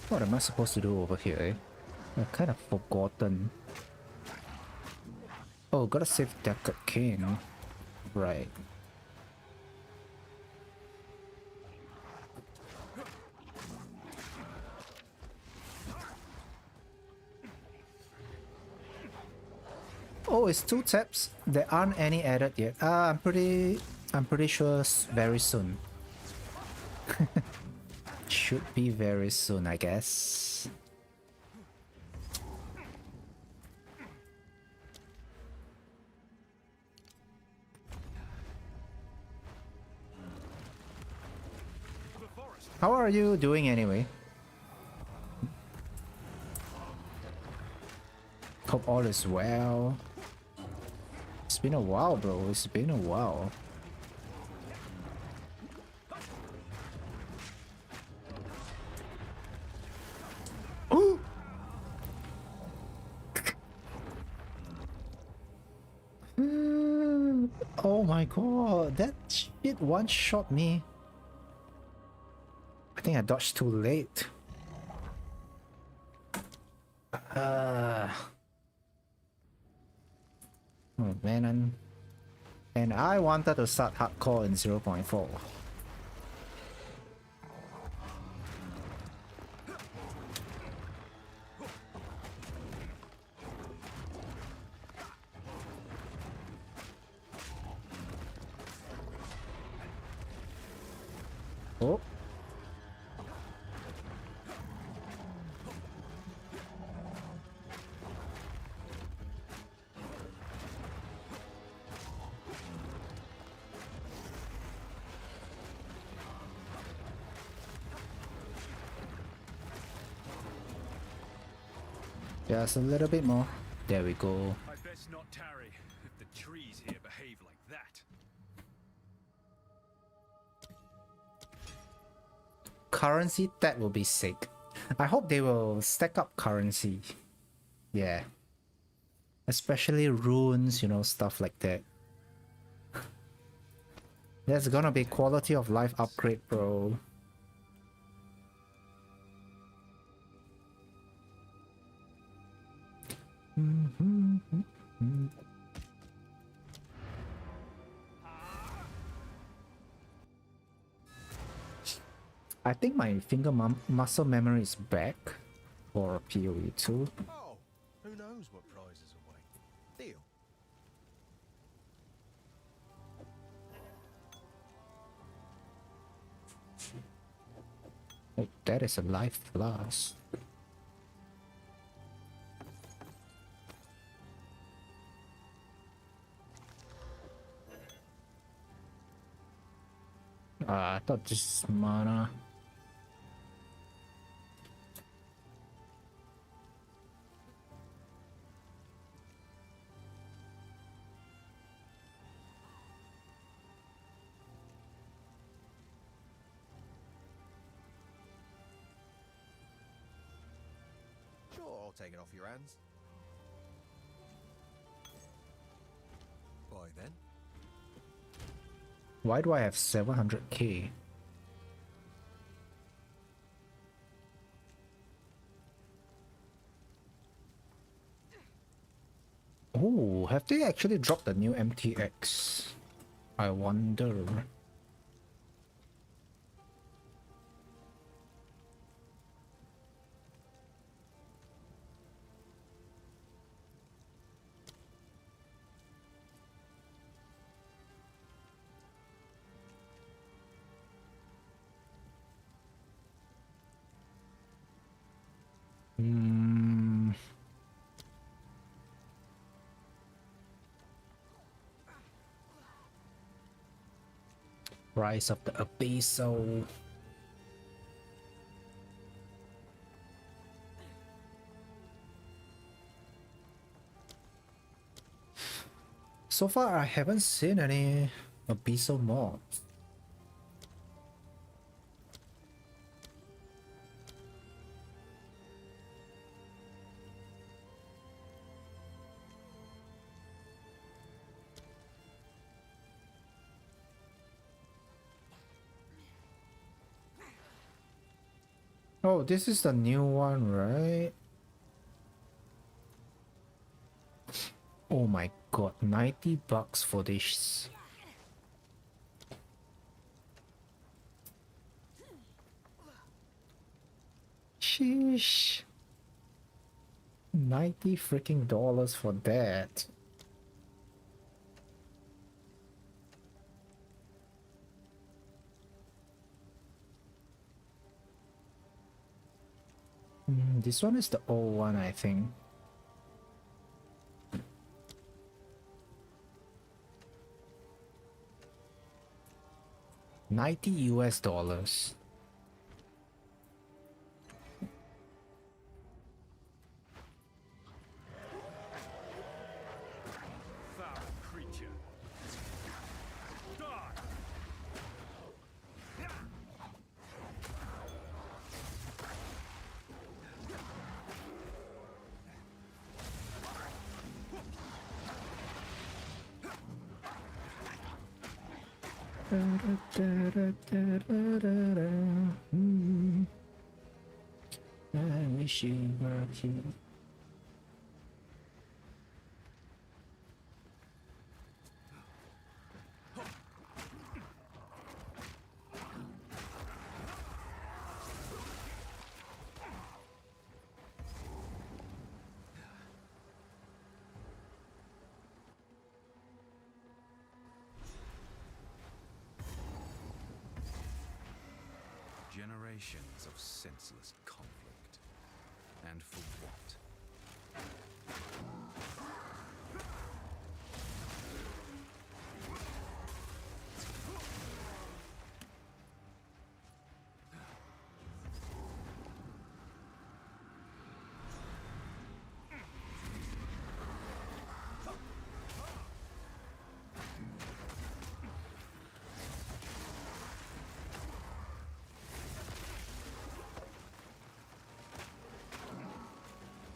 What am I supposed to do over here, eh? I've kind of forgotten. Oh, gotta save Deckard King. Right. Oh, it's 2 taps. There aren't any added yet. I'm pretty sure very soon. Should be very soon, I guess. How are you doing anyway? Hope all is well. It's been a while, bro. It's been a while. my god, that shit one-shot me. I think I dodged too late. Oh man, and I wanted to start hardcore in 0.4. Oh. Just a little bit more. There we go. I best not tarry if the trees here behave like that. Currency, that will be sick. I hope they will stack up currency. Yeah. Especially runes, you know, stuff like that. There's gonna be quality of life upgrade, bro. I think my finger muscle memory is back for PoE 2. Oh, who knows what prizes await? Deal. Oh, that is a life plus. I thought this is mana. Sure, I'll take it off your hands. Why then? Why do I have 700k? Oh, have they actually dropped the new MTX? I wonder. Rise of the Abyssal. So far, I haven't seen any Abyssal mobs. Oh, this is the new one, right? Oh my god, $90 for this. Sheesh. $90 freaking dollars for that. This one is the old one, I think. $90. Foul creature. Die! I wish you were here. Generations of senseless conflict. And for what?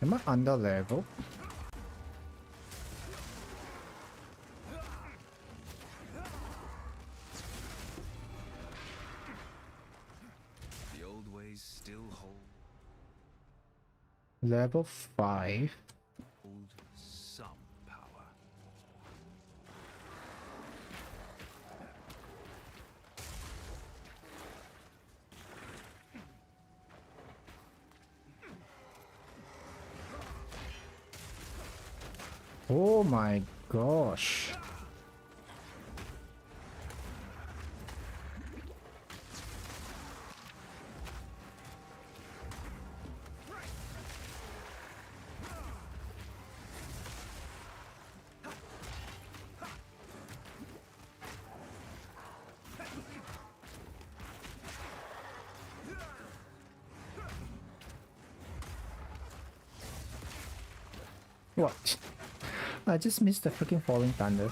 Am I under level? The old ways still hold Level 5. some power. Oh my gosh. What? I just missed the freaking falling thunder.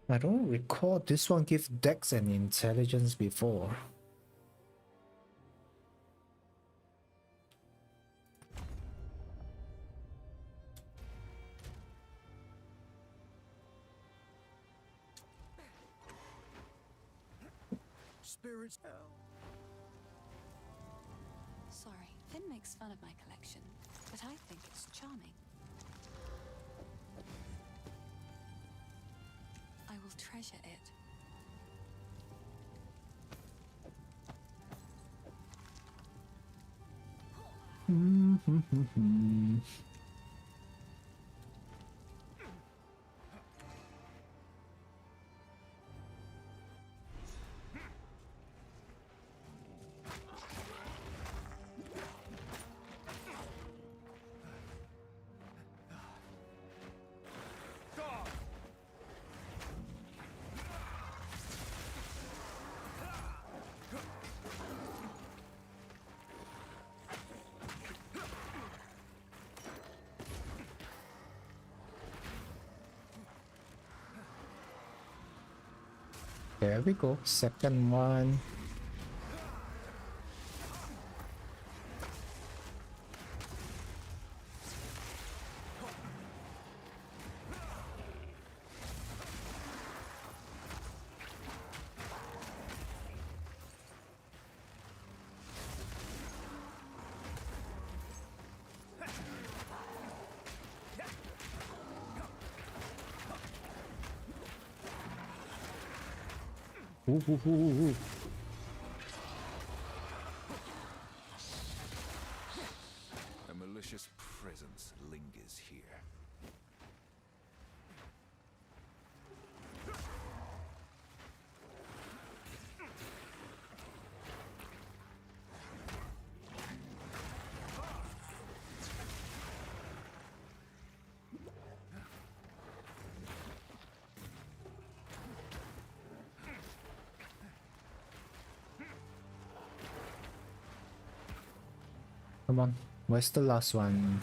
I don't recall this one give Dex and Intelligence before. Spirits hell. Sorry, Finn makes fun of my collection, but I think it's charming. I will treasure it. There we go, second one. Ooh. A malicious presence lingers here. Come on, where's the last one?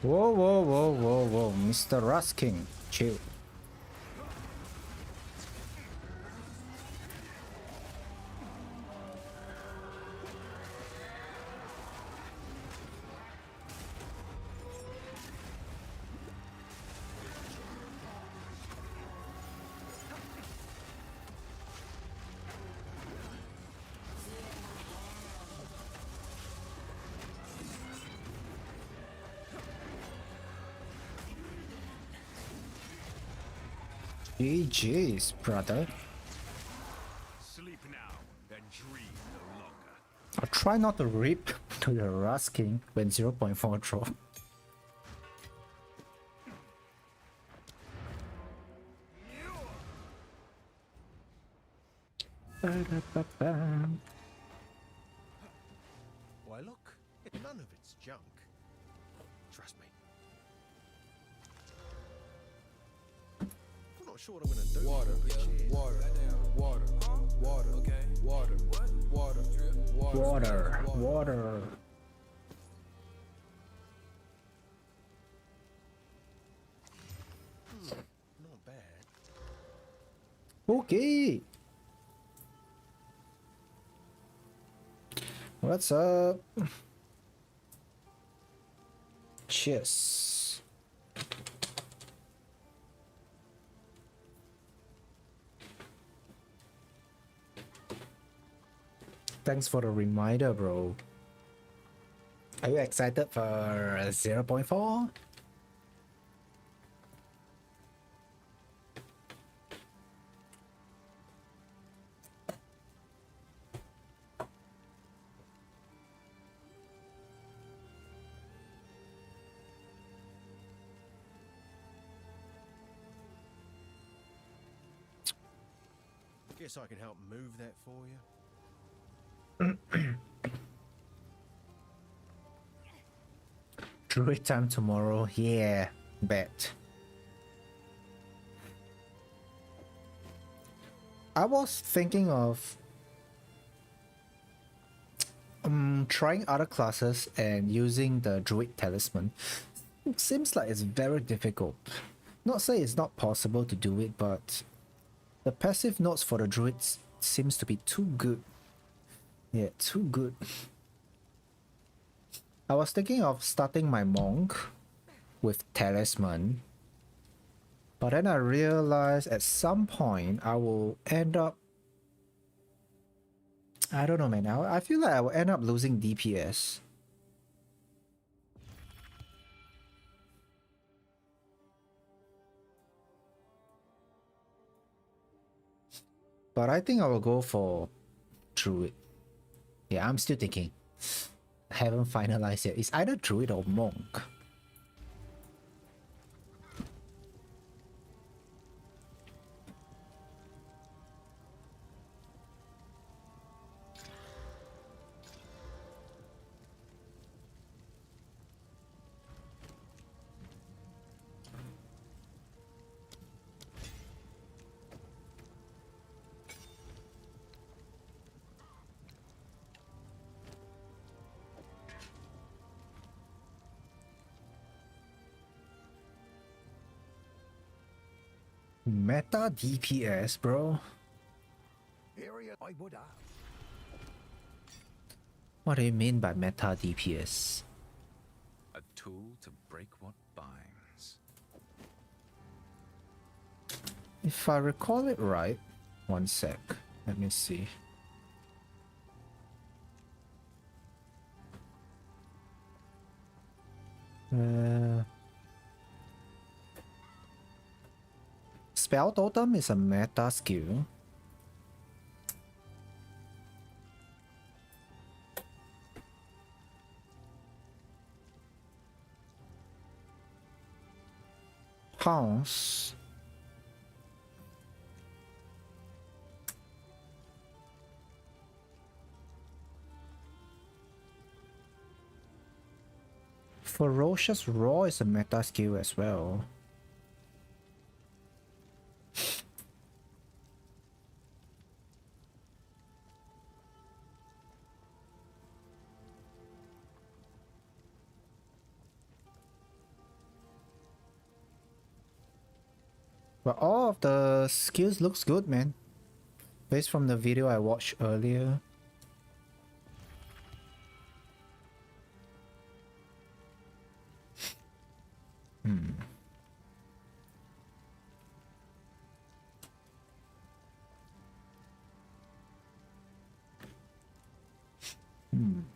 Whoa, whoa, whoa, whoa, whoa, Mr. Rusking, chill. GG's, brother. Sleep now and dream no longer. I'll try not to rip to the Rusking when 0.4 drop. Why look, none of it's junk. Trust me. I'm not sure what I'm gonna do. Water, okay, water, Water. Not bad. Okay. What's up? Cheers. Thanks for the reminder, bro. Are you excited for 0.4? Guess I can help move that for you. Druid time tomorrow, yeah, bet. I was thinking of trying other classes and using the Druid talisman. It seems like it's very difficult. Not say it's not possible to do it, but the passive notes for the Druids seems to be too good. Yeah, too good. I was thinking of starting my monk with talisman, but then I realized at some point I will end up, I don't know, man. I feel like I will end up losing DPS. But I think I will go for Druid. Yeah, I'm still thinking. Haven't finalized yet. It's either Druid or Monk. Meta DPS, bro. Area I would have. What do you mean by meta DPS? A tool to break what binds. If I recall it right, one sec. Let me see. Spell Totem is a meta skill. Pounce. Ferocious Roar is a meta skill as well. But all of the skills looks good, man. Based from the video I watched earlier.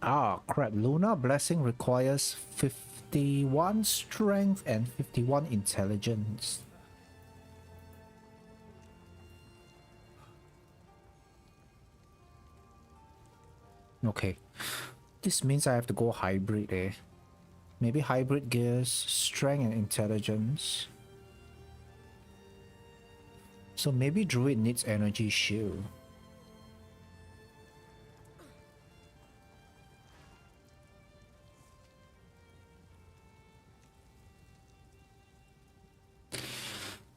Ah, crap. Lunar Blessing requires 51 strength and 51 intelligence. Okay. This means I have to go hybrid, eh? Maybe hybrid gears, strength and intelligence. So maybe Druid needs energy shield.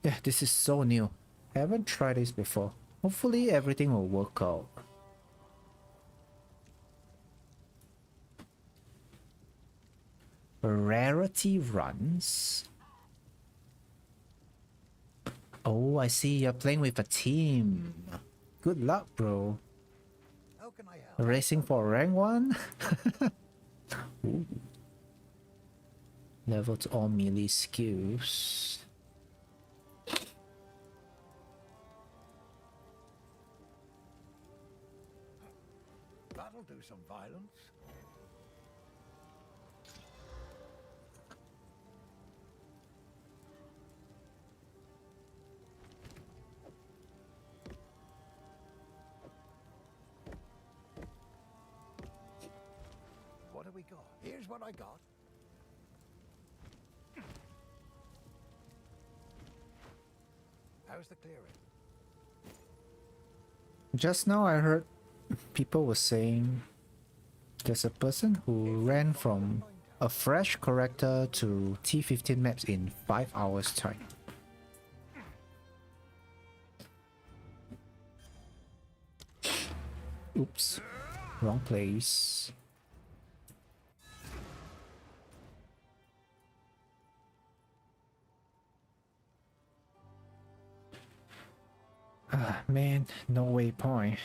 Yeah, this is so new. I haven't tried this before. Hopefully everything will work out. Rarity runs. Oh, I see you're playing with a team. Good luck, bro. How can I help? Racing for rank 1? Ooh. Level to all melee skills. That'll do some violence. What have we got? Here's what I got. How's the clearing? Just now I heard people were saying there's a person who ran from a fresh character to T15 maps in 5 hours time. Oops, wrong place. Ah, man, no waypoint.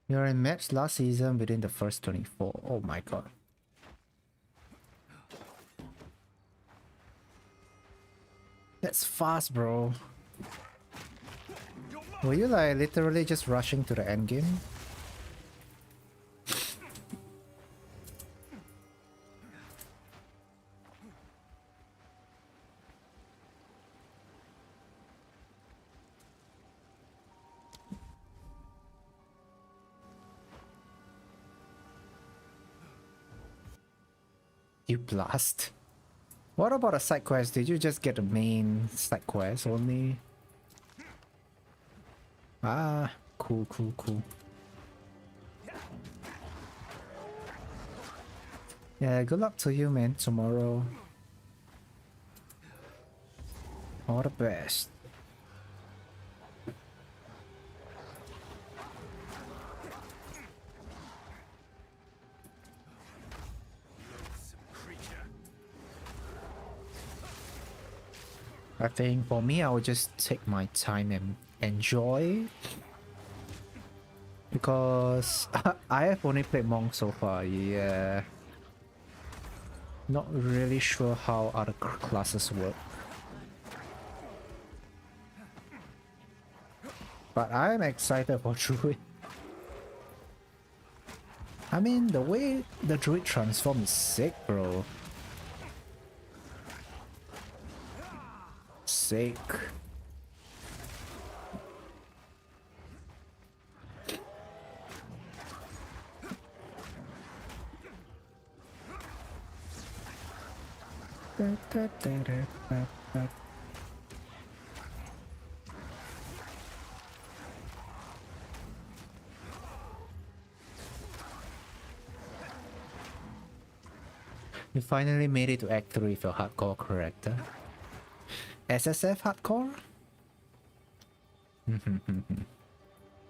You're in maps last season within the first 24. Oh my god. That's fast, bro. Were you like literally just rushing to the end game? You blast. What about a side quest? Did you just get the main side quest only? Ah, cool, cool, cool. Yeah, good luck to you, man, tomorrow. All the best. I think for me, I will just take my time and enjoy, because I have only played monk so far. Yeah, not really sure how other classes work. But I'm excited for Druid. I mean, the way the Druid transform is sick, bro. Sick. You finally made it to Act 3 with your hardcore character. SSF hardcore?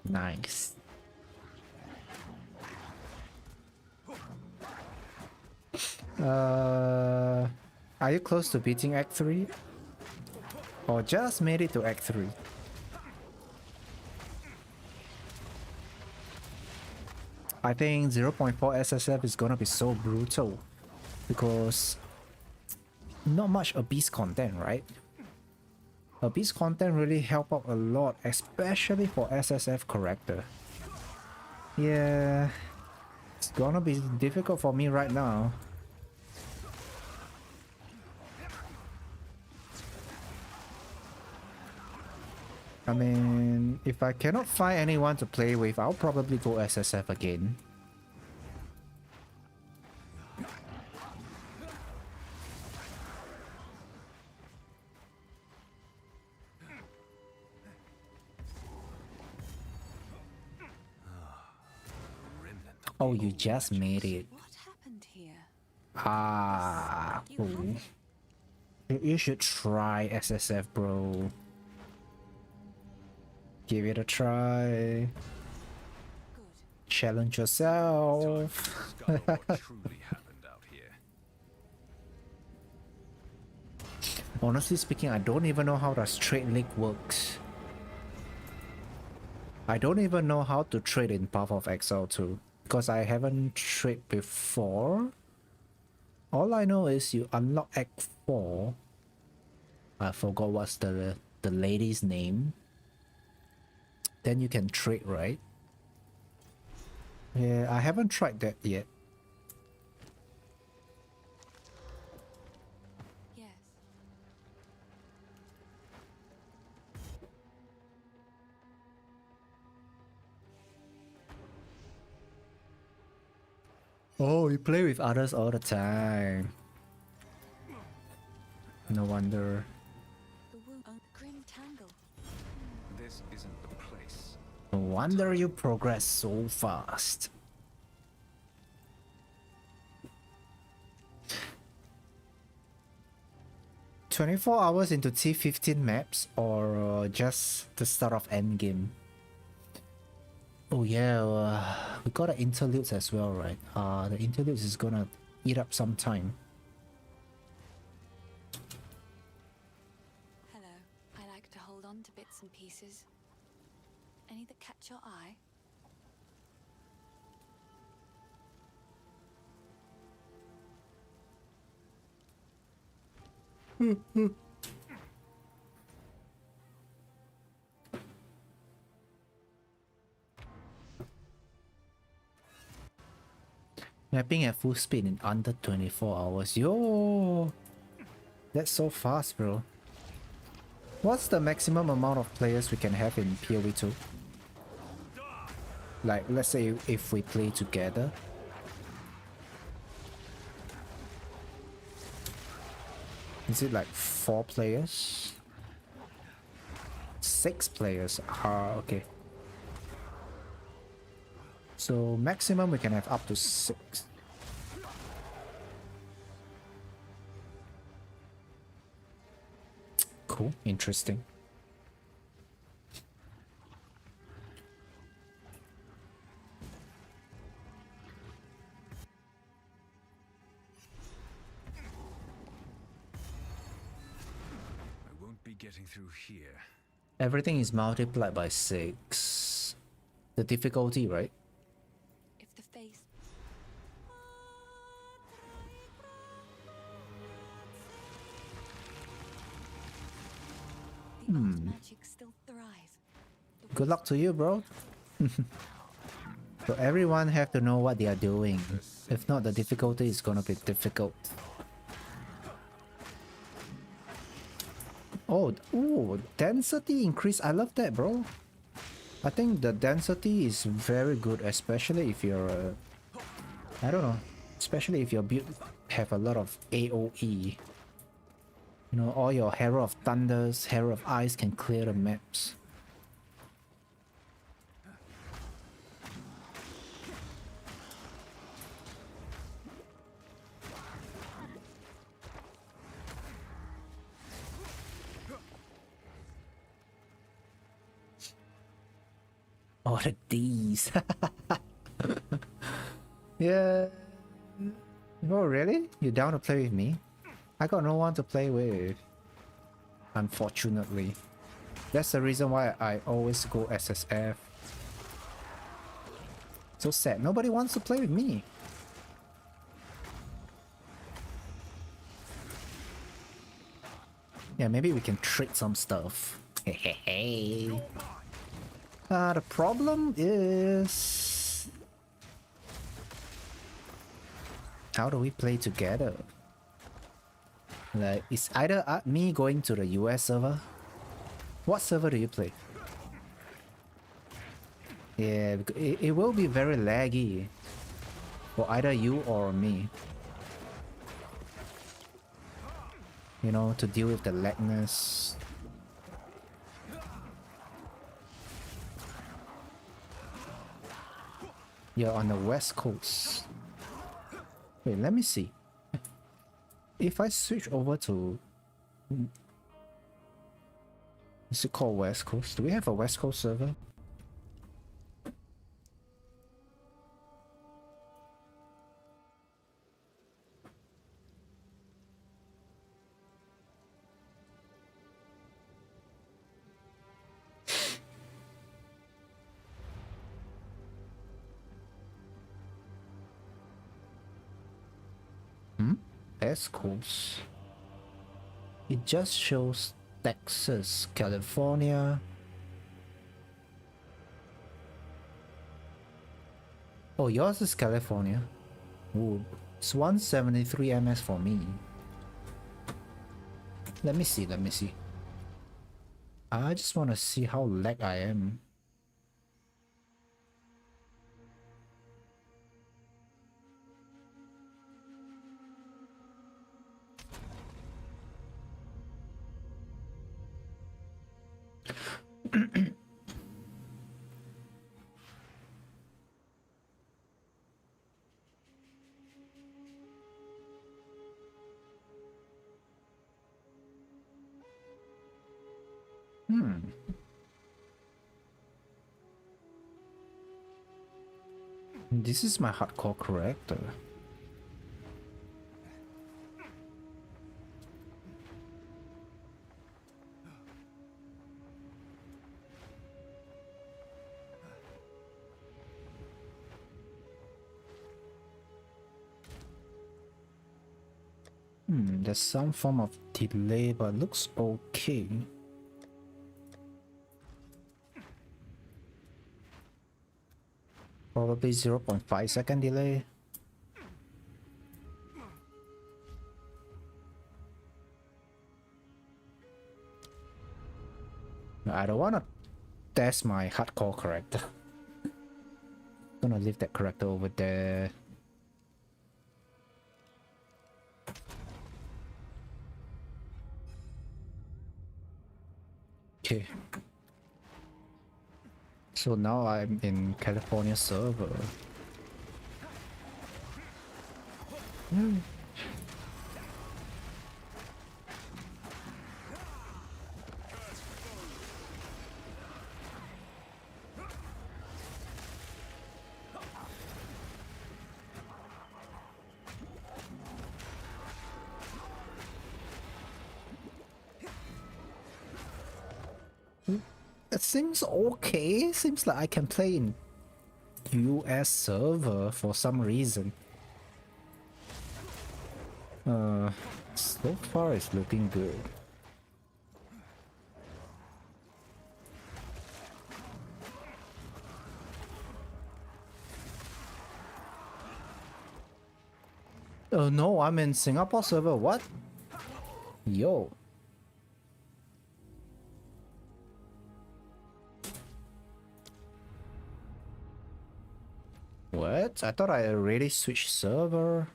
Nice. Are you close to beating Act 3? Or just made it to Act 3? I think 0.4 SSF is gonna be so brutal because not much Abyss content, right? Abyss content really help out a lot, especially for SSF character. Yeah, it's gonna be difficult for me right now. I mean, if I cannot find anyone to play with, I'll probably go SSF again. Oh, you just made it. What happened here? Ah, cool. You should try SSF, bro. Give it a try. Challenge yourself. Honestly speaking, I don't even know how the trade league works. I don't even know how to trade in Path of Exile 2 because I haven't traded before. All I know is you unlock Act 4. I forgot what's the lady's name. Then you can trade, right? Yeah, I haven't tried that yet. Yes. Oh, you play with others all the time. No wonder. Grim tangle. This isn't the place. No wonder you progress so fast. "24 hours into T15 maps or just the start of endgame?" Oh yeah, we got the interludes as well, right? The interludes is gonna eat up some time. Hello. I like to hold on to bits and pieces. Any that catch your eye? Mapping at full speed in under 24 hours. Yo! That's so fast, bro. What's the maximum amount of players we can have in PoE 2? Like, let's say if we play together. Is it like 4 players? 6 players? Ah, okay. So maximum we can have up to 6. Cool, interesting. I won't be getting through here. Everything is multiplied by 6. The difficulty, right? If the face... The old magic still thrive. The Good luck to you, bro. So everyone have to know what they are doing. If not, the difficulty is gonna be difficult. Oh, ooh, density increase. I love that, bro. I think the density is very good, especially if you're I don't know, especially if your build have a lot of AoE. You know, all your Herald of Thunders, Herald of Ice can clear the maps. Oh, the D's. Yeah. Oh, really? You down to play with me? I got no one to play with. Unfortunately. That's the reason why I always go SSF. So sad. Nobody wants to play with me. Yeah, maybe we can trade some stuff. Hey. The problem is... how do we play together? Like, it's either me going to the US server. What server do you play? Yeah, it will be very laggy for either you or me. You know, to deal with the lagness. You're on the west coast. Wait, let me see. If I switch over to... is it called West Coast? Do we have a West Coast server? West Coast. It just shows Texas, California. Oh, yours is California. Ooh, it's 173 ms for me. Let me see, let me see. I just want to see how lag I am. This is my hardcore character. There's some form of delay, but looks okay. Probably 0.5 second delay. I don't want to test my hardcore character. Gonna leave that character over there. Okay. So now I'm in California server. It seems okay. Seems like I can play in US server for some reason. So far it's looking good. Oh no, I'm in Singapore server. What? Yo. What? I thought I already switched server.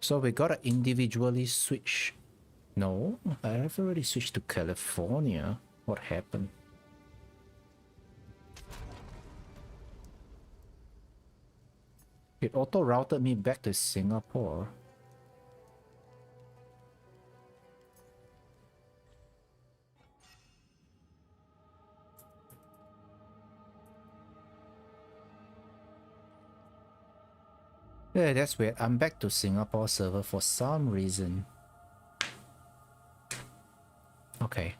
So we gotta individually switch. No, I have already switched to California. What happened? It auto-routed me back to Singapore. Yeah, that's weird. I'm back to Singapore server for some reason. Okay.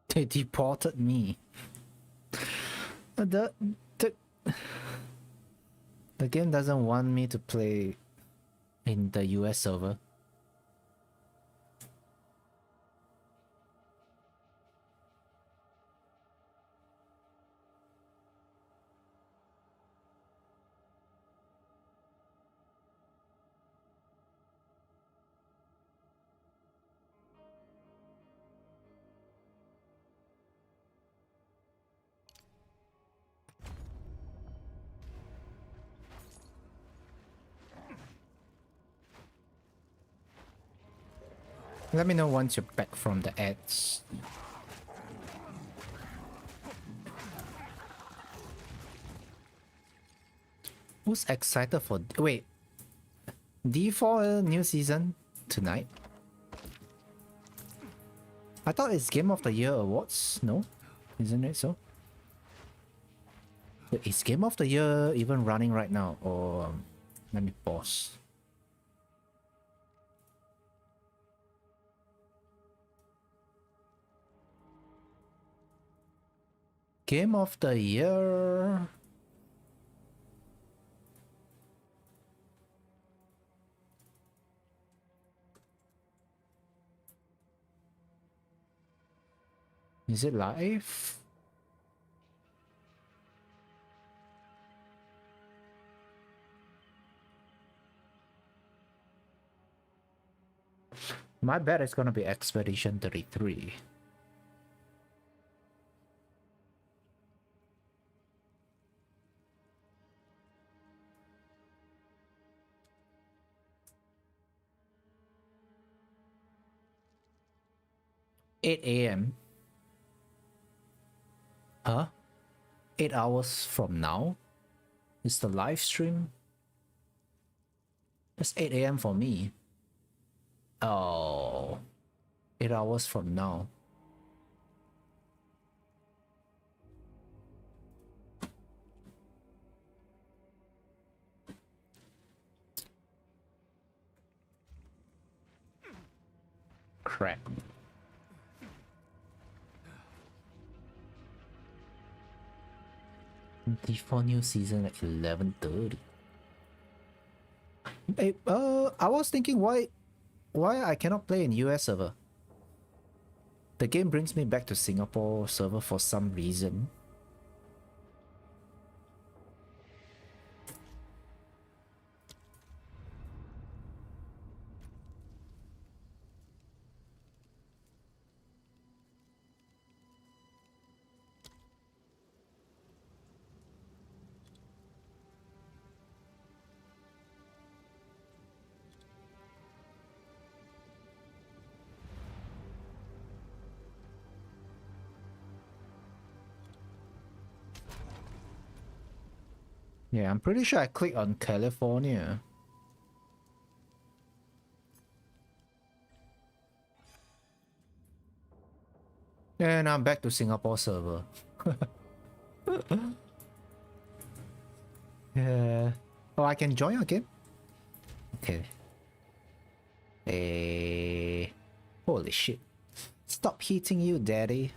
They deported me. The game doesn't want me to play in the US server. Let me know once you're back from the ads. Who's excited for... Wait. D4 new season tonight? I thought it's Game of the Year awards. No? Isn't it so? Wait, is Game of the Year even running right now? Or... let me pause. Game of the Year. Is it live? My bet is gonna be Expedition 33. $8 a.m. Huh? 8 hours from now? Is the live stream? That's 8 a.m. for me. Oh. 8 hours from now. Crap. D4 new season at 11:30. Hey, I was thinking why I cannot play in US server. The game brings me back to Singapore server for some reason. Yeah, I'm pretty sure I clicked on California. And I'm back to Singapore server. Yeah. Oh, I can join again? Okay. Holy shit. Stop hitting you, daddy.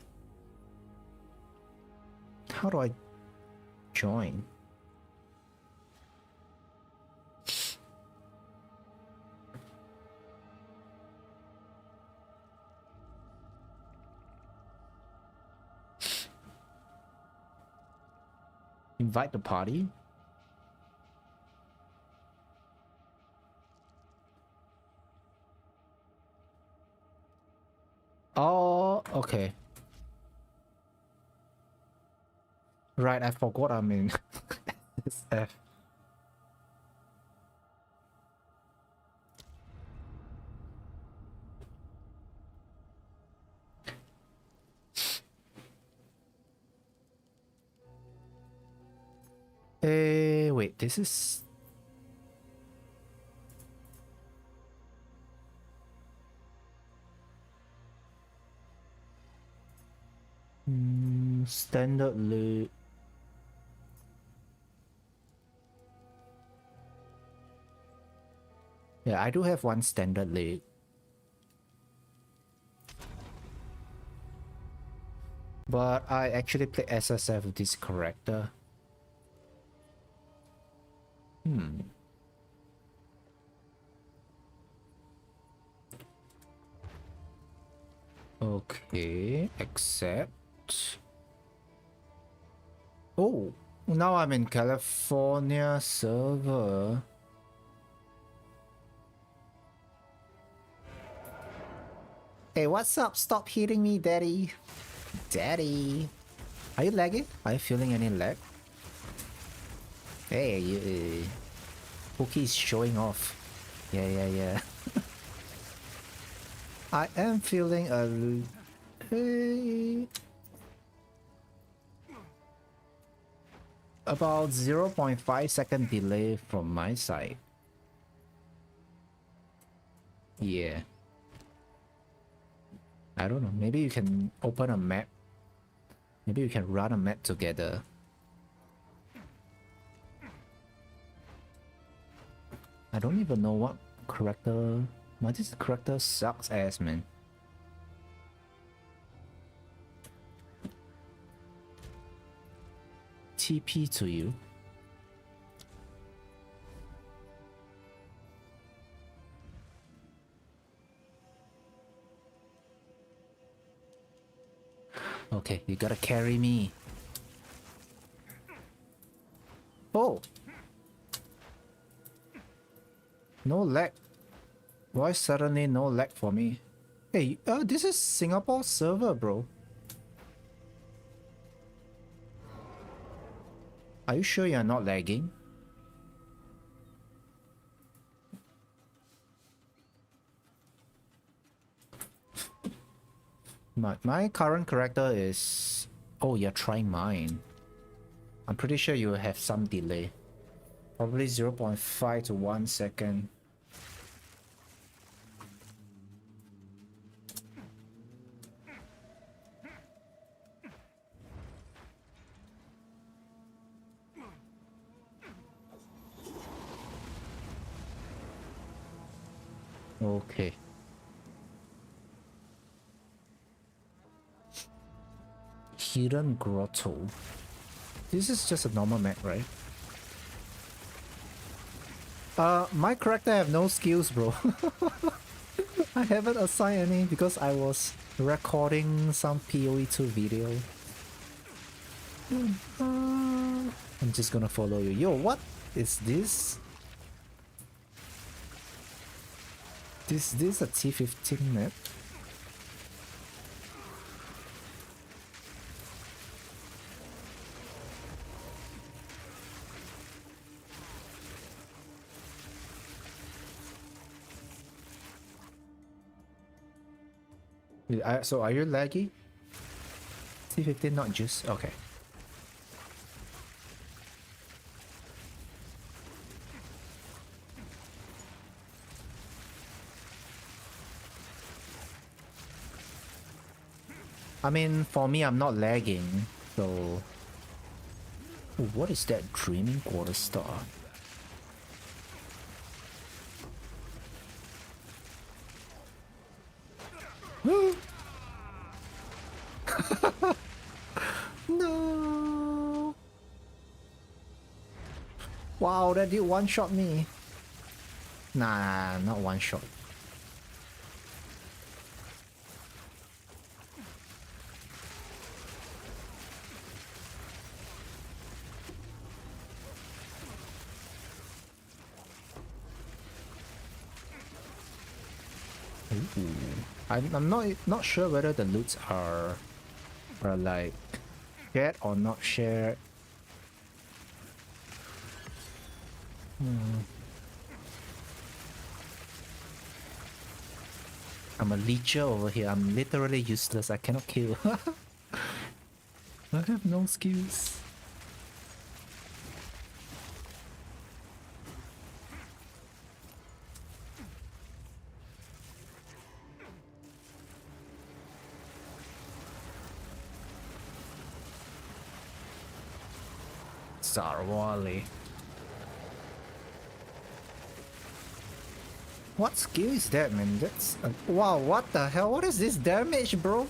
How do I join? Invite the party? Oh, okay. Right, I forgot I'm in SF. Wait, this is... standard loot. Yeah, I do have one standard lead. But I actually play SSF with this character. Okay, accept. Oh, now I'm in California server. Hey, what's up? Stop hitting me, daddy. Daddy. Are you lagging? Are you feeling any lag? Hey, you... Pookie's showing off. Yeah. I am feeling a... about 0.5 second delay from my side. Yeah. I don't know, maybe you can open a map. Maybe you can run a map together. I don't even know what character... This character sucks ass, man. TP to you. Okay, you gotta carry me. Oh! No lag. Why suddenly no lag for me? Hey, this is Singapore server, bro. Are you sure you're not lagging? My current character is... Oh, you're trying mine. I'm pretty sure you have some delay. Probably 0.5 to 1 second. Okay. Hidden Grotto. This is just a normal map, right? My character have no skills, bro. I haven't assigned any because I was recording some PoE2 video. I'm just gonna follow you. Yo, what is this? This a T15 map? So are you laggy? T15 not juice? Okay. I mean, for me, I'm not lagging, so... Ooh, what is that Dreaming Quarter Star? No! Wow, that dude one-shot me. Nah, not one-shot. Ooh. I'm not sure whether the loots are like shared or not shared. I'm a leecher over here. I'm literally useless. I cannot kill. I have no skills. Sarwali. What skill is that, man? That's wow, what the hell? What is this damage, bro?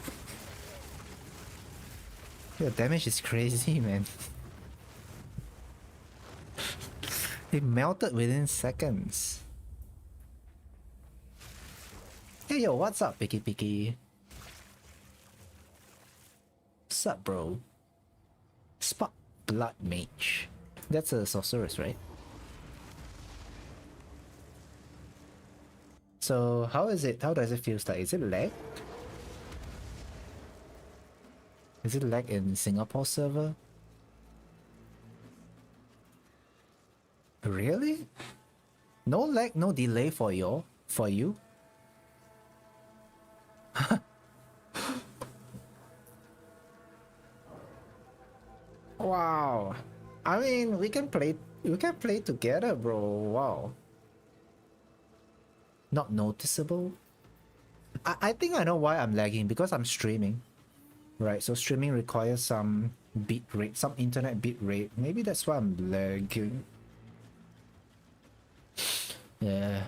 Your damage is crazy, man. It melted within seconds. Hey yo, what's up, Picky Picky? What's up, bro? Spark Blood Mage. That's a sorceress, right? So how is it? How does it feel like? Is it lag? Is it lag in Singapore server? Really? No lag, no delay for you? Wow. I mean, we can play together, bro. Wow. Not noticeable? I think I know why I'm lagging, because I'm streaming. Right, so streaming requires some bit rate, some internet bit rate. Maybe that's why I'm lagging. Yeah.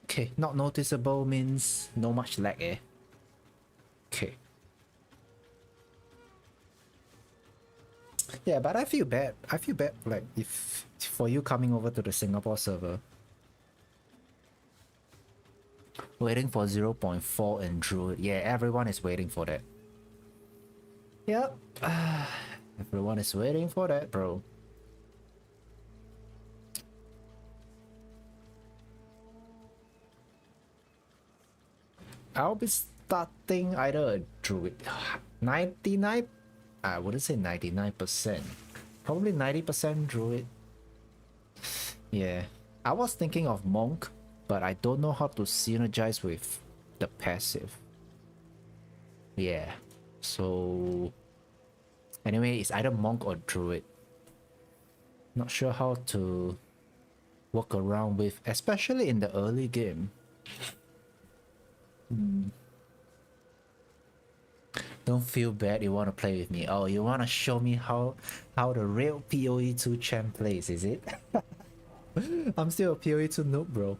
Okay, not noticeable means no much lag, eh? Okay. Yeah, but I feel bad. I feel bad, like, if for you coming over to the Singapore server. Waiting for 0.4 in Druid. Yeah, everyone is waiting for that. Yep. Everyone is waiting for that, bro. I'll be starting either a Druid. 99? I wouldn't say 99%. Probably 90% Druid. Yeah. I was thinking of Monk, but I don't know how to synergize with the passive. Yeah. So anyway, it's either Monk or Druid. Not sure how to work around with, especially in the early game. Don't feel bad you want to play with me. Oh, you want to show me how the real PoE 2 champ plays, is it? I'm still a PoE 2 noob, bro.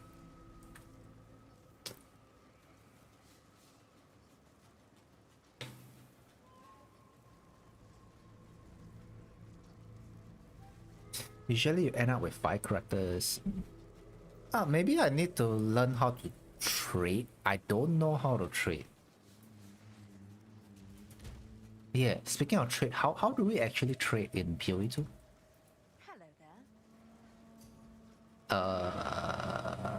Usually you end up with 5 characters. Maybe I need to learn how to trade. I don't know how to trade. Yeah, speaking of trade, how do we actually trade in PoE 2? Hello there.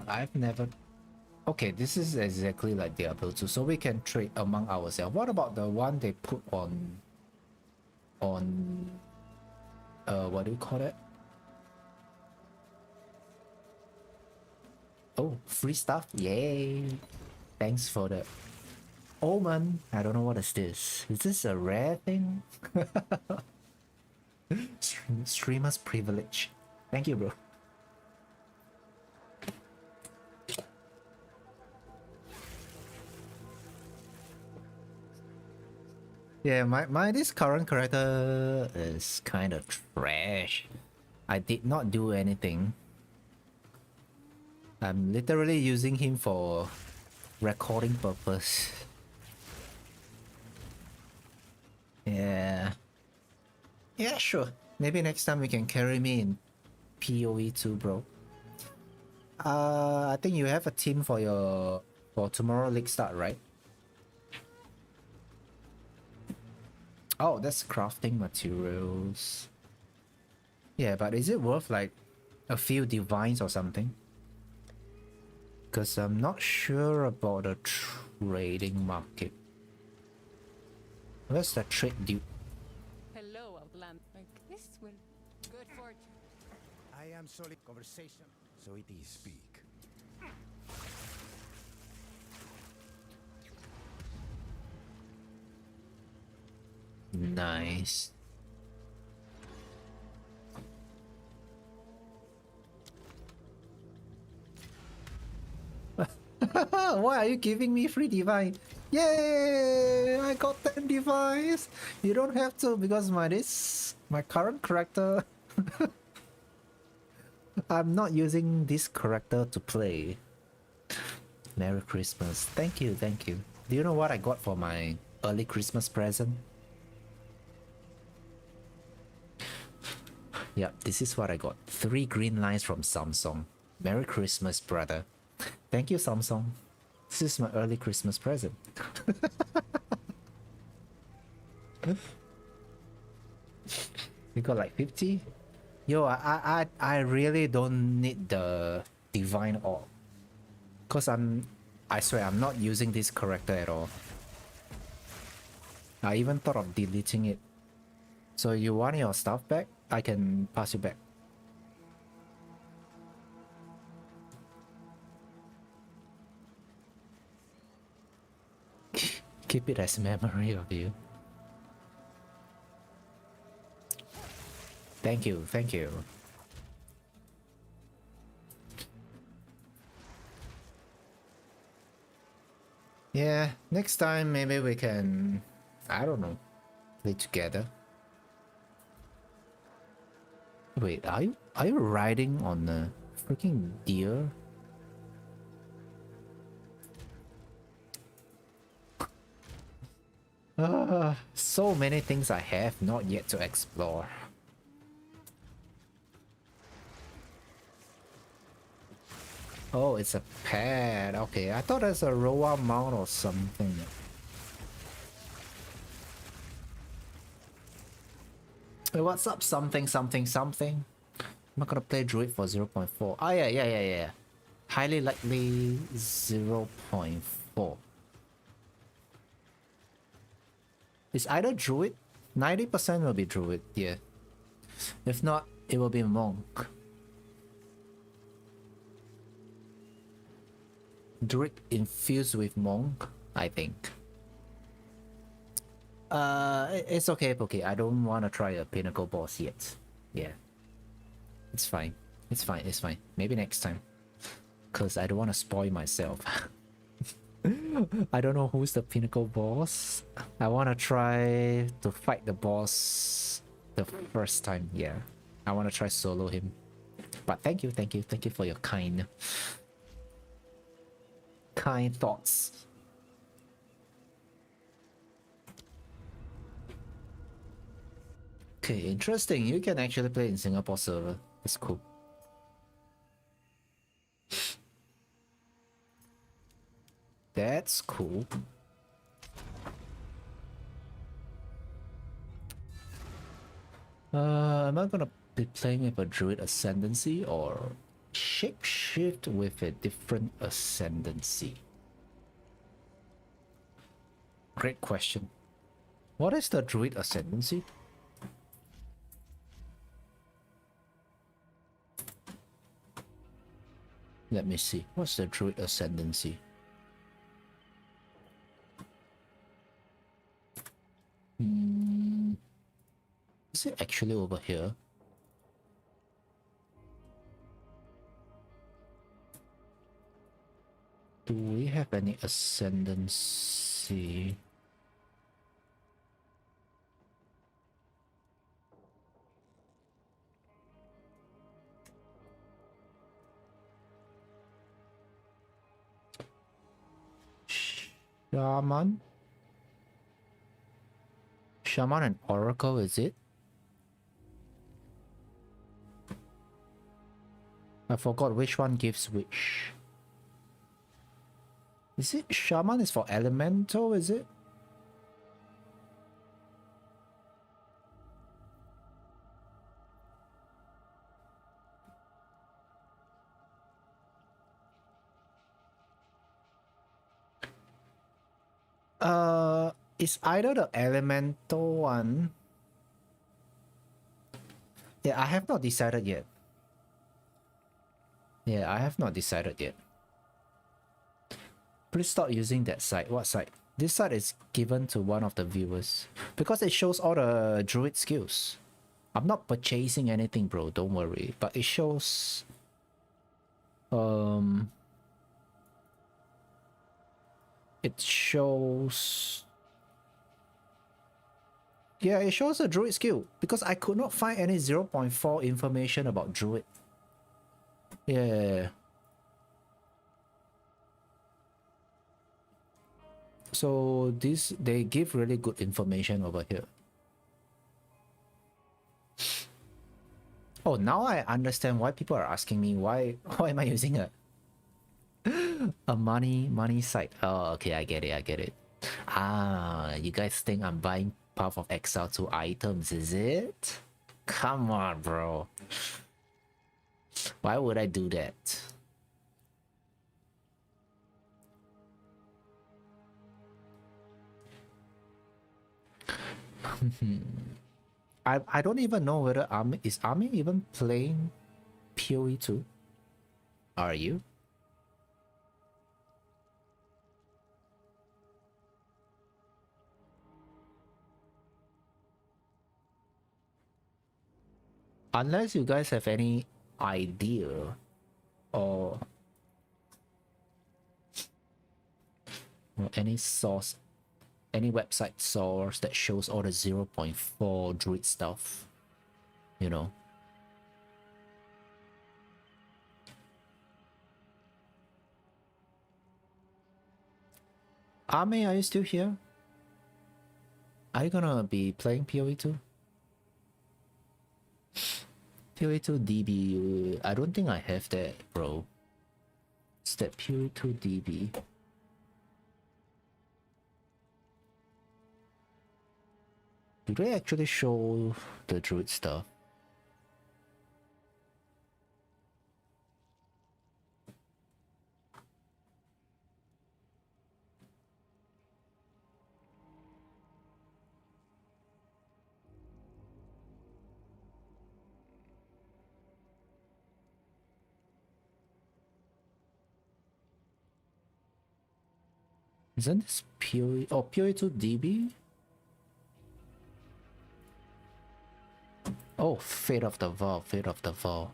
I've never... Okay, this is exactly like Diablo 2, so we can trade among ourselves. What about the one they put on... what do you call it? Oh, free stuff? Yay! Thanks for the... Omen! I don't know what is this. Is this a rare thing? Streamer's privilege. Thank you, bro. Yeah, my this current character is kind of trash. I did not do anything. I'm literally using him for recording purpose. Yeah. Yeah, sure. Maybe next time you can carry me in PoE too, bro. I think you have a team for your tomorrow league start, right? Oh, that's crafting materials. Yeah, but is it worth like a few divines or something? Because I'm not sure about the trading market. Where's the trade dude? Hello, Outland. Like this will good fortune. I am solid conversation, so it is speak. Nice. Why are you giving me free divine? Yay! I got 10 divines. You don't have to because my current character. I'm not using this character to play. Merry Christmas. Thank you, thank you. Do you know what I got for my early Christmas present? Yeah, this is what I got. 3 green lines from Samsung. Merry Christmas, brother. Thank you, Samsung. This is my early Christmas present. You got like 50? Yo, I really don't need the divine orb. Cause I swear I'm not using this character at all. I even thought of deleting it. So you want your stuff back? I can pass you back. Keep it as memory of you. Thank you, thank you. Yeah, next time maybe we can, I don't know, play together. Wait, are you riding on a freaking deer? So many things I have not yet to explore. Oh, it's a pad. Okay, I thought it's a Roa mount or something. Hey, what's up? Something. I'm not gonna play Druid for 0.4. Oh, yeah. Highly likely 0.4. It's either Druid. 90% will be Druid, yeah. If not, it will be Monk. Druid infused with Monk, I think. It's okay, Poke. I don't want to try a pinnacle boss yet. Yeah. It's fine. It's fine. Maybe next time. Because I don't want to spoil myself. I don't know who's the pinnacle boss. I want to try to fight the boss the first time. Yeah. I want to try solo him. But thank you for your kind thoughts. Okay, interesting. You can actually play in Singapore server. That's cool. That's cool. Am I gonna be playing with a Druid Ascendancy or Shapeshift with a different Ascendancy? Great question. What is the Druid Ascendancy? Let me see. What's the Druid Ascendancy? Is it actually over here? Do we have any ascendancy? Shaman? Shaman and Oracle, is it? I forgot which one gives which. Is it Shaman is for elemental, is it? It's either the elemental one. Yeah, I have not decided yet. Yeah, I have not decided yet. Please stop using that site. What site? This site is given to one of the viewers because it shows all the druid skills. I'm not purchasing anything, bro. Don't worry. But it shows. It shows. Yeah, it shows a druid skill because I could not find any 0.4 information about druid. Yeah. So this, they give really good information over here. Oh, now I understand why people are asking me why am I using a money site. Oh, okay, I get it. Ah, you guys think I'm buying Path of Exile 2 items, is it? Come on, bro. Why would I do that? I don't even know whether Army even playing PoE 2? Are you? Unless you guys have any idea or any source, any website source that shows all the 0.4 druid stuff, you know. Ame, are you still here? Are you gonna be playing PoE 2? PoE 2 DB, I don't think I have that, bro. Is that PoE 2 DB? Do they actually show the druid stuff? Isn't this PoE? Oh, PoE 2 DB? Oh, Fate of the Vault, Fate of the Vault.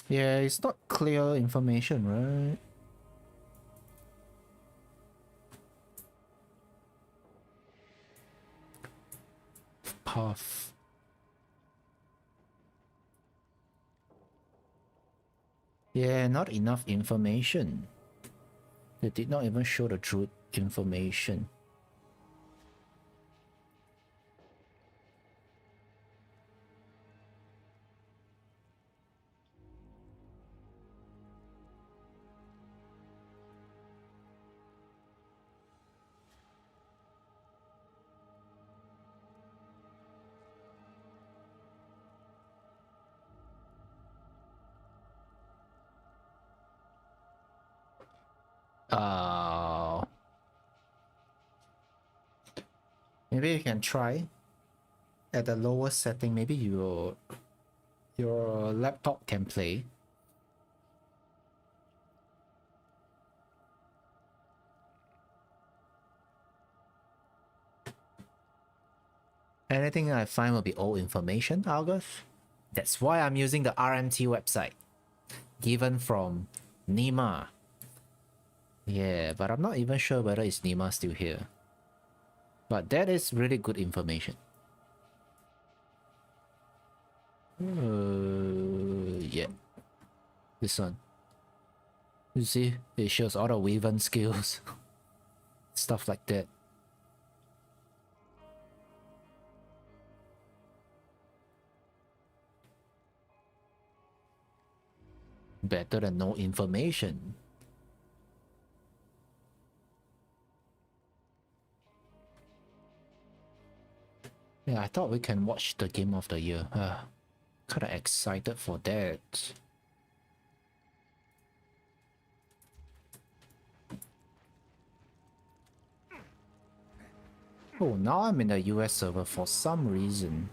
Yeah, it's not clear information, right? Path. Yeah, not enough information. They did not even show the druid information. Maybe you can try at the lowest setting. Maybe your laptop can play. Anything I find will be old information, August. That's why I'm using the RMT website, given from Nima. Yeah, but I'm not even sure whether it's Nima still here. But that is really good information. Yeah. This one. You see, it shows all the Weaven skills. Stuff like that. Better than no information. Yeah, I thought we can watch the game of the year. Kinda excited for that. Oh, now I'm in the US server for some reason.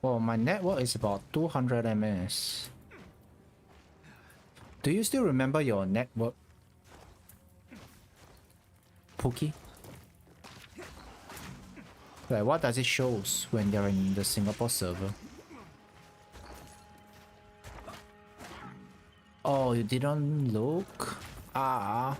Well, my network is about 200 ms. Do you still remember your network, Pookie? Like, what does it shows when you're in the Singapore server? Oh, you didn't look? Ah.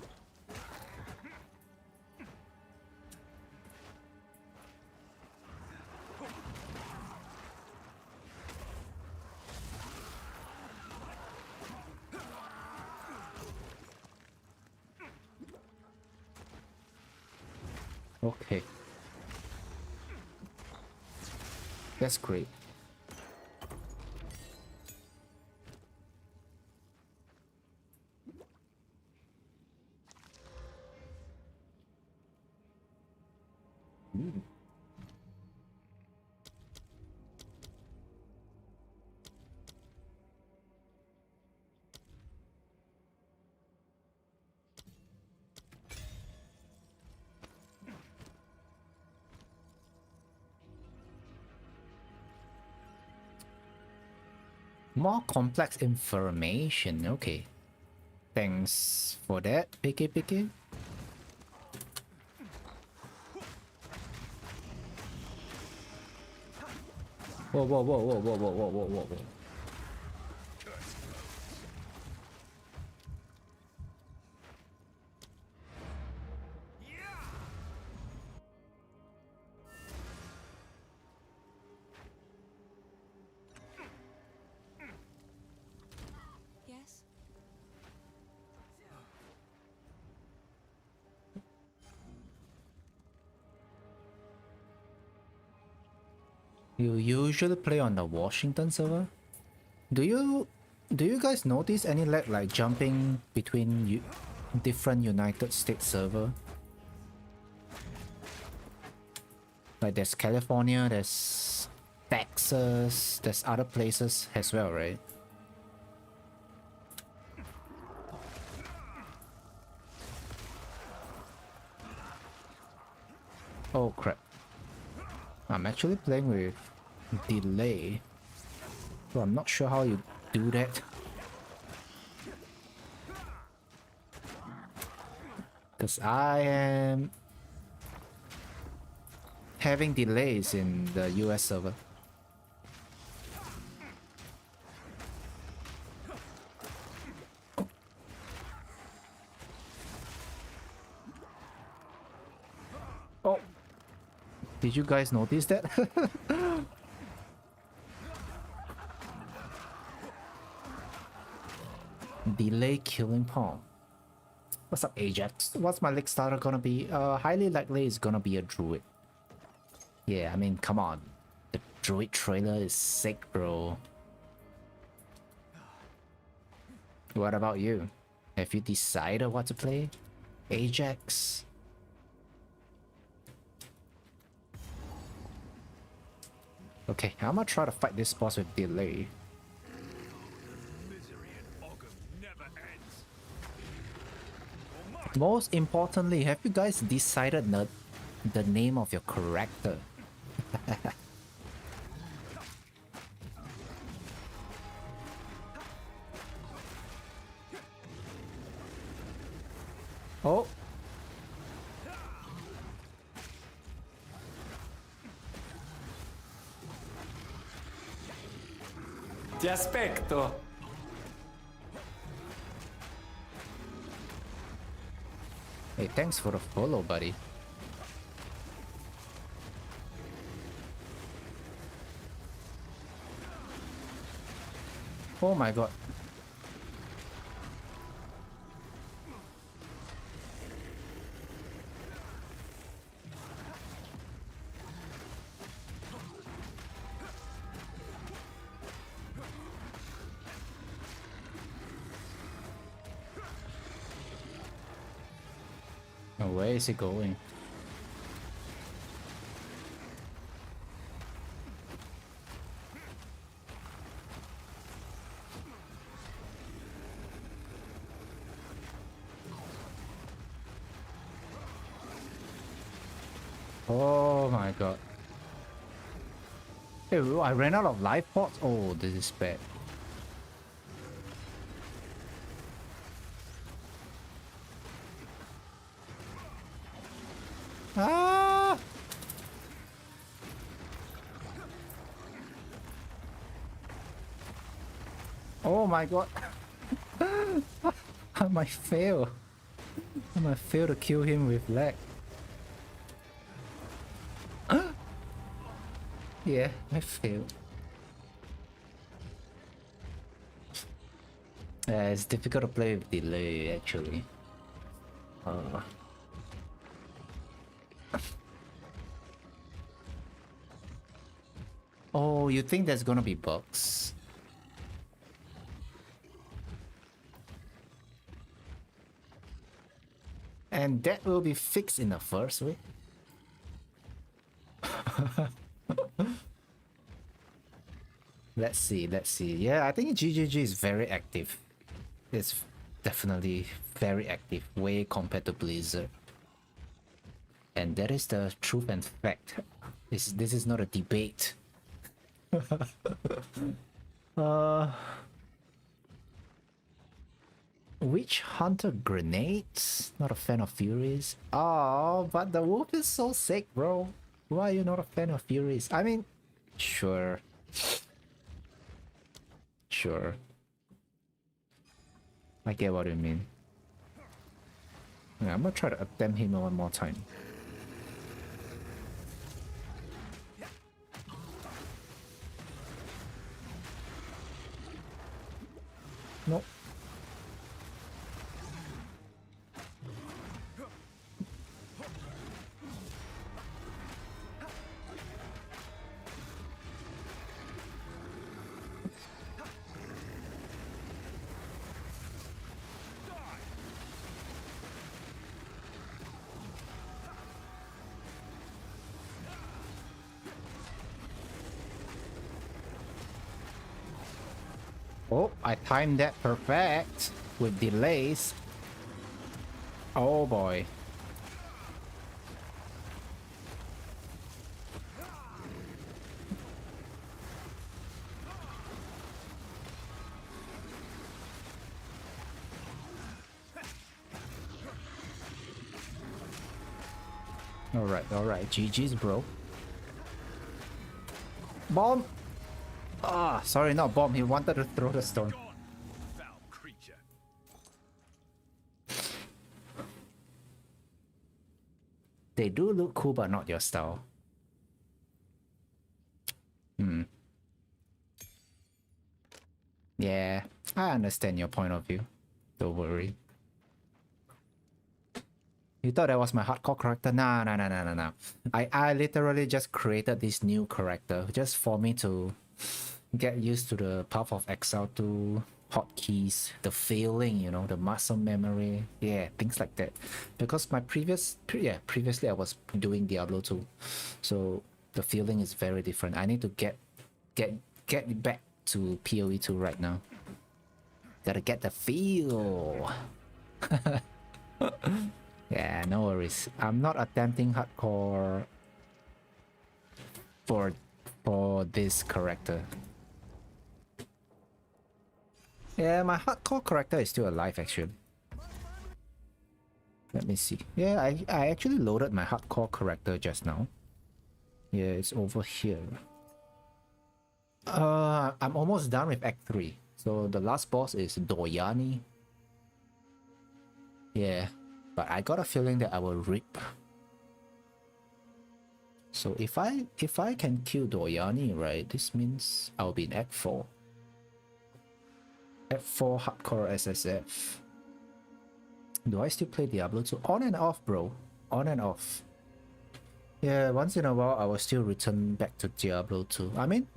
Okay. That's great. More complex information. Okay. Thanks for that, Picky. Whoa, whoa, whoa, whoa, whoa, whoa, whoa, whoa, whoa, whoa. Yes? You usually play on the Washington server? Do you guys notice any lag, like jumping between different United States server? Like there's California, there's Texas, there's other places as well, right? Oh crap. I'm actually playing with delay, so I'm not sure how you do that. Because I am having delays in the US server. Oh, did you guys notice that? Delay killing pawn. What's up, Ajax? What's my leg starter gonna be? Highly likely it's gonna be a druid. Yeah, I mean, come on. The druid trailer is sick, bro. What about you? Have you decided what to play? Ajax? Okay, I'm gonna try to fight this boss with delay. Most importantly, have you guys decided the name of your character? Oh. Ti aspetto. Hey, thanks for the follow, buddy. Oh my god. Oh, where is he going? Oh my god. Hey, I ran out of life pots? Oh, this is bad. Ah! Oh my god. I might fail. I might fail to kill him with lag. Yeah, I failed. It's difficult to play with delay actually. Oh, you think there's gonna be bugs? And that will be fixed in the first way? Let's see, let's see. Yeah, I think GGG is very active. It's definitely very active, way compared to Blizzard. And that is the truth and fact. This is not a debate. Witch Hunter grenades? Not a fan of Furies. Oh, but the wolf is so sick, bro. Why are you not a fan of Furies? I mean, sure. Sure. I get what you mean. Yeah, I'm gonna try to attempt him one more time. Nope. Oh, I timed that perfect with delays. Oh boy. Alright, GG's bro. Bomb! Ah, sorry, not bomb. He wanted to throw the stone. They do look cool, but not your style. Yeah, I understand your point of view. Don't worry. You thought that was my hardcore character? Nah. I literally just created this new character just for me to get used to the path of exile to hotkeys, the feeling, you know, the muscle memory, yeah, things like that. Because my previously I was doing Diablo 2, so the feeling is very different. I need to get back to PoE 2 right now. Gotta get the feel. Yeah, no worries. I'm not attempting hardcore for this character. Yeah, my hardcore character is still alive actually. Let me see. Yeah, I actually loaded my hardcore character just now. Yeah, it's over here. I'm almost done with Act 3. So the last boss is Doyani. Yeah, but I got a feeling that I will rip. So if I can kill Doyani, right, this means I'll be in Act 4. F4 hardcore SSF. Do I still play Diablo 2? On and off, bro. On and off. Yeah, once in a while I will still return back to Diablo 2. I mean,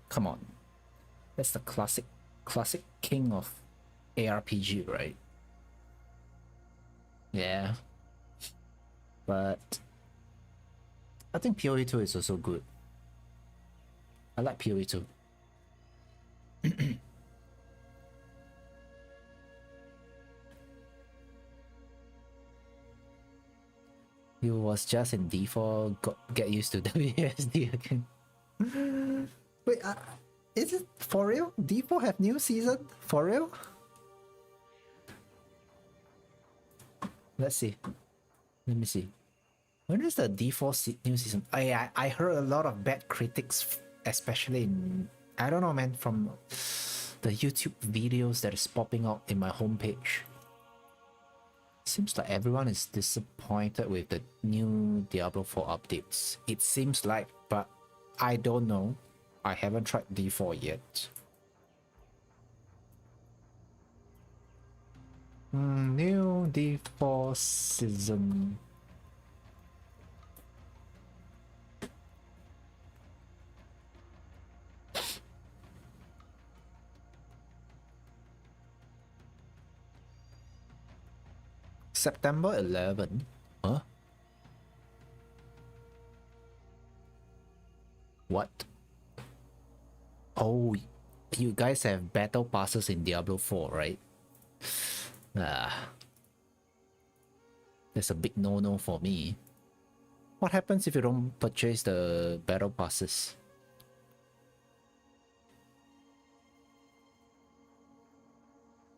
come on. That's the classic king of ARPG, right? Yeah. But I think PoE 2 is also good. I like PoE 2. You was just in D4, get used to WSD again. Wait, is it for real? D4 have new season? For real? Let's see. Let me see. When is the D4 new season? I heard a lot of bad critics, especially in, I don't know, man, from the YouTube videos that is popping up in my homepage. Seems like everyone is disappointed with the new Diablo 4 updates. It seems like, but I don't know. I haven't tried D4 yet. New D4 season. September 11. Huh? What? Oh, you guys have battle passes in Diablo 4, right? That's a big no-no for me. What happens if you don't purchase the battle passes?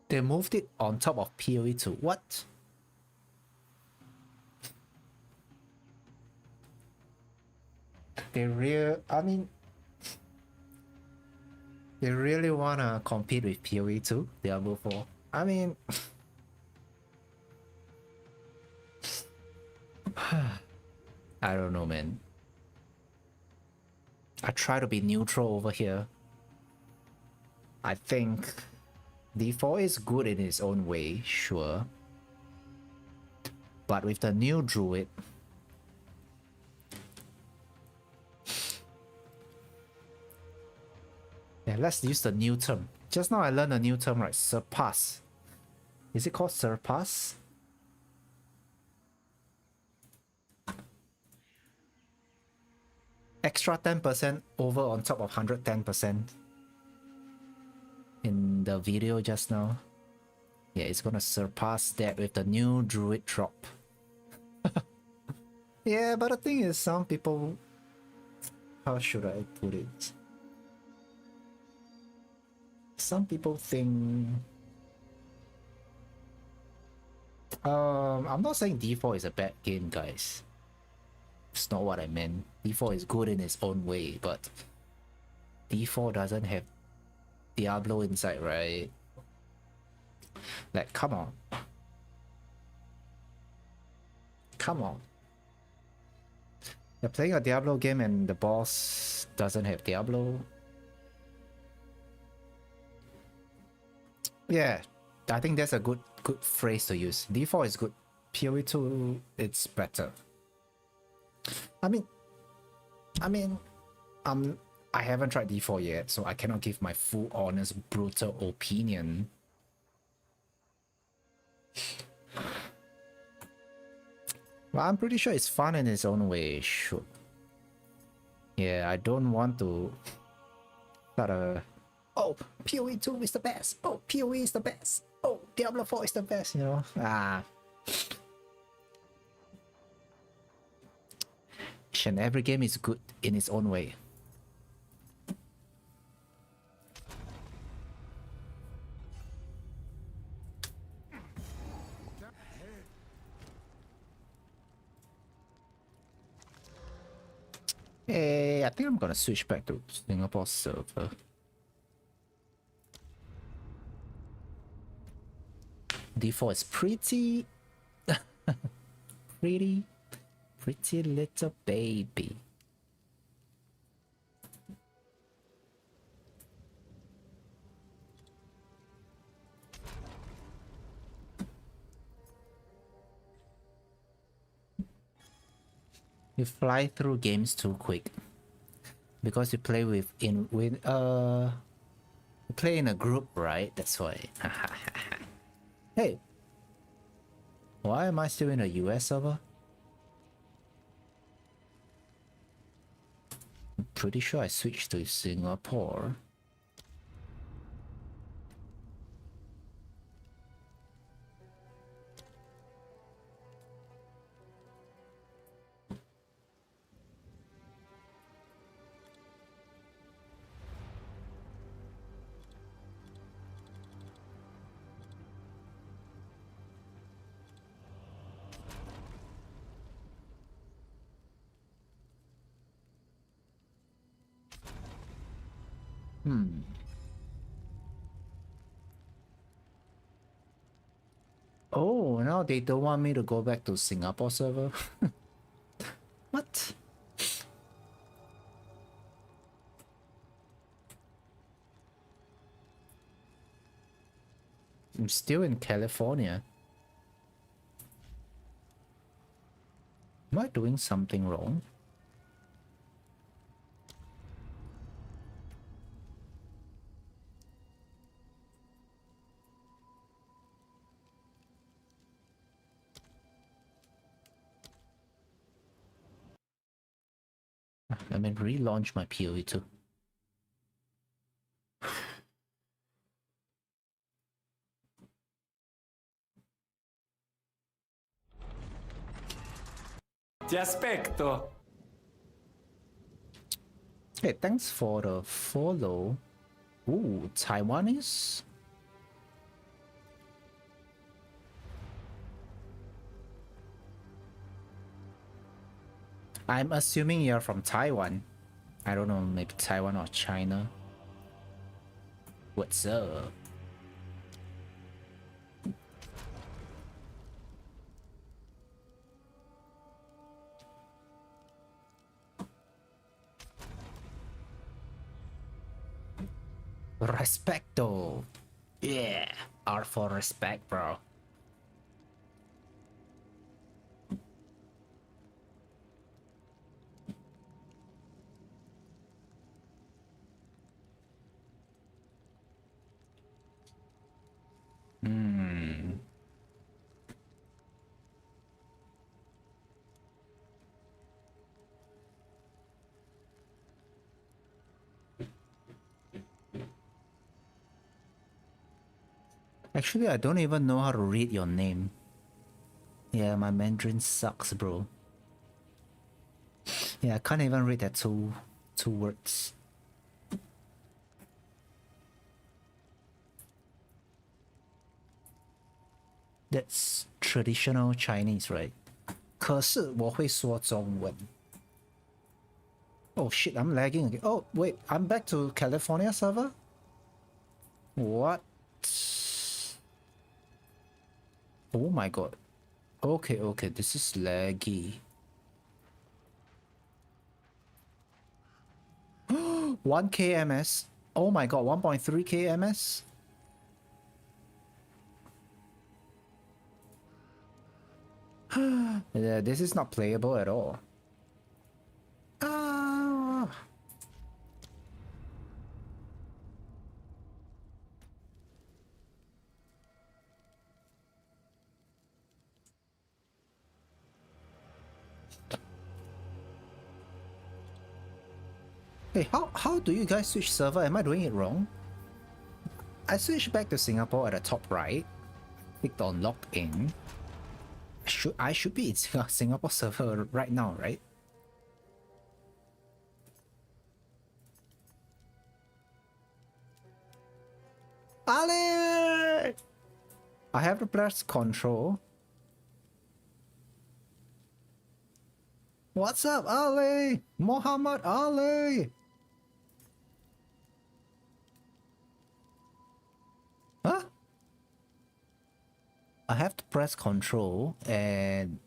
They moved it on top of PoE 2. What? They really wanna compete with PoE 2, Diablo 4. I mean, I don't know, man. I try to be neutral over here. I think D4 is good in its own way, sure. But with the new Druid, yeah, let's use the new term. Just now I learned a new term, right? Surpass. Is it called surpass? Extra 10% over on top of 110% in the video just now. Yeah, it's gonna surpass that with the new Druid drop. Yeah, but the thing is, some people... How should I put it? Some people think... I'm not saying D4 is a bad game, guys. It's not what I meant. D4 is good in its own way, but D4 doesn't have Diablo inside, right? Like, come on. Come on. You're playing a Diablo game and the boss doesn't have Diablo. Yeah, I think that's a good phrase to use. D4 is good. PoE 2, it's better. I haven't tried D4 yet, so I cannot give my full, honest, brutal opinion. Well, I'm pretty sure it's fun in its own way, sure. Yeah, I don't want to start a... Oh, PoE 2 is the best. Oh, PoE is the best. Oh, Diablo 4 is the best, you know? Each and every game is good in its own way. Hey, I think I'm gonna switch back to Singapore server. D4 is pretty... pretty little baby. You fly through games too quick because you play you play in a group, right? That's why. Hey, why am I still in a US server? I'm pretty sure I switched to Singapore. Oh, now they don't want me to go back to Singapore server? What? I'm still in California. Am I doing something wrong? Let me relaunch my PoE too. Ti aspetto. Hey, thanks for the follow. Ooh, Taiwanese? I'm assuming you're from Taiwan. I don't know, maybe Taiwan or China. What's up? Respecto. Yeah, R for respect, bro. Actually, I don't even know how to read your name. Yeah, my Mandarin sucks, bro. Yeah, I can't even read that two words. That's traditional Chinese, right? 可是我会说中文. Oh shit, I'm lagging again. Oh wait, I'm back to California server? What? Oh my god. Okay, this is laggy. 1 kms. Oh my god, 1.3 kms. Yeah, this is not playable at all. Hey, how do you guys switch server? Am I doing it wrong? I switched back to Singapore at the top right. Clicked on login. I should be in Singapore server right now, right? Ali! I have to press control. What's up, Ali? Muhammad Ali! Huh? I have to press control and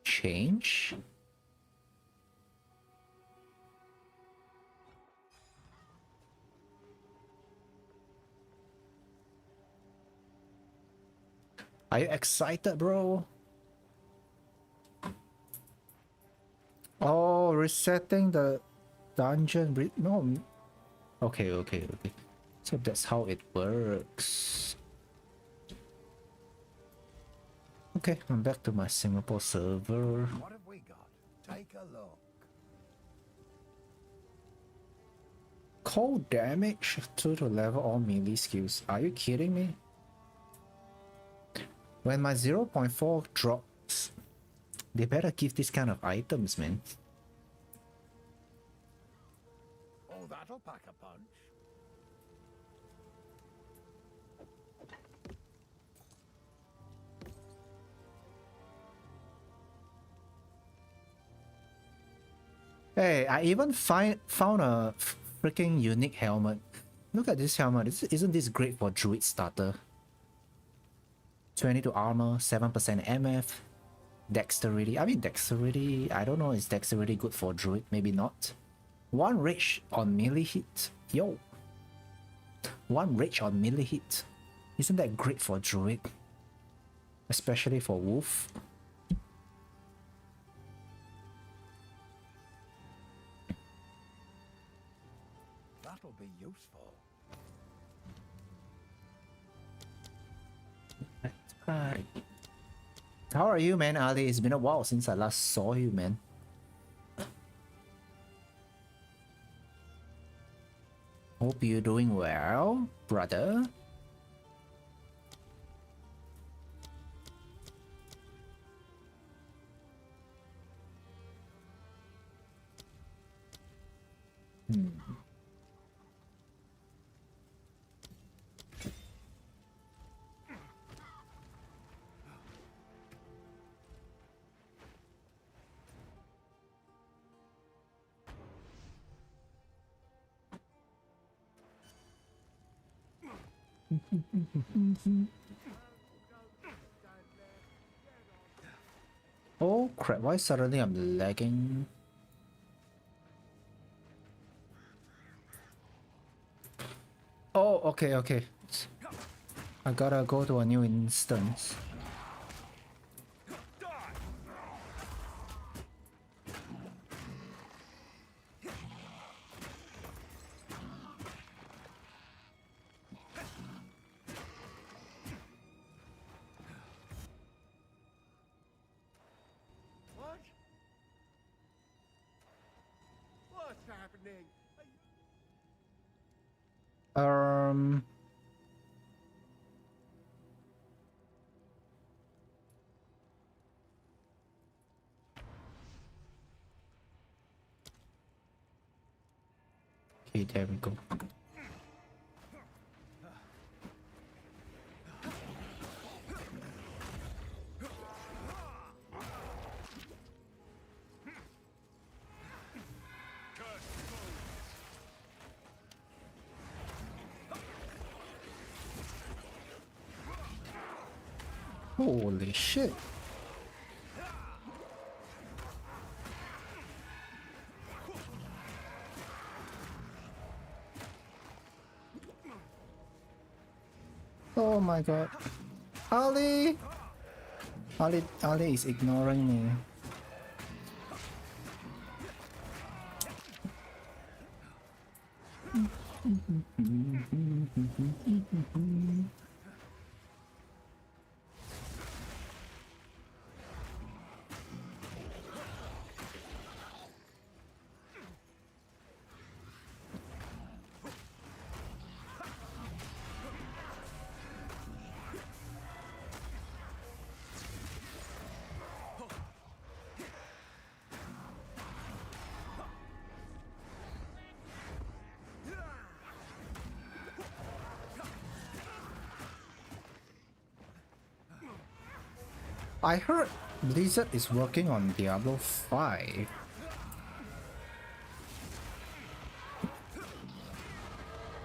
change. Are you excited, bro? Oh, resetting the dungeon. No. Okay. So that's how it works. Okay, I'm back to my Singapore server. What have we got? Take a look. Cold damage to level all melee skills. Are you kidding me? When my 0.4 drops, they better give this kind of items, man. Oh, that'll pack a punch. Hey, I even found a freaking unique helmet. Look at this helmet. Isn't this great for Druid starter? 22 armor, 7% MF, dexterity. I mean, dexterity, I don't know, is dexterity good for Druid? Maybe not. 1 rage on melee hit. Yo. 1 rage on melee hit. Isn't that great for Druid? Especially for Wolf. That'll be useful. Right. How are you, man, Ali? It's been a while since I last saw you, man. Hope you're doing well, brother. Oh crap, why suddenly I'm lagging? Oh, okay. I gotta go to a new instance. What? What's happening? Okay, there we go. Holy shit. Oh my god. Ali! Ali is ignoring me. I heard Blizzard is working on Diablo 5.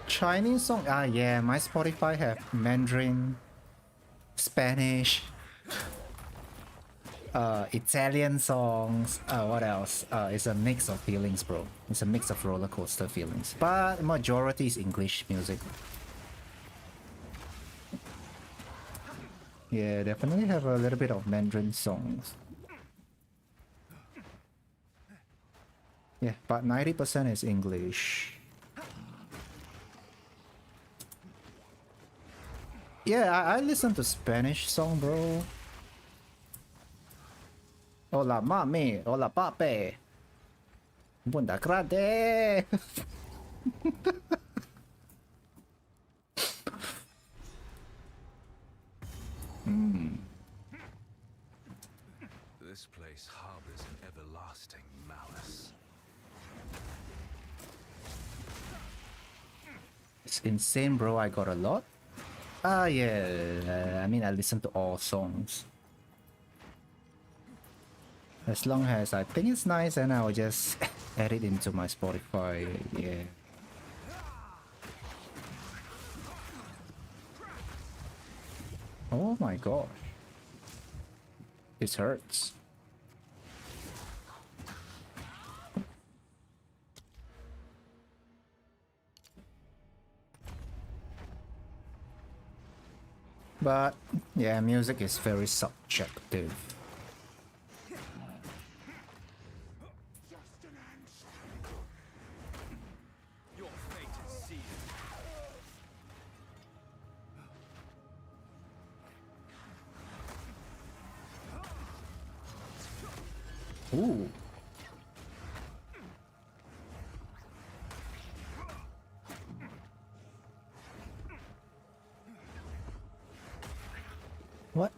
Chinese song? Ah yeah, my Spotify have Mandarin, Spanish, Italian songs, what else? It's a mix of feelings, bro. It's a mix of roller coaster feelings. But majority is English music. Yeah, definitely have a little bit of Mandarin songs. Yeah, but 90% is English. Yeah, I listen to Spanish song, bro. Hola mami, hola papi. Bunda grande. This place harbors an everlasting malice. It's insane, bro. I got a lot. Ah, yeah. I mean, I listen to all songs. As long as I think it's nice, and I'll just add it into my Spotify. Yeah. Oh my god. This hurts. But yeah, music is very subjective. Ooh. What?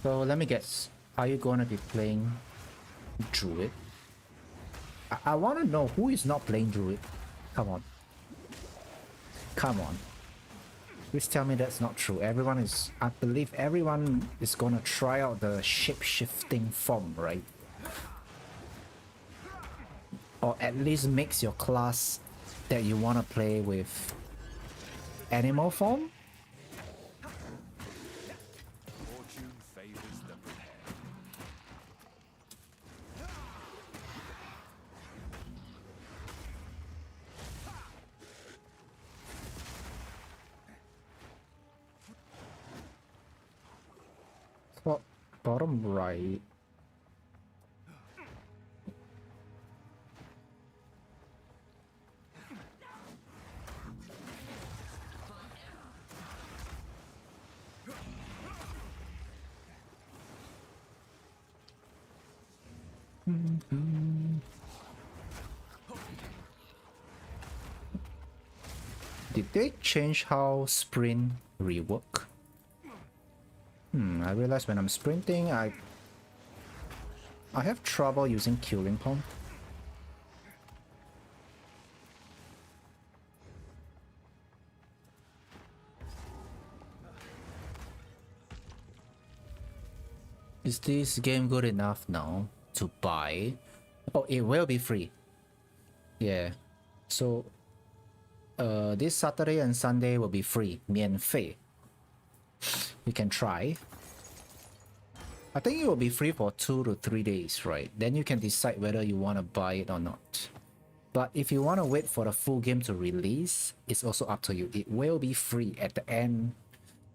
So let me guess. Are you gonna be playing Druid? I want to know who is not playing Druid. Come on. Come on. Please tell me that's not true. Everyone is... I believe everyone is gonna try out the shape-shifting form, right? Or at least mix your class that you want to play with animal form? Fortune favors the prepared. Top bottom right. Did they change how sprint rework? I realize when I'm sprinting, I have trouble using killing pump. Is this game good enough now to buy? Oh, it will be free. Yeah. So, this Saturday and Sunday will be free, 免费. You can try. I think it will be free for 2 to 3 days, right? Then you can decide whether you want to buy it or not. But if you want to wait for the full game to release, it's also up to you. It will be free at the end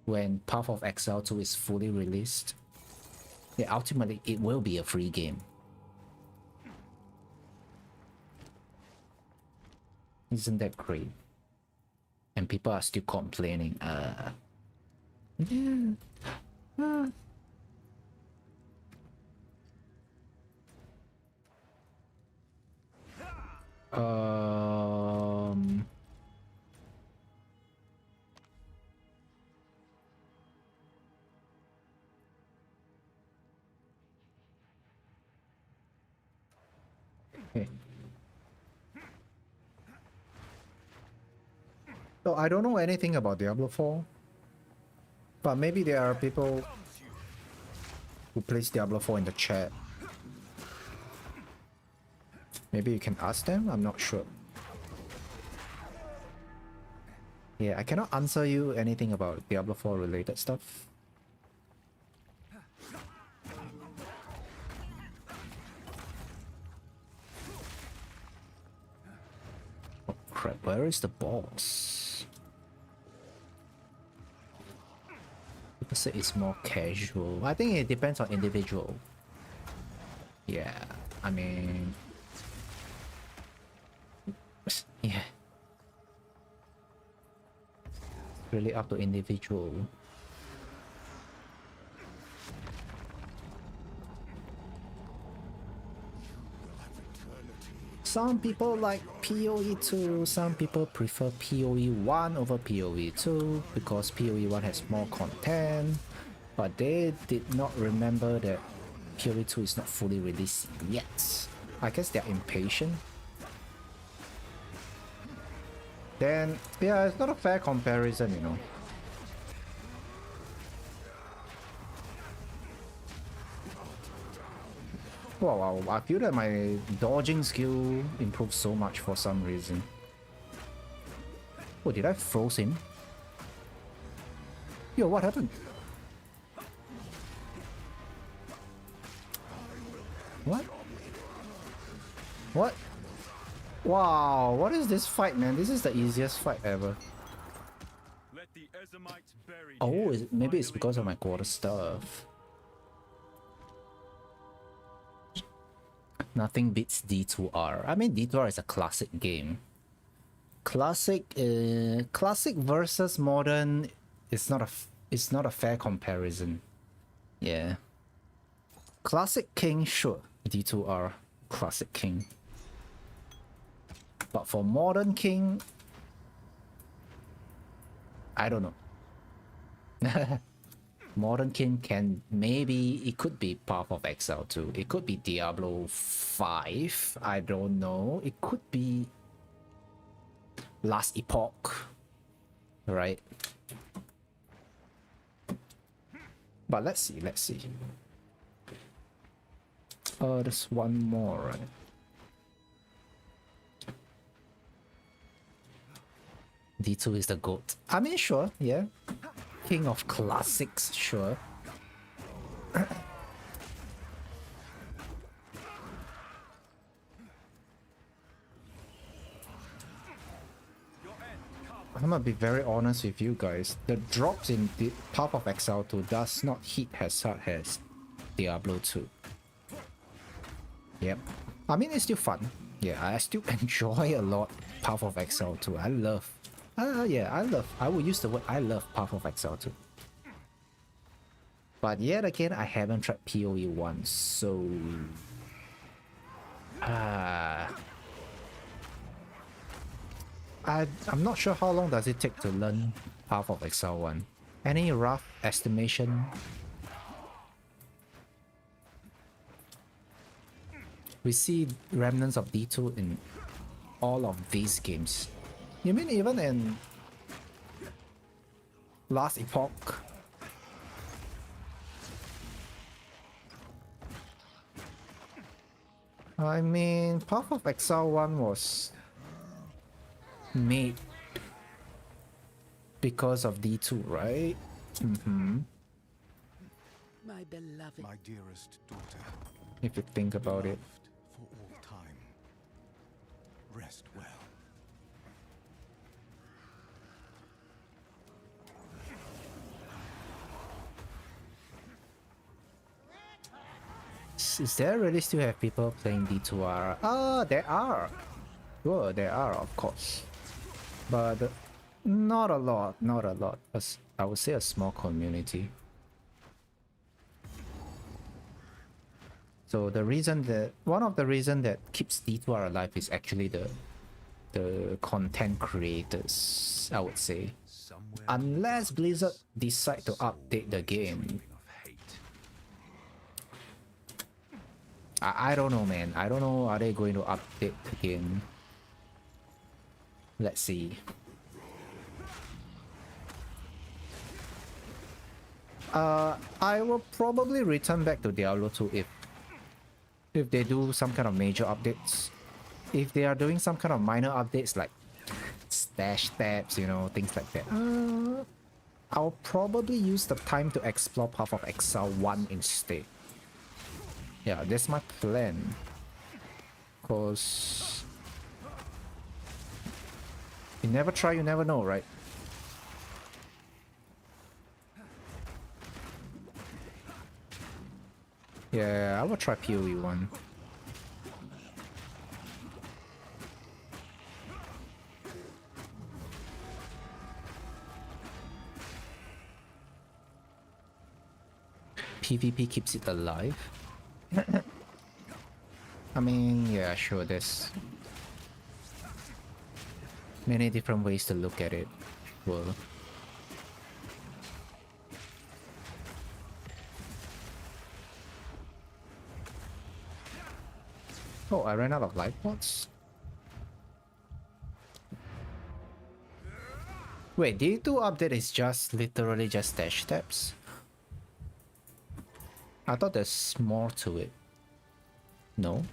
when Path of Exile 2 is fully released. Yeah, ultimately, it will be a free game. Isn't that great? And people are still complaining. Yeah. Okay. So I don't know anything about Diablo 4, but maybe there are people who plays Diablo 4 in the chat. Maybe you can ask them, I'm not sure. Yeah, I cannot answer you anything about Diablo 4 related stuff. crap, where is the boss? People say it's more casual. I think it depends on individual. Yeah, I mean... yeah. It's really up to individual. Some people like PoE 2, some people prefer PoE 1 over PoE 2 because PoE 1 has more content, but they did not remember that PoE 2 is not fully released yet. I guess they're impatient. Then, yeah, it's not a fair comparison, you know. Wow, I feel that my dodging skill improved so much for some reason. Oh, did I froze him? Yo, what happened? What? What? Wow, what is this fight, man? This is the easiest fight ever. Oh, maybe it's because of my quarter stuff. Nothing beats D2R. I mean, D2R is a classic game. Classic versus modern is not a fair comparison. Yeah. Classic King, sure. D2R, Classic King. But for modern King, I don't know. Modern King can maybe it could be Path of Exile 2. It could be Diablo 5. I don't know. It could be Last Epoch, right? But let's see. There's one more, right? D2 is the GOAT. I mean, sure, yeah. King of classics, sure. I'm gonna be very honest with you guys. The drops in the Path of Exile 2 does not hit as hard as Diablo 2. Yep. I mean, it's still fun. Yeah, I still enjoy a lot Path of Exile 2. I love... I will use the word I love Path of Exile 2. But yet again, I haven't tried PoE 1, so... I'm not sure how long does it take to learn Path of Exile 1. Any rough estimation? We see remnants of D2 in all of these games. You mean even in Last Epoch? I mean, Path of Exile 1 was made because of D2, right? My beloved, my dearest daughter, if you think about it. for all time. Rest well. Is there really still have people playing D2R? There are. Sure, there are, of course. But not a lot. I would say a small community. So one of the reasons that keeps D2R alive is actually the content creators, I would say. Unless Blizzard decide to update the game. I don't know, man. I don't know, are they going to update the game? Let's see. I will probably return back to Diablo 2 if they do some kind of major updates. If they are doing some kind of minor updates like stash tabs, you know, things like that. I'll probably use the time to explore Path of Exile 1 instead. Yeah, that's my plan. Cause You never try, you never know, right? Yeah, I will try PoE one. PvP keeps it alive. I mean, yeah, sure, there's many different ways to look at it. Well, oh, I ran out of life pots. Wait, D2 update is just literally just dash steps? I thought there's more to it. No?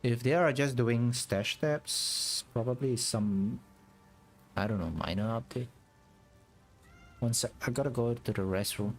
If they are just doing stash steps, probably some, I don't know, minor update. One sec, I gotta go to the restroom.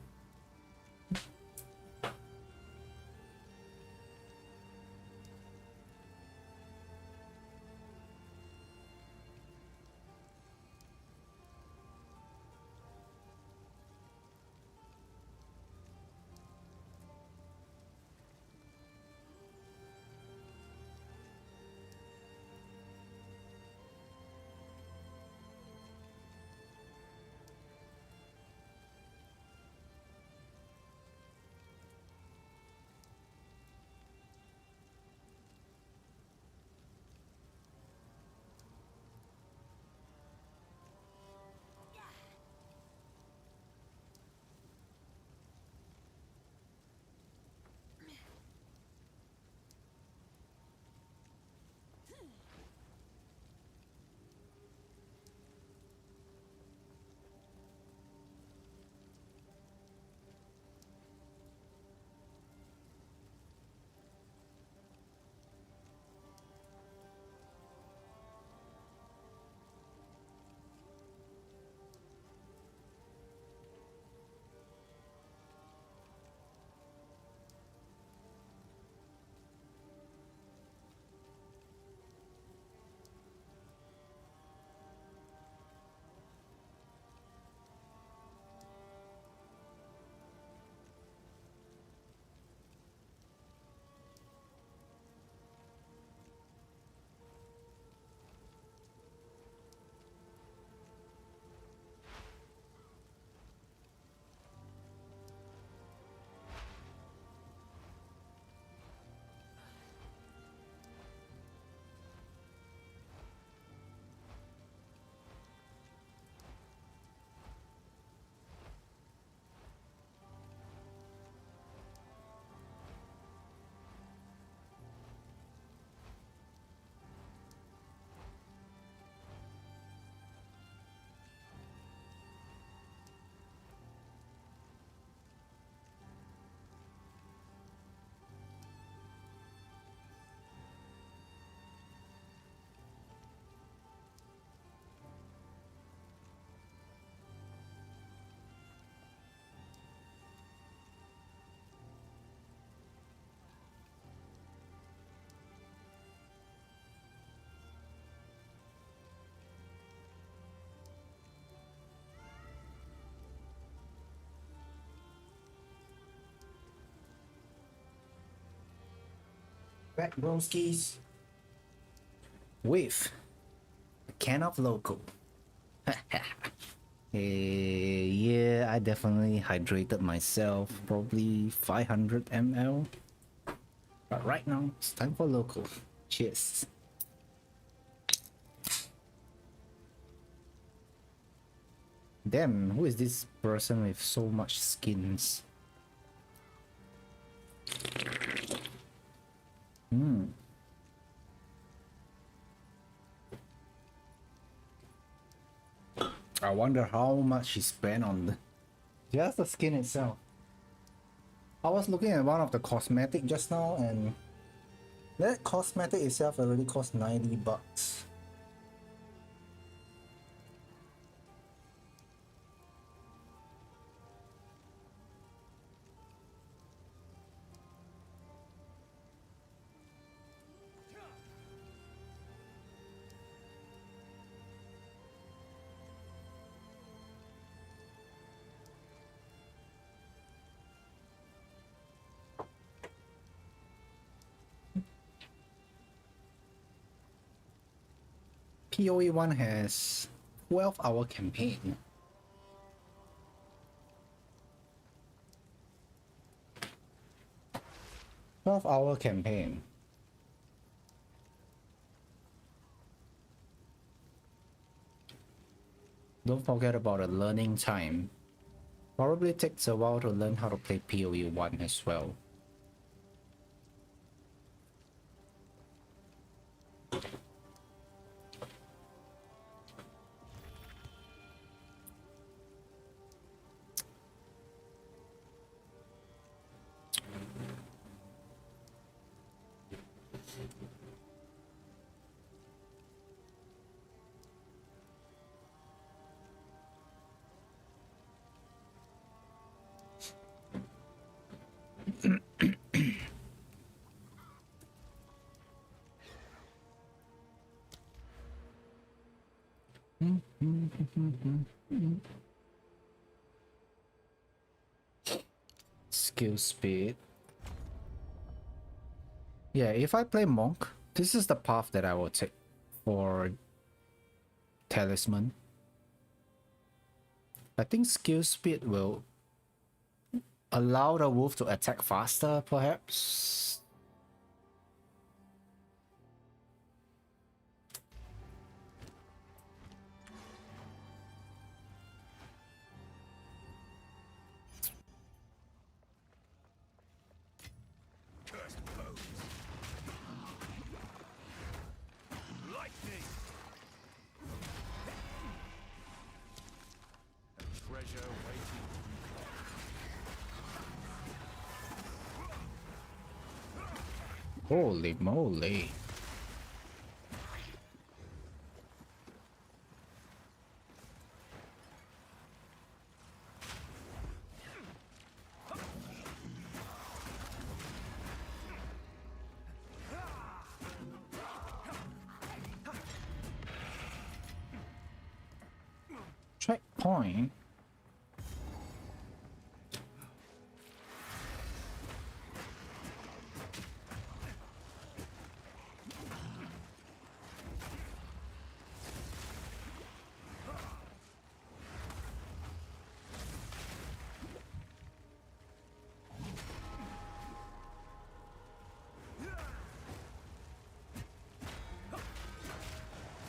Back broskies. With a can of local. Yeah, I definitely hydrated myself, probably 500 ml. But right now, it's time for local. Cheers. Damn, who is this person with so much skins? I wonder how much he spent on just the skin itself. I was looking at one of the cosmetic just now, and that cosmetic itself already cost 90 bucks. PoE 1 has 12-hour campaign. Twelve-hour campaign. Don't forget about the learning time. Probably takes a while to learn how to play PoE 1 as well. Skill speed. Yeah, if I play monk, this is the path that I will take for talisman. I think skill speed will allow the wolf to attack faster, perhaps. Holy moly. Checkpoint.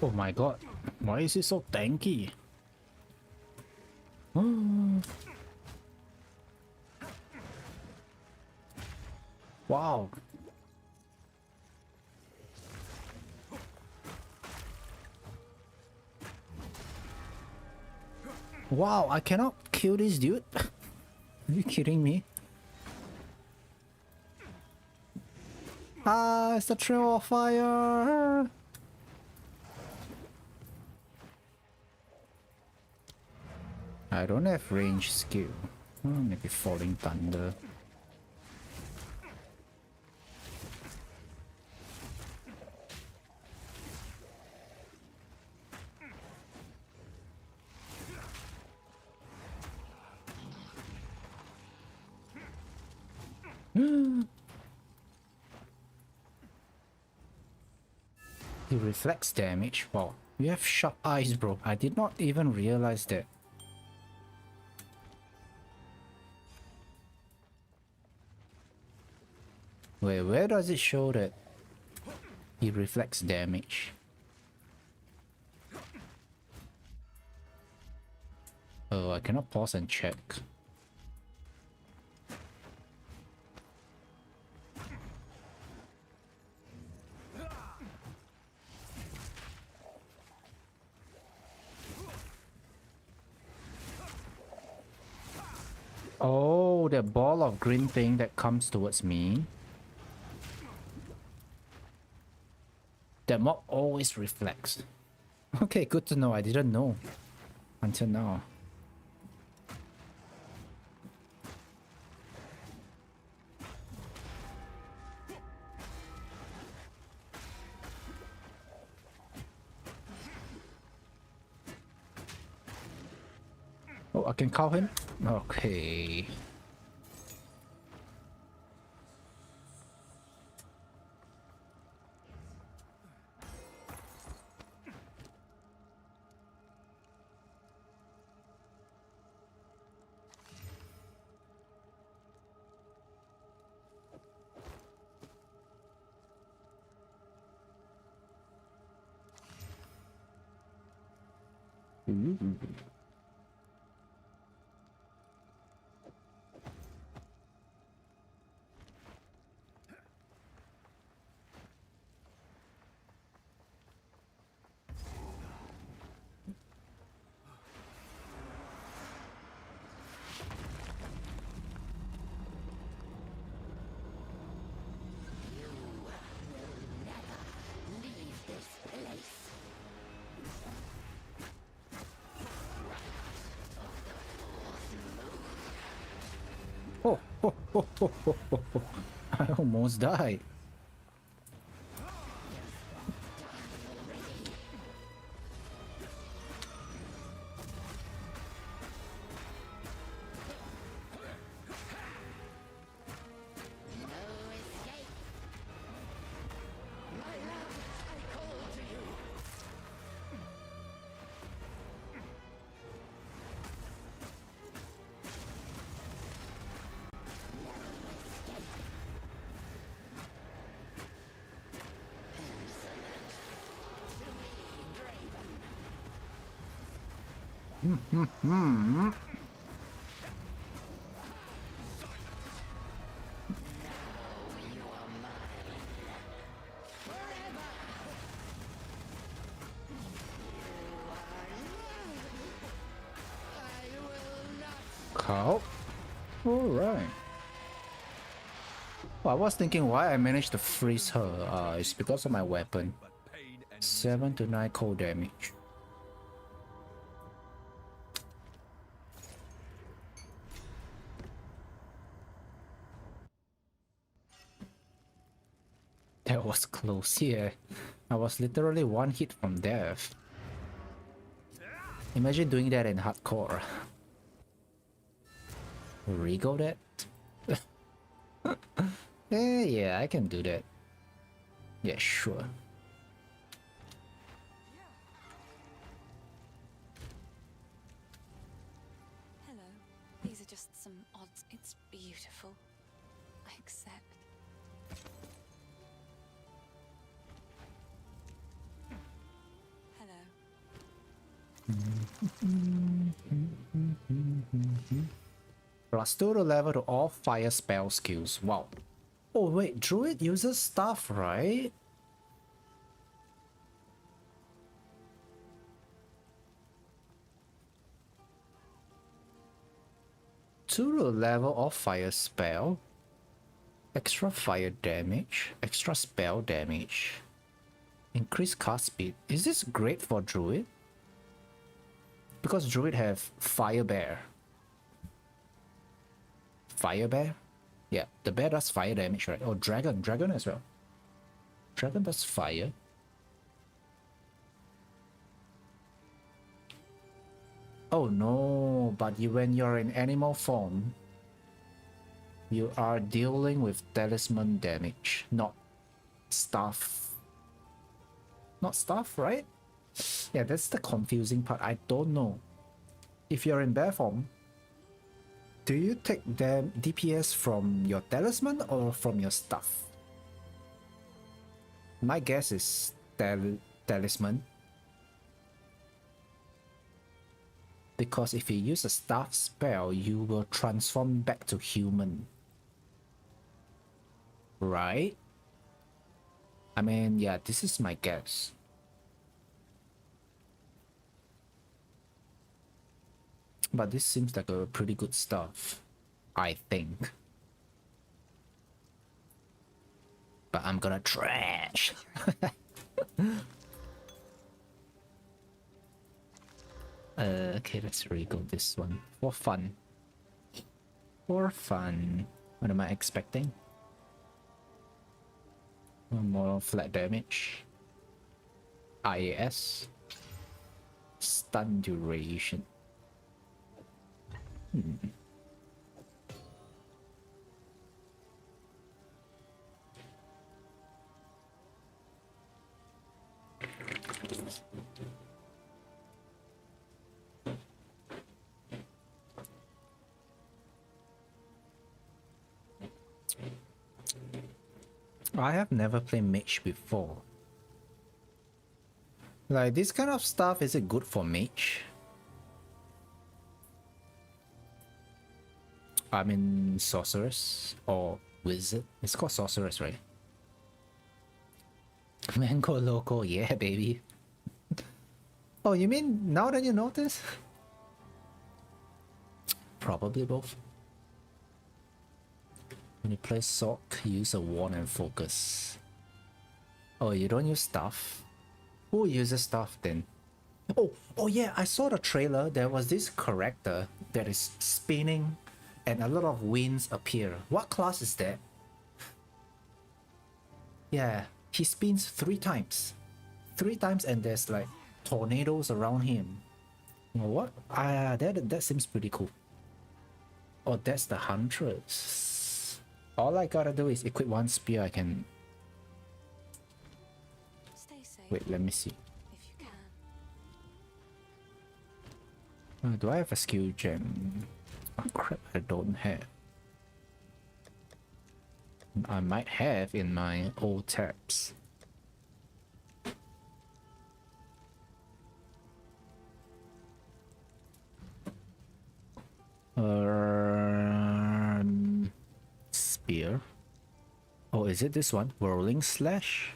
Oh my god, why is it so tanky? Wow. Wow, I cannot kill this dude? Are you kidding me? Ah, it's the trail of fire! I don't have range skill. Maybe falling thunder. He reflects damage. Wow, you have sharp eyes, bro. I did not even realize that. Wait, where does it show that he reflects damage? Oh, I cannot pause and check. Oh, that ball of green thing that comes towards me. That mob always reflects. Okay, good to know. I didn't know until now. Oh, I can call him? Okay. Ooh. Oh, I almost died. Cow. Alright. Well, I was thinking why I managed to freeze her. It's because of my weapon. 7 to 9 cold damage. That was close here. I was literally one hit from death. Imagine doing that in hardcore. Regal that? Yeah, I can do that. Yeah, sure. Hello. These are just some odds. It's beautiful. I accept. Hello. Plus 2 to level to all fire spell skills. Wow. Oh wait, Druid uses stuff, right? To the level of fire spell. Extra fire damage. Extra spell damage. Increased cast speed. Is this great for Druid? Because Druid have Fire Bear. Fire Bear? Yeah, the bear does fire damage, right? Oh, Dragon. Dragon as well. Dragon does fire. Oh no, but when you're in animal form, you are dealing with talisman damage, not stuff. Not stuff, right? Yeah, that's the confusing part. I don't know. If you're in bear form, do you take the DPS from your talisman or from your stuff? My guess is talisman. Because if you use a staff spell, you will transform back to human. Right? I mean, yeah, this is my guess. But this seems like a pretty good stuff, I think. But I'm gonna trash. Okay, let's re-go this one. For fun. For fun. What am I expecting? One more flat damage. IAS. Stun duration. I have never played mage before. Like, this kind of stuff, is it good for mage? I mean sorceress or wizard. It's called sorceress, right? Mango loco, yeah, baby. Oh, you mean now that you notice? Probably both. When you play Sock, use a wand and focus. Oh, you don't use stuff? Who uses stuff then? Oh yeah, I saw the trailer. There was this character that is spinning and a lot of winds appear. What class is that? Yeah, he spins 3 times. 3 times and there's like tornadoes around him. You know what? That seems pretty cool. Oh, that's the Huntress. All I gotta do is equip 1 spear. I can... Stay safe. Wait, let me see. If you can. Do I have a skill gem? Oh crap, I don't have. I might have in my old tabs. Spear. Oh, is it this one? Whirling slash?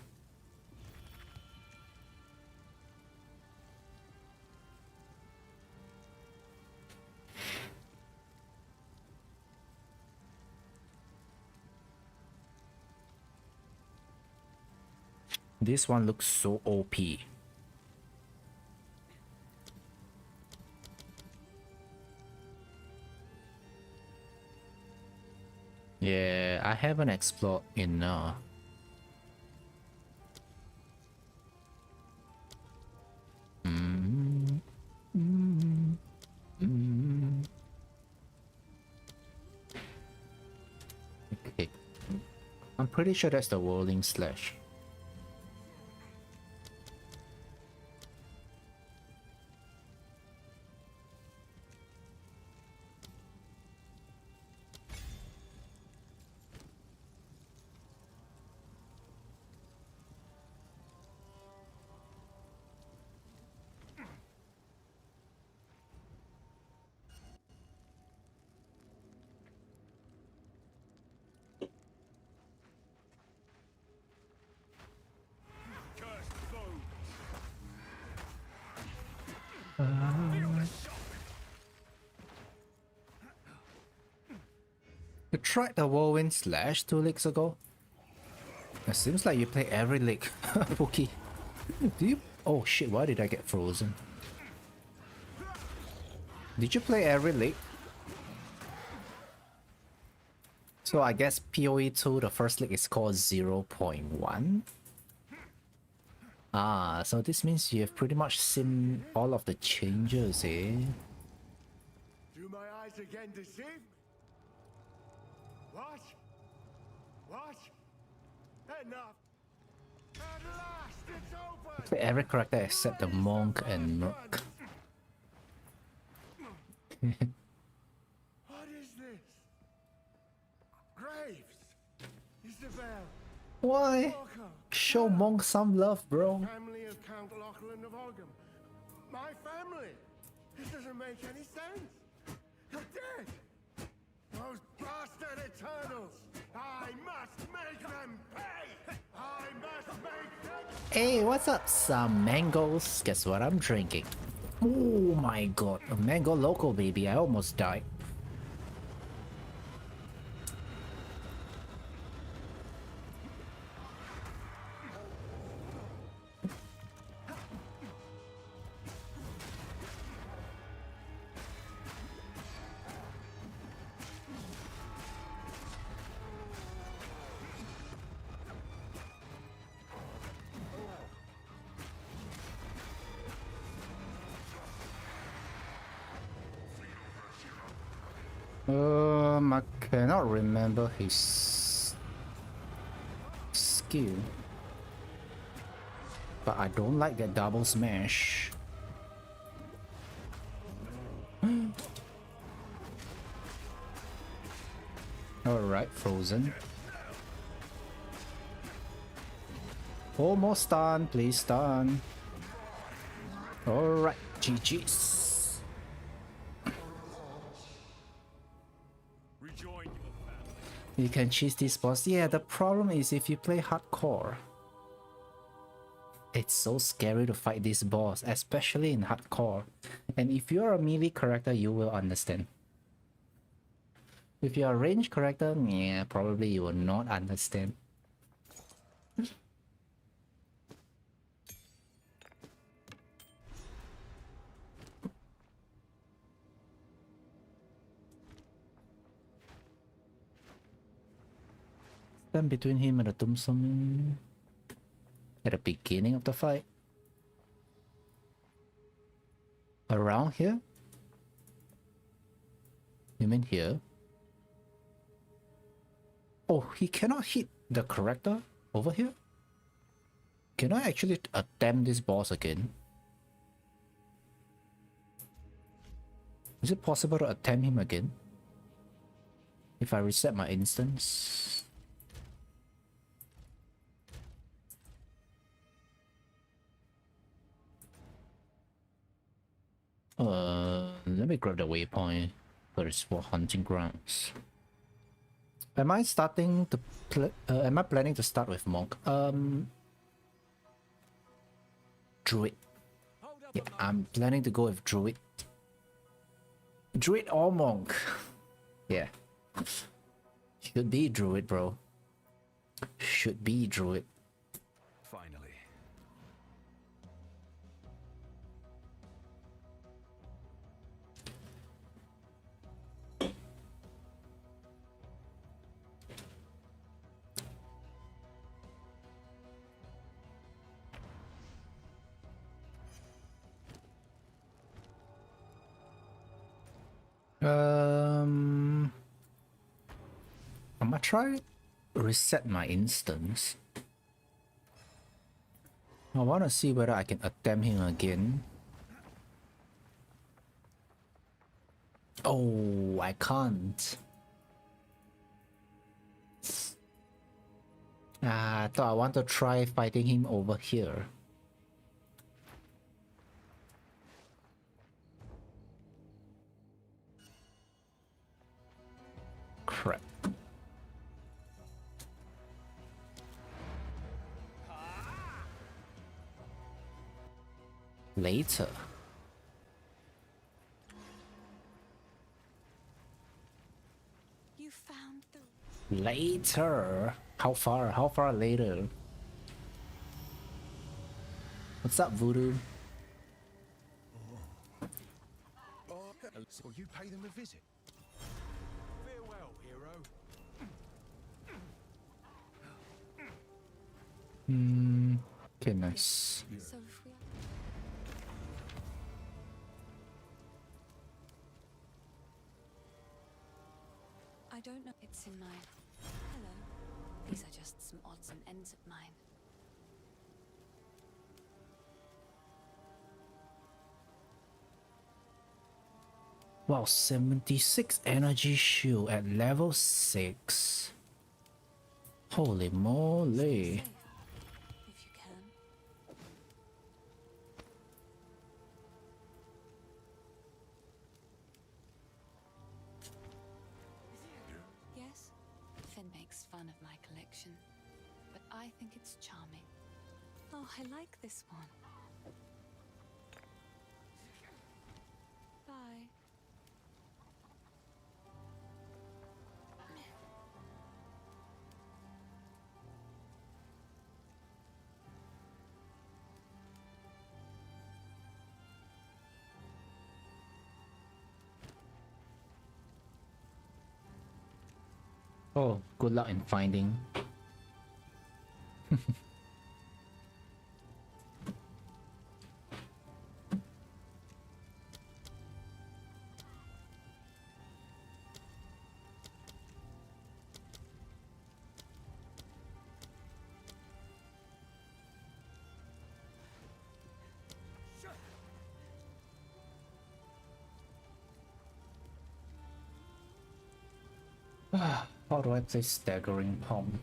This one looks so OP. Yeah, I haven't explored enough. Okay. I'm pretty sure that's the whirling slash. You tried the whirlwind slash 2 leagues ago? It seems like you play every league, Pookie. Do you? Oh shit, why did I get frozen? Did you play every league? So I guess PoE 2, the first league is called 0.1? Ah, so this means you have pretty much seen all of the changes, eh? Do my eyes again deceive me? What? What? Enough! At last, it's over! Play every character except the monk and merc. What is this? Graves! Isabel! Why? Show monk some love, bro. Family of Count Lachlan of Ogham. My family! This doesn't make any sense! You're dead! Those bastard Eternals! I must make them pay! I must make them... Hey, what's up? Some mangoes. Guess what I'm drinking? Oh my god, a mango loco, baby. I almost died. I cannot remember his skill, but I don't like that double smash. Alright, frozen. Almost done, please stun. Alright, GG's. You can cheese this boss. Yeah, the problem is if you play hardcore, it's so scary to fight this boss, especially in hardcore. And if you're a melee character, you will understand. If you're a ranged character, yeah, probably you will not understand. Stand between him and the tombstone at the beginning of the fight. Around here? You mean here? Oh, he cannot hit the character over here? Can I actually attempt this boss again? Is it possible to attempt him again? If I reset my instance? Let me grab the waypoint for the sport hunting grounds. Am I starting to am I planning to start with monk? Druid. Yeah, I'm planning to go with druid. Druid or monk? Yeah. Should be druid, bro. Should be druid. Finally. I'm gonna try reset my instance. I want to see whether I can attempt him again. Oh, I can't. I thought I want to try fighting him over here. Crap. Later. You found the... Later? How far? How far later? What's up, Voodoo? Will you pay them a visit? Farewell, hero. Okay, nice. So if we... I don't know. It's in mine. Hello. These are just some odds and ends of mine. Wow, 76 energy shield at level 6. Holy moly. If you can. Yes, Finn makes fun of my collection, but I think it's charming. Oh, I like this one. Bye. Oh, good luck in finding. How do I play staggering palm?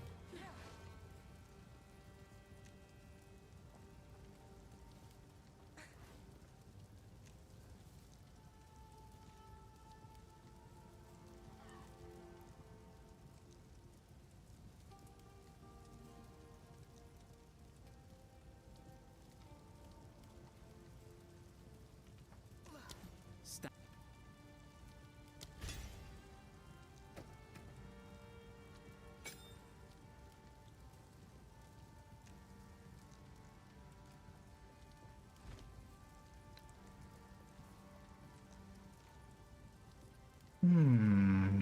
Hmm.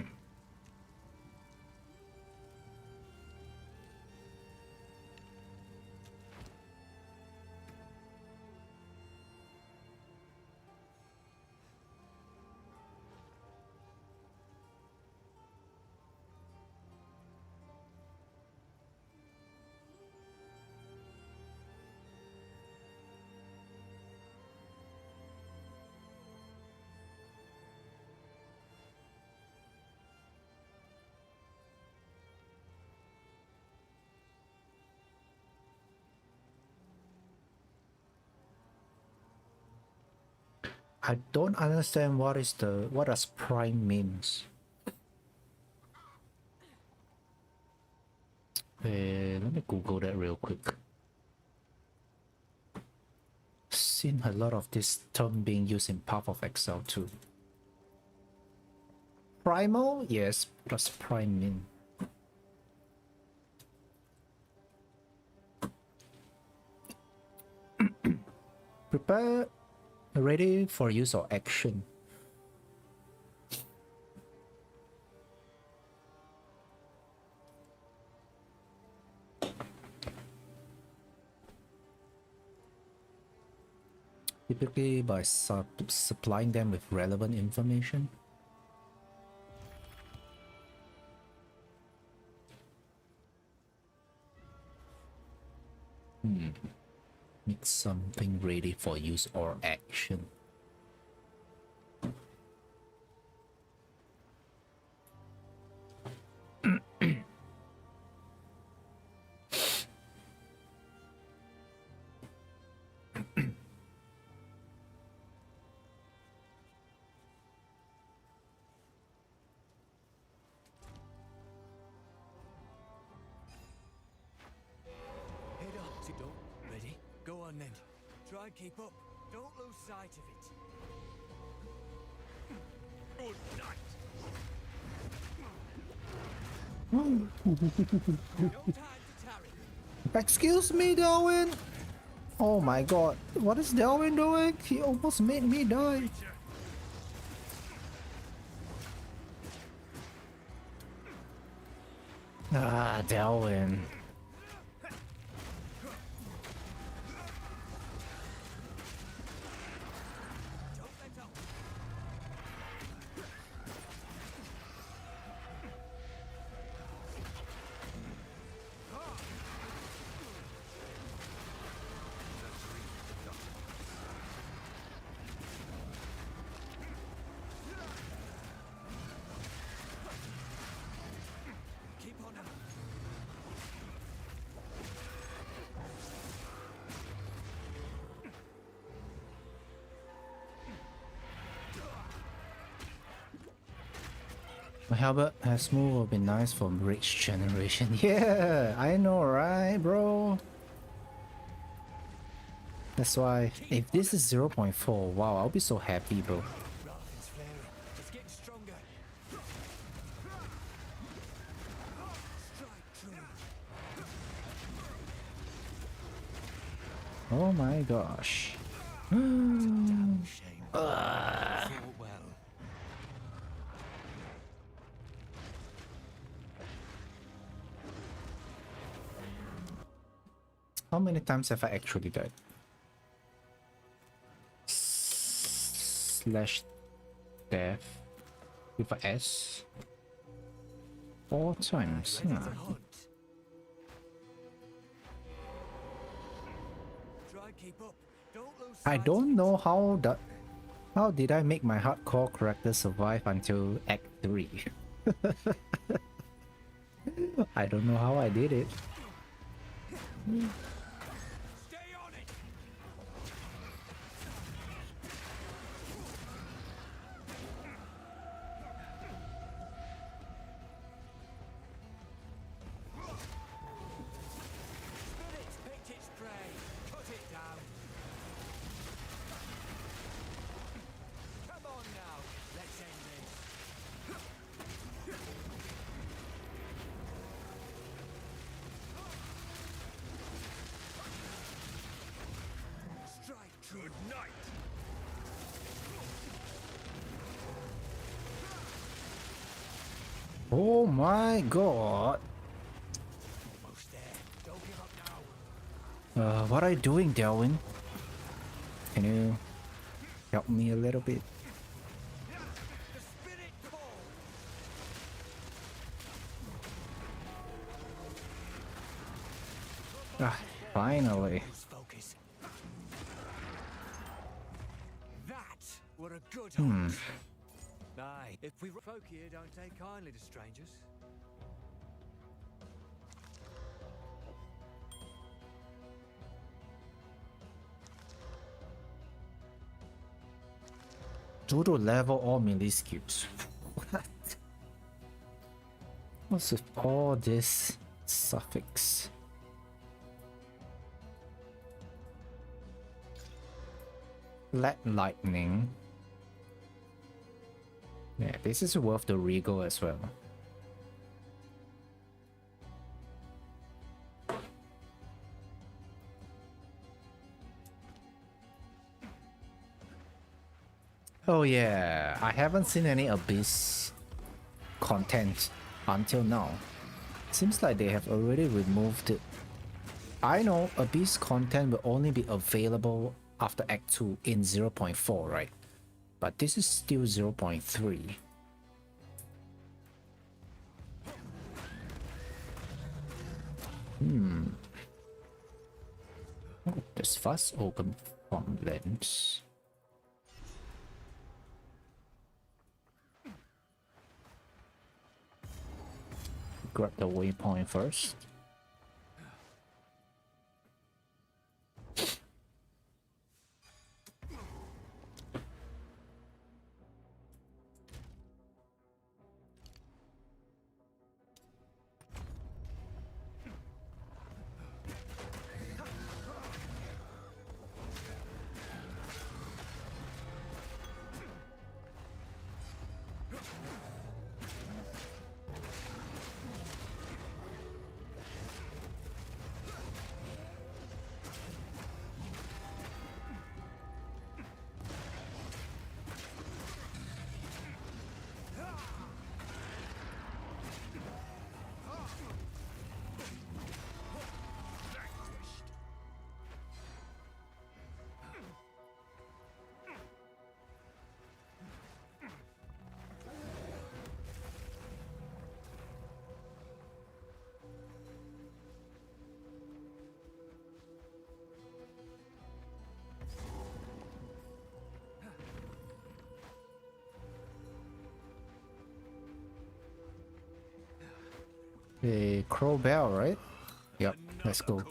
I don't understand what does prime means. Let me Google that real quick. Seen a lot of this term being used in Path of Exile too. Primal? Yes, what does prime mean? Prepare, ready for use or action. Typically by supplying them with relevant information. Make something ready for use or action. Head up, Sido. Ready? Go on then. Try and keep up. Don't lose sight of it. Good night. Hmm. No time to tarry. Excuse me, Darwin. Oh my god, what is Darwin doing? He almost made me die. Ah, Darwin. Halbert has moved would be nice for rich generation. Yeah, I know, right, bro? That's why, if this is 0.4, wow, I'll be so happy, bro. It's getting stronger. Oh my gosh. How many times have I actually died? Slash death with a S? 4 times. Huh. I don't know how did I make my hardcore character survive until Act 3? I don't know how I did it. Oh my god. What are you doing, Delwyn? Can you help me a little bit? Ah, finally. That were a good Aye, if we folk here don't take kindly to strangers. Do to level all melee skills. What? What's with all this suffix? Let lightning. Yeah, this is worth the regal as well. Oh yeah, I haven't seen any Abyss content until now. Seems like they have already removed it. I know Abyss content will only be available after Act 2 in 0.4, right? But this is still 0.3. Oh, there's fast open from lens. Grab the waypoint first. A crow bell, right? Yep, let's go.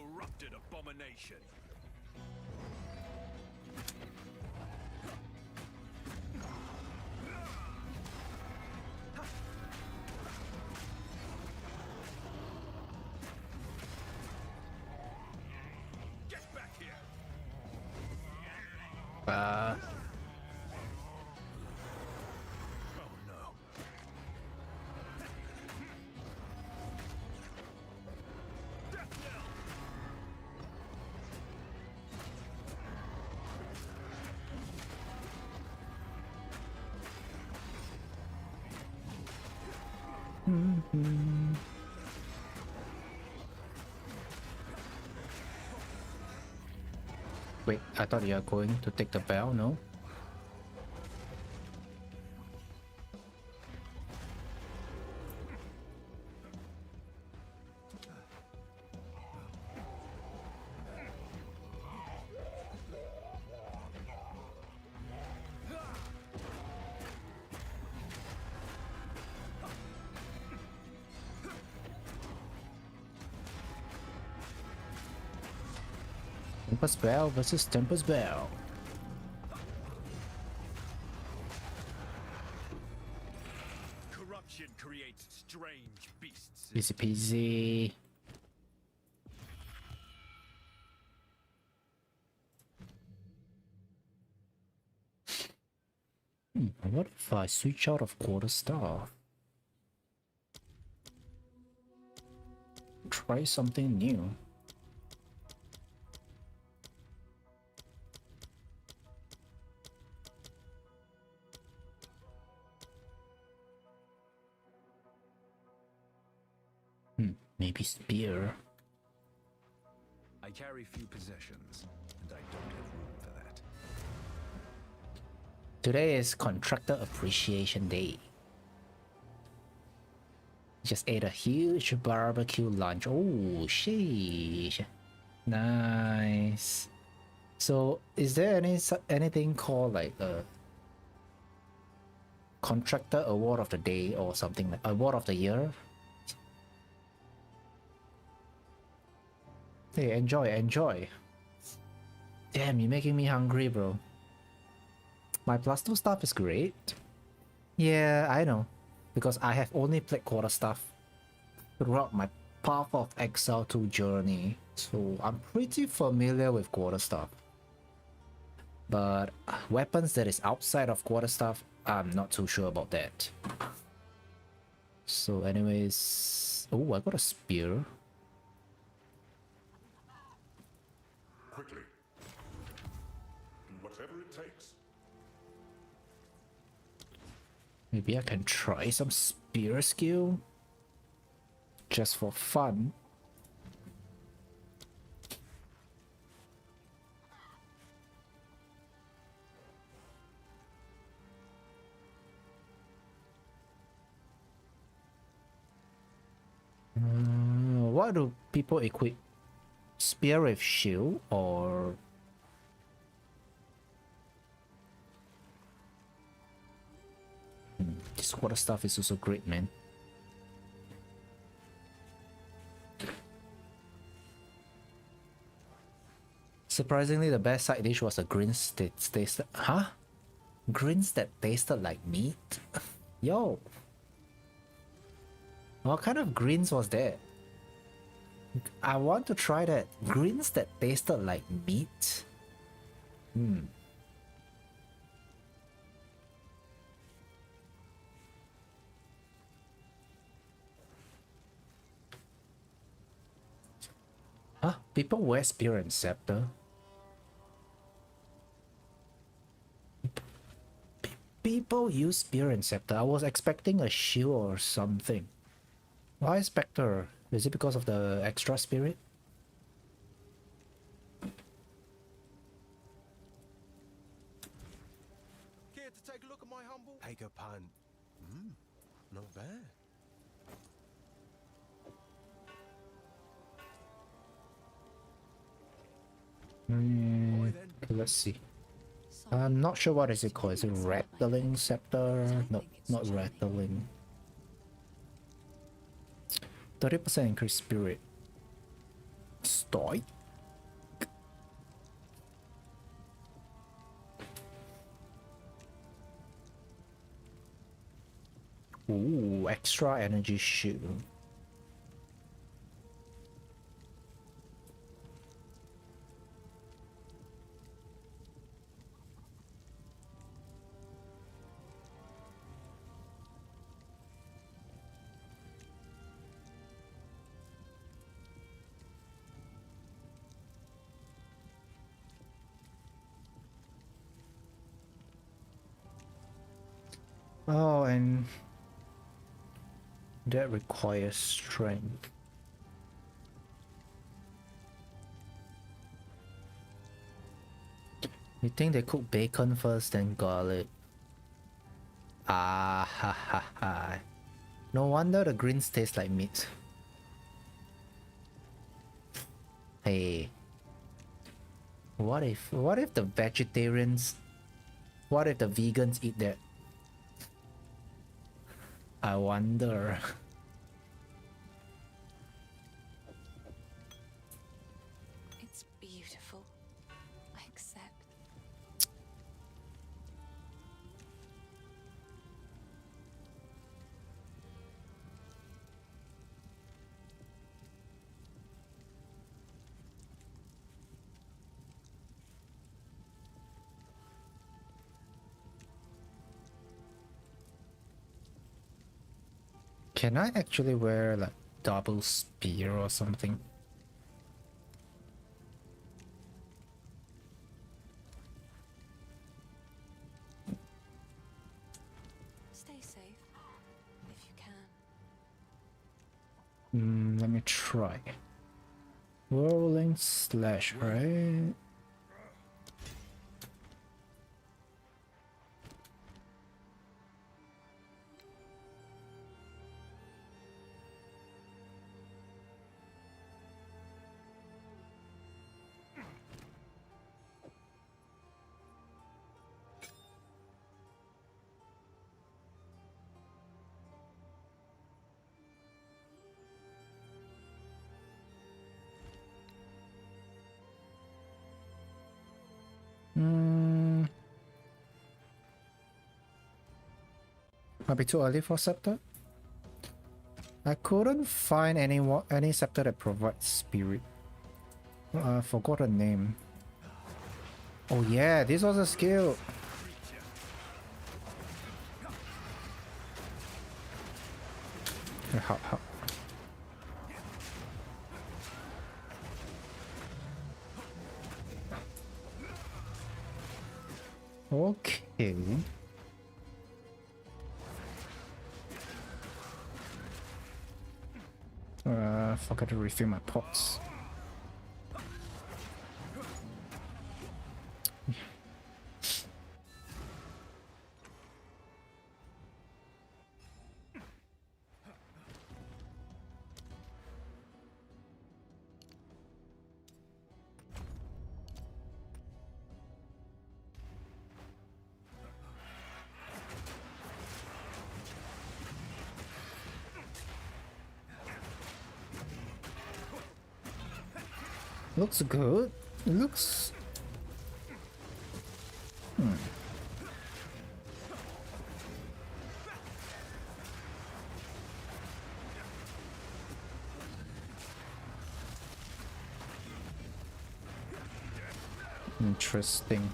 Wait, I thought you were going to take the bell, no? Tempest Bell versus Tempest Bell. Corruption creates strange beasts. Easy peasy. What if I switch out of quarterstaff? Try something new. Maybe spear. I carry few possessions, and I don't have room for that. Today is Contractor Appreciation Day. Just ate a huge barbecue lunch. Oh, sheesh. Nice. So, is there anything called like a Contractor Award of the Day or something like Award of the Year? Hey, enjoy. Damn, you're making me hungry, bro. My +2 stuff is great. Yeah, I know. Because I have only played quarterstaff throughout my Path of Exile 2 journey. So I'm pretty familiar with quarterstaff. But weapons that is outside of quarterstaff, I'm not too sure about that. So anyways... Oh, I got a spear. Quickly. Do whatever it takes. Maybe I can try some spear skill. Just for fun. What do people equip? Spear with shield or... This water stuff is also great, man. Surprisingly, the best side dish was a greens that tasted... Huh? Greens that tasted like meat? Yo! What kind of greens was that? I want to try that. Greens that tasted like meat? Huh? People wear spear and scepter? People use spear and scepter. I was expecting a shield or something. Why Spectre? Is it because of the extra spirit? Care to take a look at my humble? Take a punt. Not bad. Okay, let's see. I'm not sure what is it called. Is it rattling scepter? No, not rattling. 30% increased spirit. Stoic. Ooh, extra energy shield. Oh, and that requires strength. You think they cook bacon first, then garlic? Ah, ha ha ha. No wonder the greens taste like meat. Hey. What if the vegetarians... What if the vegans eat that? I wonder. It's beautiful. I accept. Can I actually wear like double spear or something? Stay safe if you can. Let try. Whirling slash, right? Might be too early for scepter. I couldn't find any scepter that provides spirit. I forgot the name. Oh yeah, this was a skill. How? Okay. Forgot to refill my pots. Looks good. It looks... Interesting.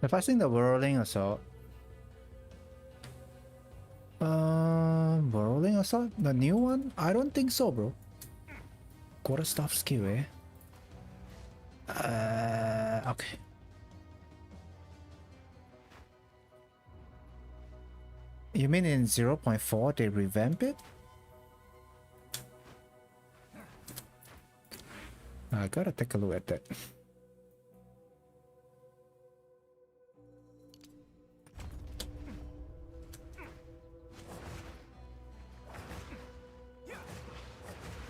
If I think the whirling assault, whirling assault, the new one? I don't think so, bro. Quarterstaff skill, eh? Okay. You mean in 0.4 they revamp it? I gotta take a look at that.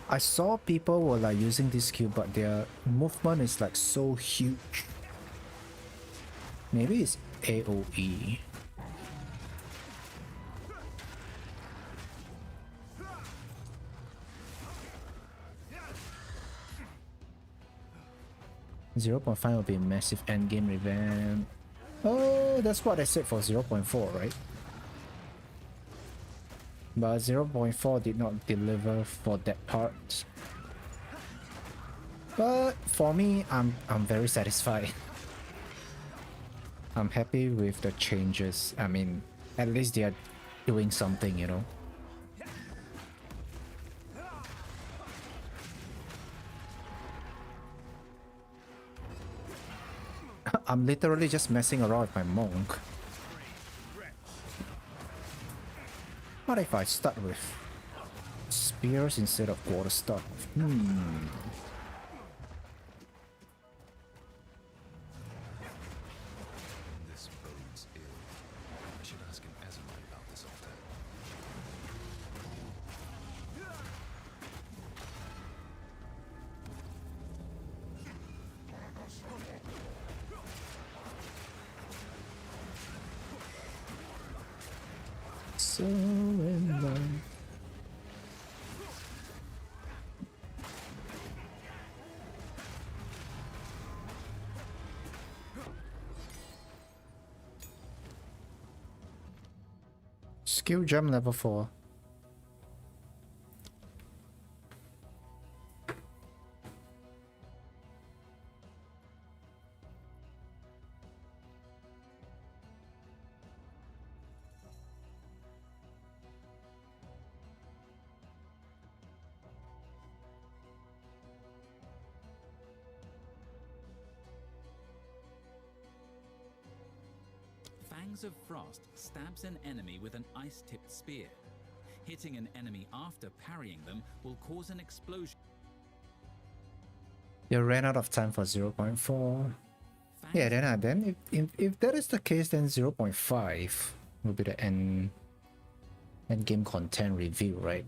I saw people were like using this skill, but their movement is like so huge. Maybe it's AoE. .5 will be a massive endgame revamp. Oh, that's what I said for 0.4, right? But 0.4 did not deliver for that part. But for me, I'm very satisfied. I'm happy with the changes. I mean, at least they are doing something, you know. I'm literally just messing around with my monk. What if I start with spears instead of quarterstaff? This bodes ill. I should ask an Ezraite about this altar. Surrender. Skill gem level 4. Wings of Frost stabs an enemy with an ice-tipped spear. Hitting an enemy after parrying them will cause an explosion. You ran out of time for 0.4. Yeah, then if that is the case, then 0.5 will be the end game content review, right?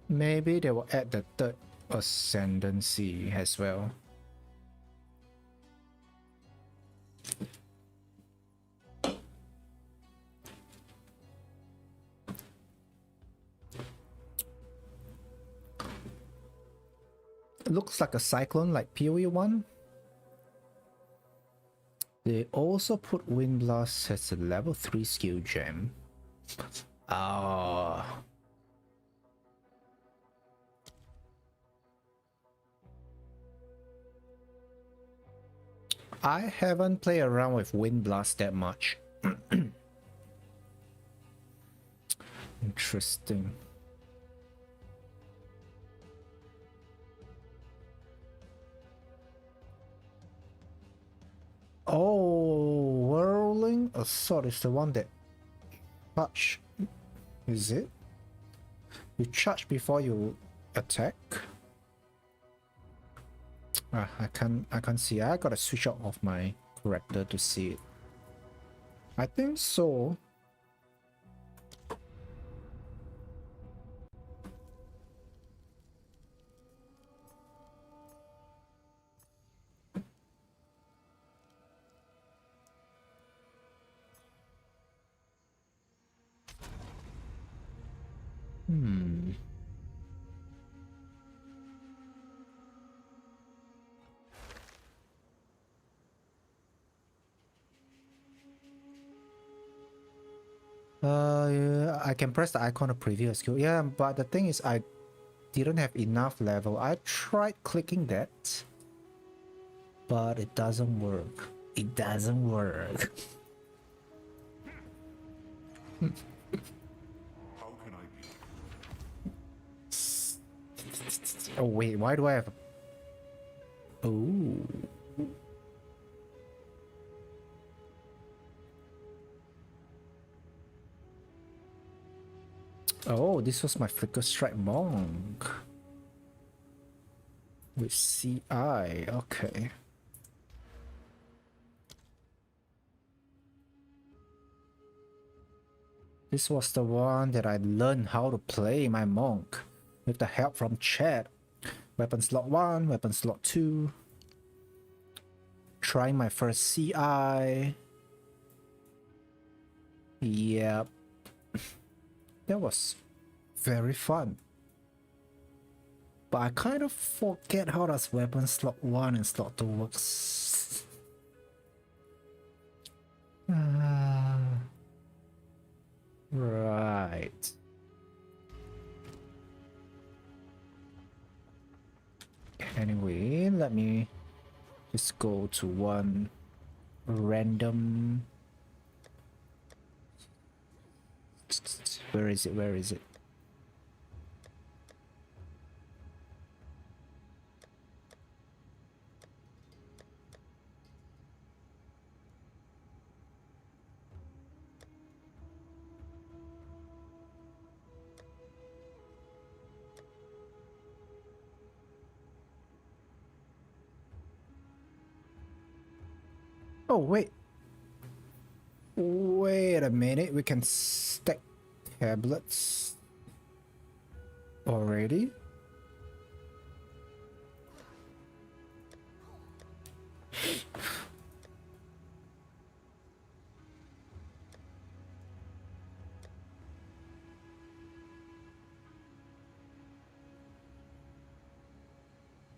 Maybe they will add the third ascendancy as well. It looks like a cyclone like PoE 1. They also put Wind Blast as a level 3 skill gem. Ah. I haven't played around with Wind Blast that much. Interesting. Oh, Whirling Assault is the one that charge. Is it? You charge before you attack? I can't see. I gotta switch out of my character to see it. I think so. Yeah, I can press the icon to preview a skill. Yeah, but the thing is I didn't have enough level. I tried clicking that, but it doesn't work. It doesn't work. How can I be? Oh wait, why do I have? Oh. Oh, this was my Flicker Strike Monk with CI. Okay. This was the one that I learned how to play my monk with the help from chat. Weapon slot 1, weapon slot 2. Trying my first CI. Yep. That was very fun. But I kind of forget how does weapon slot 1 and slot 2 works. Right. Anyway, let me just go to one random. Where is it? Where is it? Oh, wait. Wait a minute. We can stack tablets already?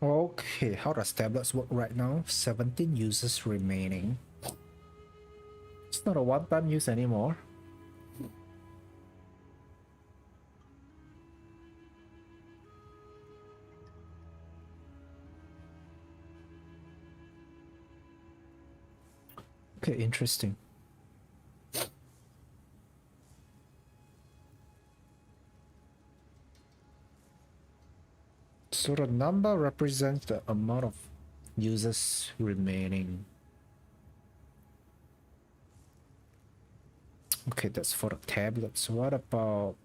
Okay, how does tablets work right now? 17 users remaining. It's not a one-time use anymore. Okay, interesting. So the number represents the amount of users remaining. Okay, that's for the tablets. What about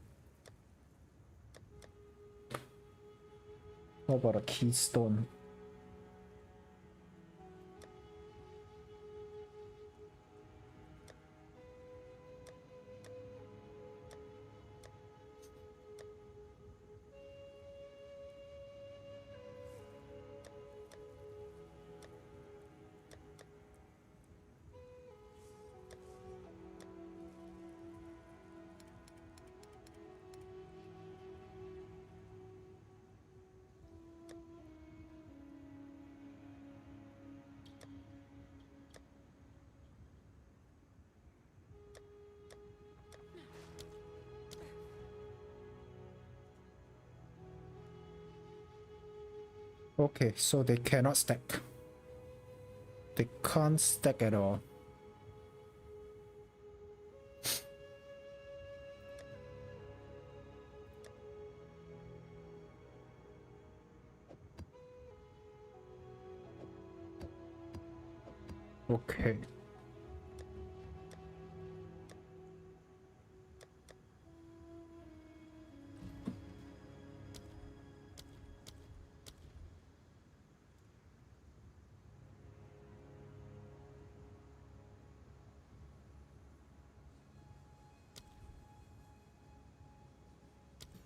a keystone? Okay, so they cannot stack. They can't stack at all. Okay.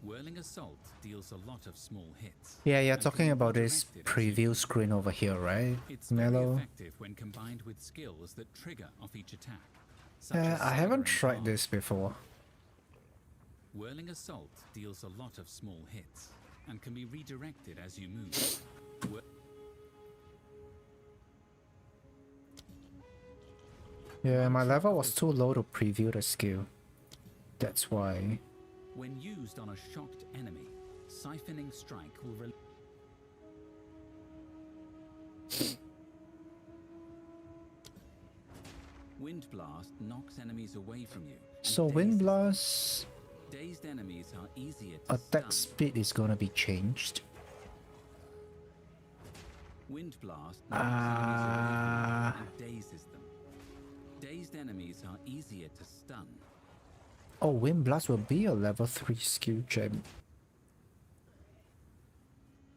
Whirling Assault deals a lot of small hits. Yeah, you're talking about this preview screen over here, right? It's very Mellow. effective when combined with skills that trigger off each attack. such as I haven't Staggering tried this before. Whirling Assault deals a lot of small hits and can be redirected as you move. Yeah, my level was too low to preview the skill. That's why. When used on a shocked enemy, Siphoning Strike will Wind Blast knocks enemies away from you. So Wind Blast Dazed enemies are easier to attack speed is gonna be changed. Wind Blast knocks enemies away from you and dazes them. Dazed enemies are easier to stun. Oh, Wind Blast will be a level 3 skill gem.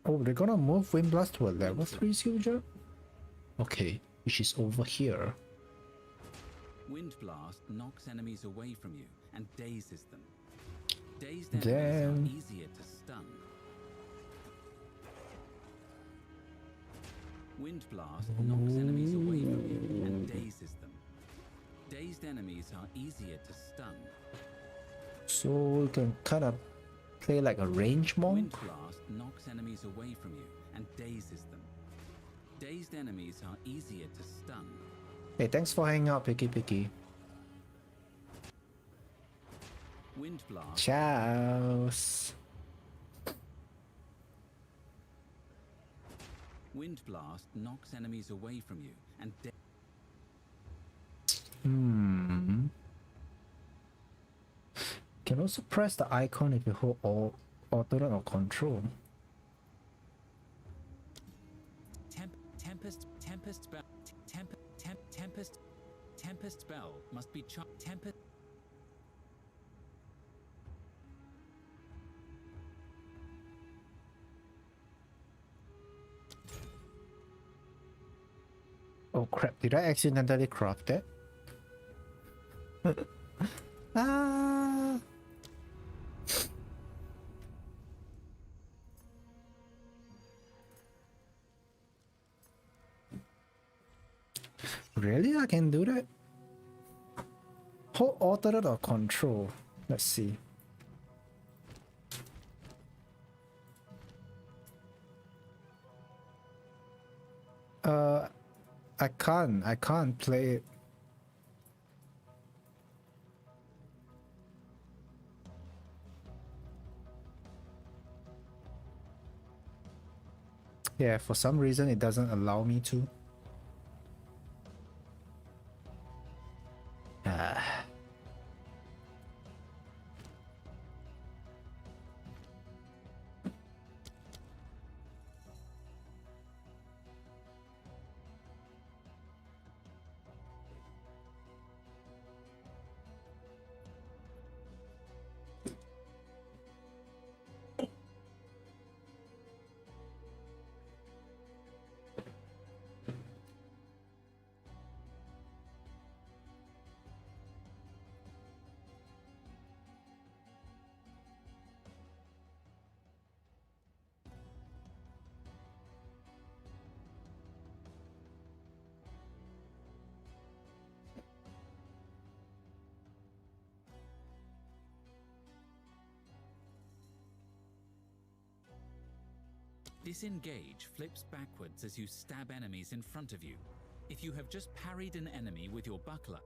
Oh, they're gonna move Wind Blast to a level 3 skill gem? Okay, which is over here. Wind Blast knocks enemies away from you and dazes them. Dazed enemies are easier to stun. Wind Blast knocks enemies away from you and dazes them. Dazed enemies are easier to stun. So we can kind of play like a range monk. Wind Blast knocks enemies away from you and dazes them. Dazed enemies are easier to stun. Hey, thanks for hanging out, Picky Picky. Wind Blast. Ciao. Wind Blast knocks enemies away from you and Can also press the icon if you hold alternate or control. Tempest Spell must be Tempest. Oh crap, did I accidentally craft that? Ah. Really? I can do that? Hold alternate or control? Let's see. I can't play it. Yeah, for some reason it doesn't allow me to. Disengage flips backwards as you stab enemies in front of you. If you have just parried an enemy with your buckler,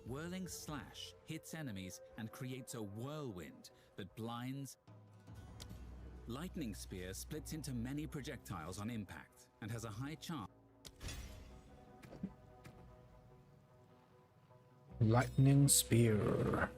Whirling Slash hits enemies and creates a whirlwind that blinds. Lightning Spear splits into many projectiles on impact and has a high chance. Lightning Spear.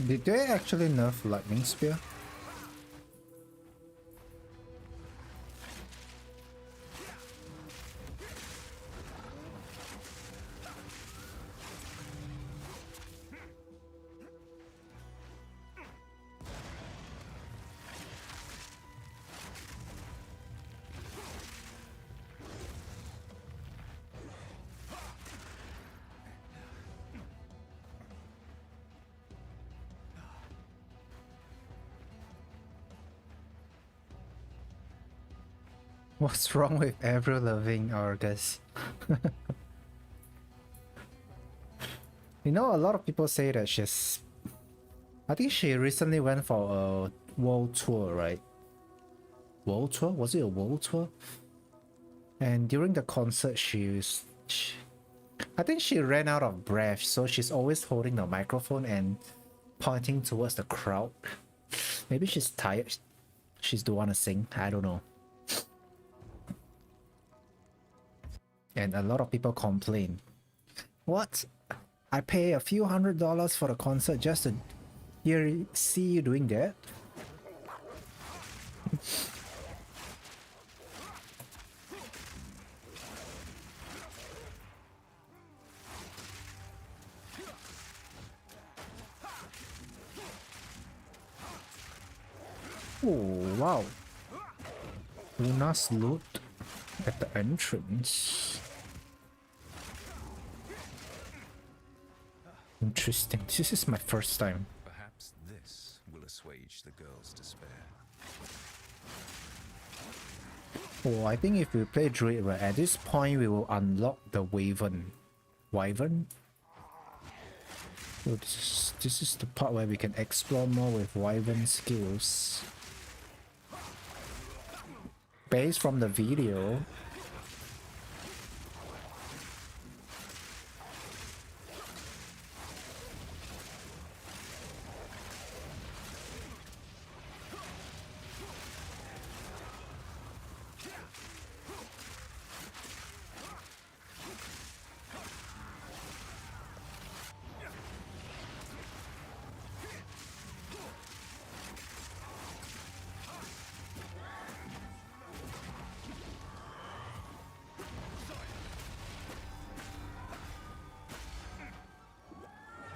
Did they actually nerf Lightning Spear? What's wrong with ever loving Argus? You know, a lot of people say that I think she recently went for a world tour, right? World tour? Was it a world tour? And during the concert, I think she ran out of breath, so she's always holding the microphone and pointing towards the crowd. Maybe she's tired. She's don't want to sing. I don't know. And a lot of people complain. What? I pay a few $100s for the concert just to see you doing that? Oh, wow. Luna's loot at the entrance. Interesting. This is my first time. Perhaps this will assuage the girl's despair. Oh, I think if we play Druid, right, at this point we will unlock the Wyvern. Wyvern? So this is the part where we can explore more with Wyvern skills. Based from the video,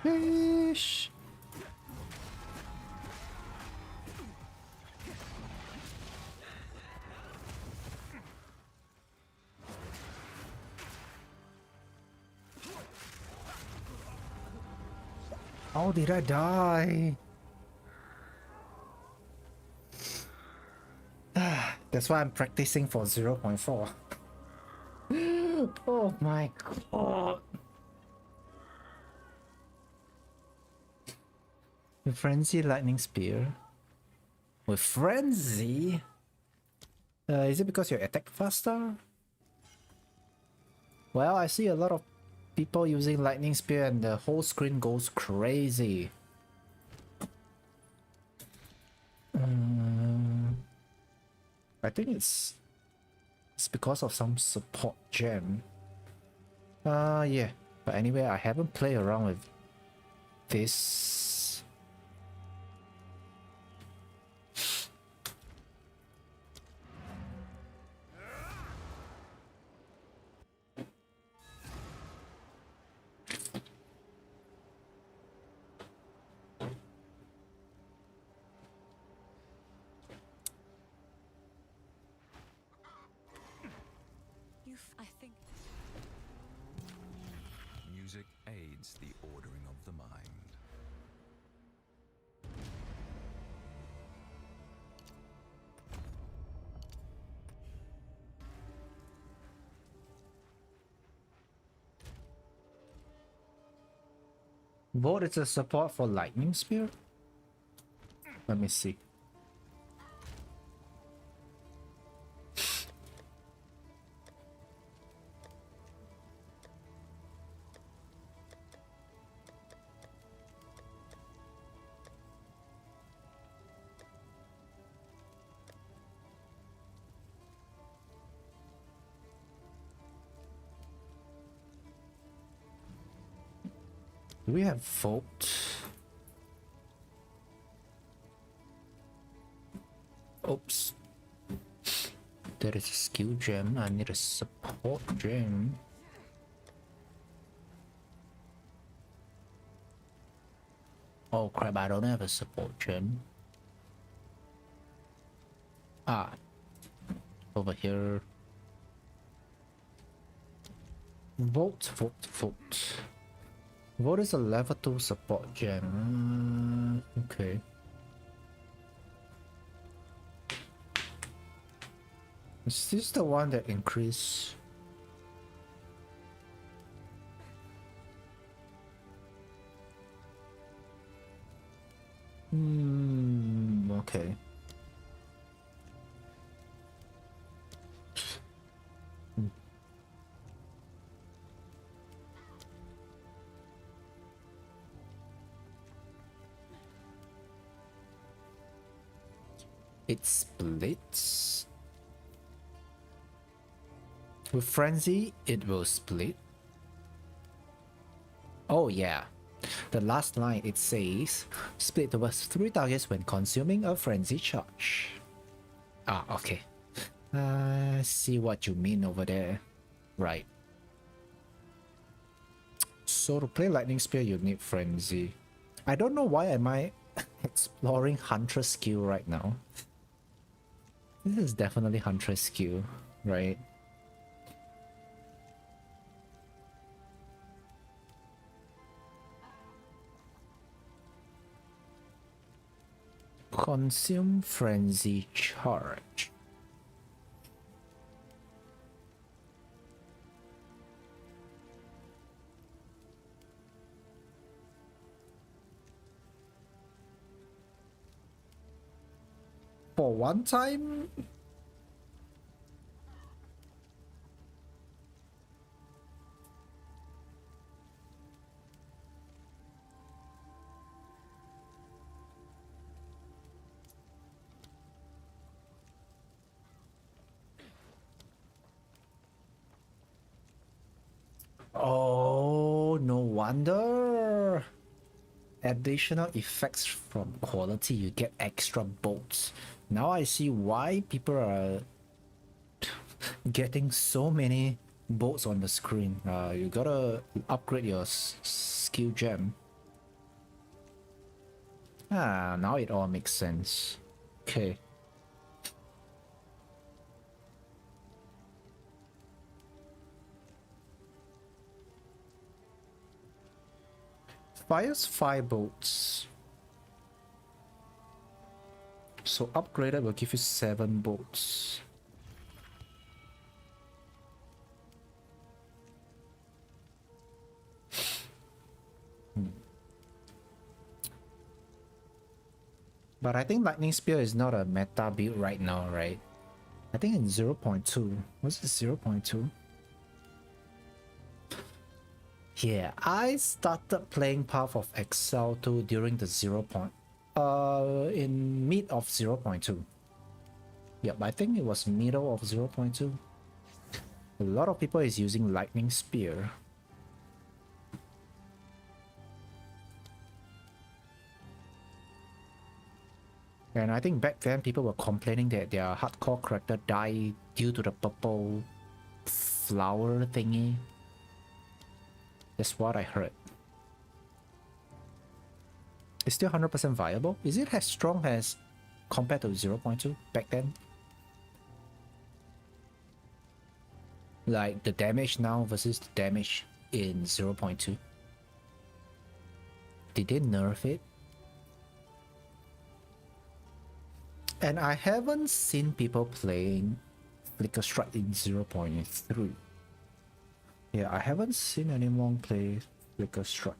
fish. How did I die? That's why I'm practicing for 0.4. Oh my god. With Frenzy Lightning Spear. With Frenzy? Is it because you attack faster? Well, I see a lot of people using Lightning Spear and the whole screen goes crazy. I think it's because of some support gem. Yeah. But anyway, I haven't played around with this. aids the ordering of the mind. What is the support for lightning spear? Let me see. Do we have Volt? Oops. There is a skill gem. I need a support gem. Oh crap, I don't have a support gem. Ah. Over here. Volt. What is a level 2 support gem? Okay. Is this the one that increase? Okay. It splits. With Frenzy, it will split. Oh yeah. The last line it says, split towards 3 targets when consuming a Frenzy charge. Ah, okay. I see what you mean over there. Right. So to play Lightning Spear, you need Frenzy. I don't know why am I exploring Huntress skill right now. This is definitely Huntress skill, right? Consume Frenzy charge. For one time? Oh, no wonder. Additional effects from quality, you get extra bolts. Now I see why people are getting so many bolts on the screen. You gotta upgrade your skill gem. Ah, now it all makes sense. Okay. Fires 5 bolts. So upgraded will give you 7 bolts. But I think Lightning Spear is not a meta build right now, right? I think in 0.2. Was it 0.2? Yeah, I started playing Path of Exile 2 during the in mid of 0.2. Yep, I think it was middle of 0.2. A lot of people is using Lightning Spear. And I think back then people were complaining that their hardcore character died due to the purple flower thingy. That's what I heard. It's still 100% viable? Is it as strong as compared to 0.2 back then? Like the damage now versus the damage in 0.2? Did they nerf it? And I haven't seen people playing Flicker Strike in 0.3. Yeah, I haven't seen anyone play Flicker Strike.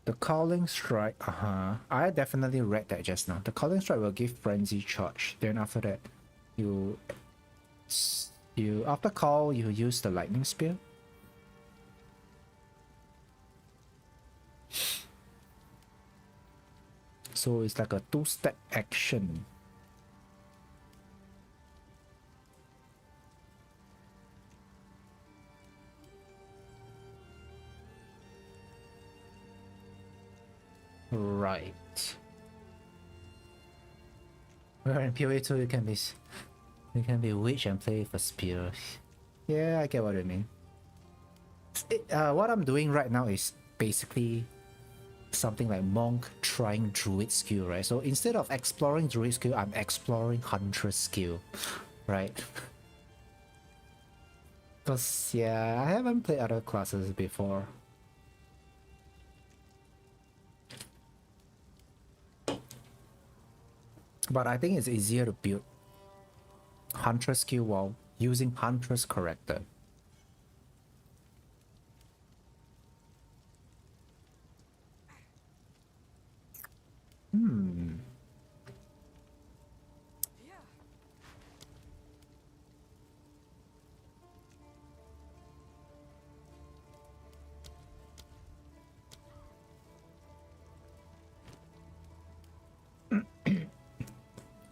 The Calling Strike, I definitely read that just now. The Calling Strike will give Frenzy Charge. Then after that, you after call, you use the Lightning Spear. So it's like a two-step action. Right. Where in PoE 2 you can be witch and play with a spear. Yeah, I get what you mean. What I'm doing right now is basically something like monk trying druid skill, right? So instead of exploring druid skill, I'm exploring hunter skill, right? Because yeah, I haven't played other classes before. But I think it's easier to build hunter skill while using hunter's character.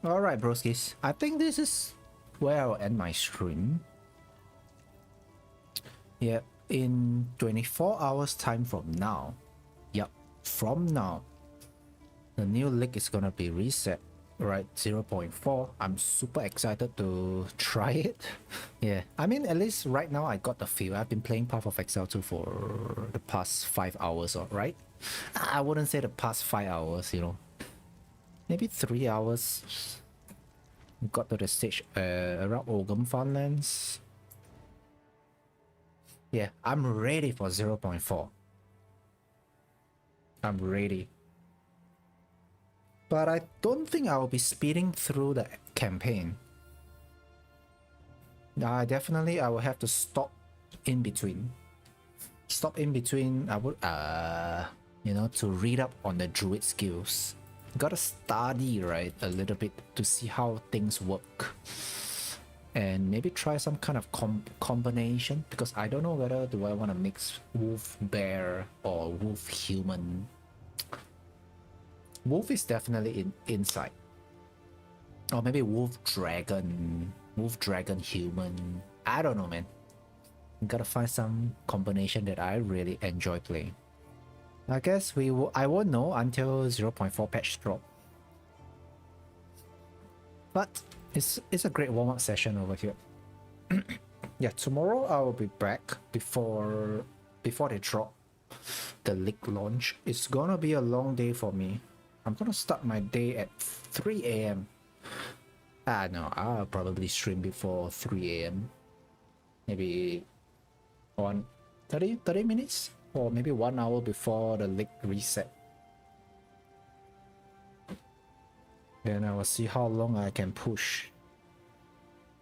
Alright, broskis. I think this is where I'll end my stream. Yeah, in 24 hours time from now. Yep, from now. The new league is gonna be reset, right? 0.4. I'm super excited to try it. Yeah, I mean, at least right now I got the feel. I've been playing Path of Exile 2 for the past 5 hours, right? I wouldn't say the past 5 hours, you know. Maybe 3 hours. Got to the stage around Ogum Farmlands. Yeah, I'm ready for 0.4. I'm ready. But I don't think I'll be speeding through the campaign. Definitely I will have to stop in between. Stop in between, I would, you know, to read up on the druid skills. Gotta study, right, a little bit to see how things work. And maybe try some kind of combination, because I don't know whether do I want to mix wolf bear or wolf human. Wolf is definitely inside. Or maybe wolf dragon human. I don't know, man. Gotta find some combination that I really enjoy playing. I guess I won't know until 0.4 patch drop. But it's a great warm-up session over here. Yeah, tomorrow I will be back before they drop the league launch. It's gonna be a long day for me. I'm gonna start my day at 3 AM. No, I'll probably stream before 3 AM. Maybe 30 minutes? Or maybe 1 hour before the league reset. Then I will see how long I can push.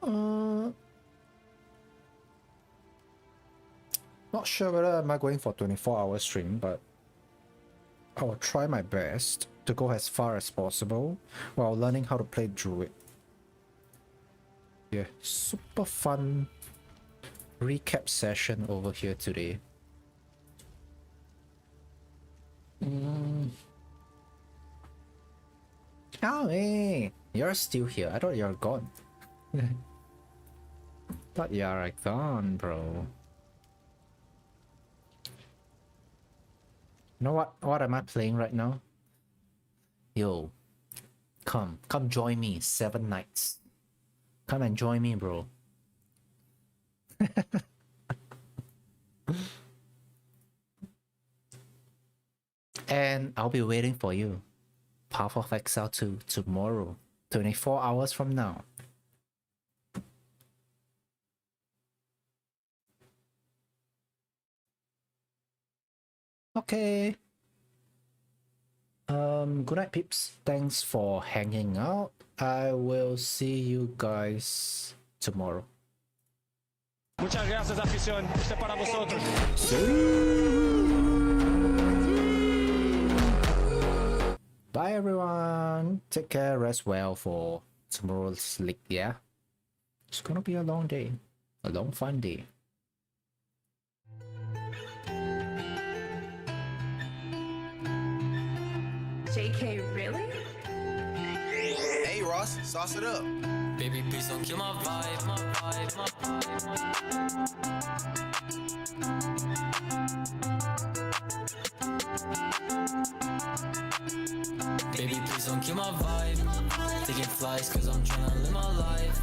Not sure whether I'm going for 24-hour stream, but I will try my best to go as far as possible while learning how to play Druid. Yeah, super fun recap session over here today. Oh, hey, you're still here. I thought you're gone. Thought you're gone, bro. You know what am I playing right now? Yo, come join me. 7 nights. Come and join me, bro. And I'll be waiting for you. Path of Exile 2 tomorrow, 24 hours from now. Okay. Good night, peeps. Thanks for hanging out. I will see you guys tomorrow. Muchas gracias, afición. Este es para vosotros. Bye, everyone. Take care. Rest well for tomorrow's league. Yeah, it's gonna be a long day, a long fun day. JK, really? Hey, Ross, sauce it up. Baby, please don't kill my vibe, my vibe, my vibe. Baby, please don't kill my vibe. Taking flights cause I'm tryna live my life.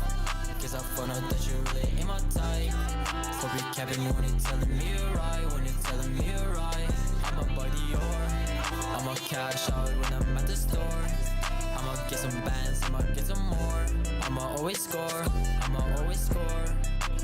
Cause I found out that you really ain't my type. Hope you're capping me when you're telling me you're right. When you're telling me you're right. I'm a buddy or I'ma cash out when I'm at the store. I'ma get some bands, I'ma get some more. I'ma always score, I'ma always score.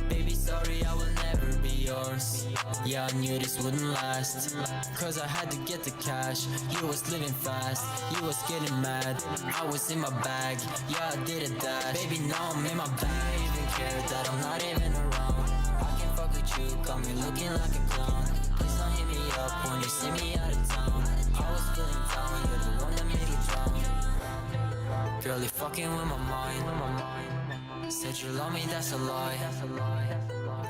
Baby, sorry, I will never be yours. Yeah, I knew this wouldn't last. Cause I had to get the cash. You was living fast, you was getting mad. I was in my bag, yeah, I did a dash. Baby, now I'm in my bag. I don't even care that I'm not even around. I can fuck with you, got me looking like a clown. Please don't hit me up when you see me out of town. I was feeling down, you're the one that made me drown. Girl, you're fucking with my mind. Said you love me, that's a lie.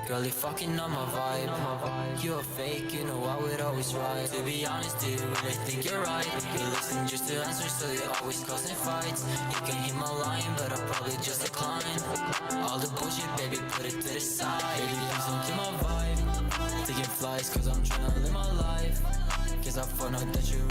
Girl, you're fucking on my vibe. You a fake, you know I would always right. To be honest, do you really think you're right? You listen just to answer, so you're always causing fights. You can hear my line, but I'll probably just decline. All the bullshit, baby, put it to the side. Baby, please don't kill my vibe. Taking flights, cause I'm tryna live my life. Cause I found out that you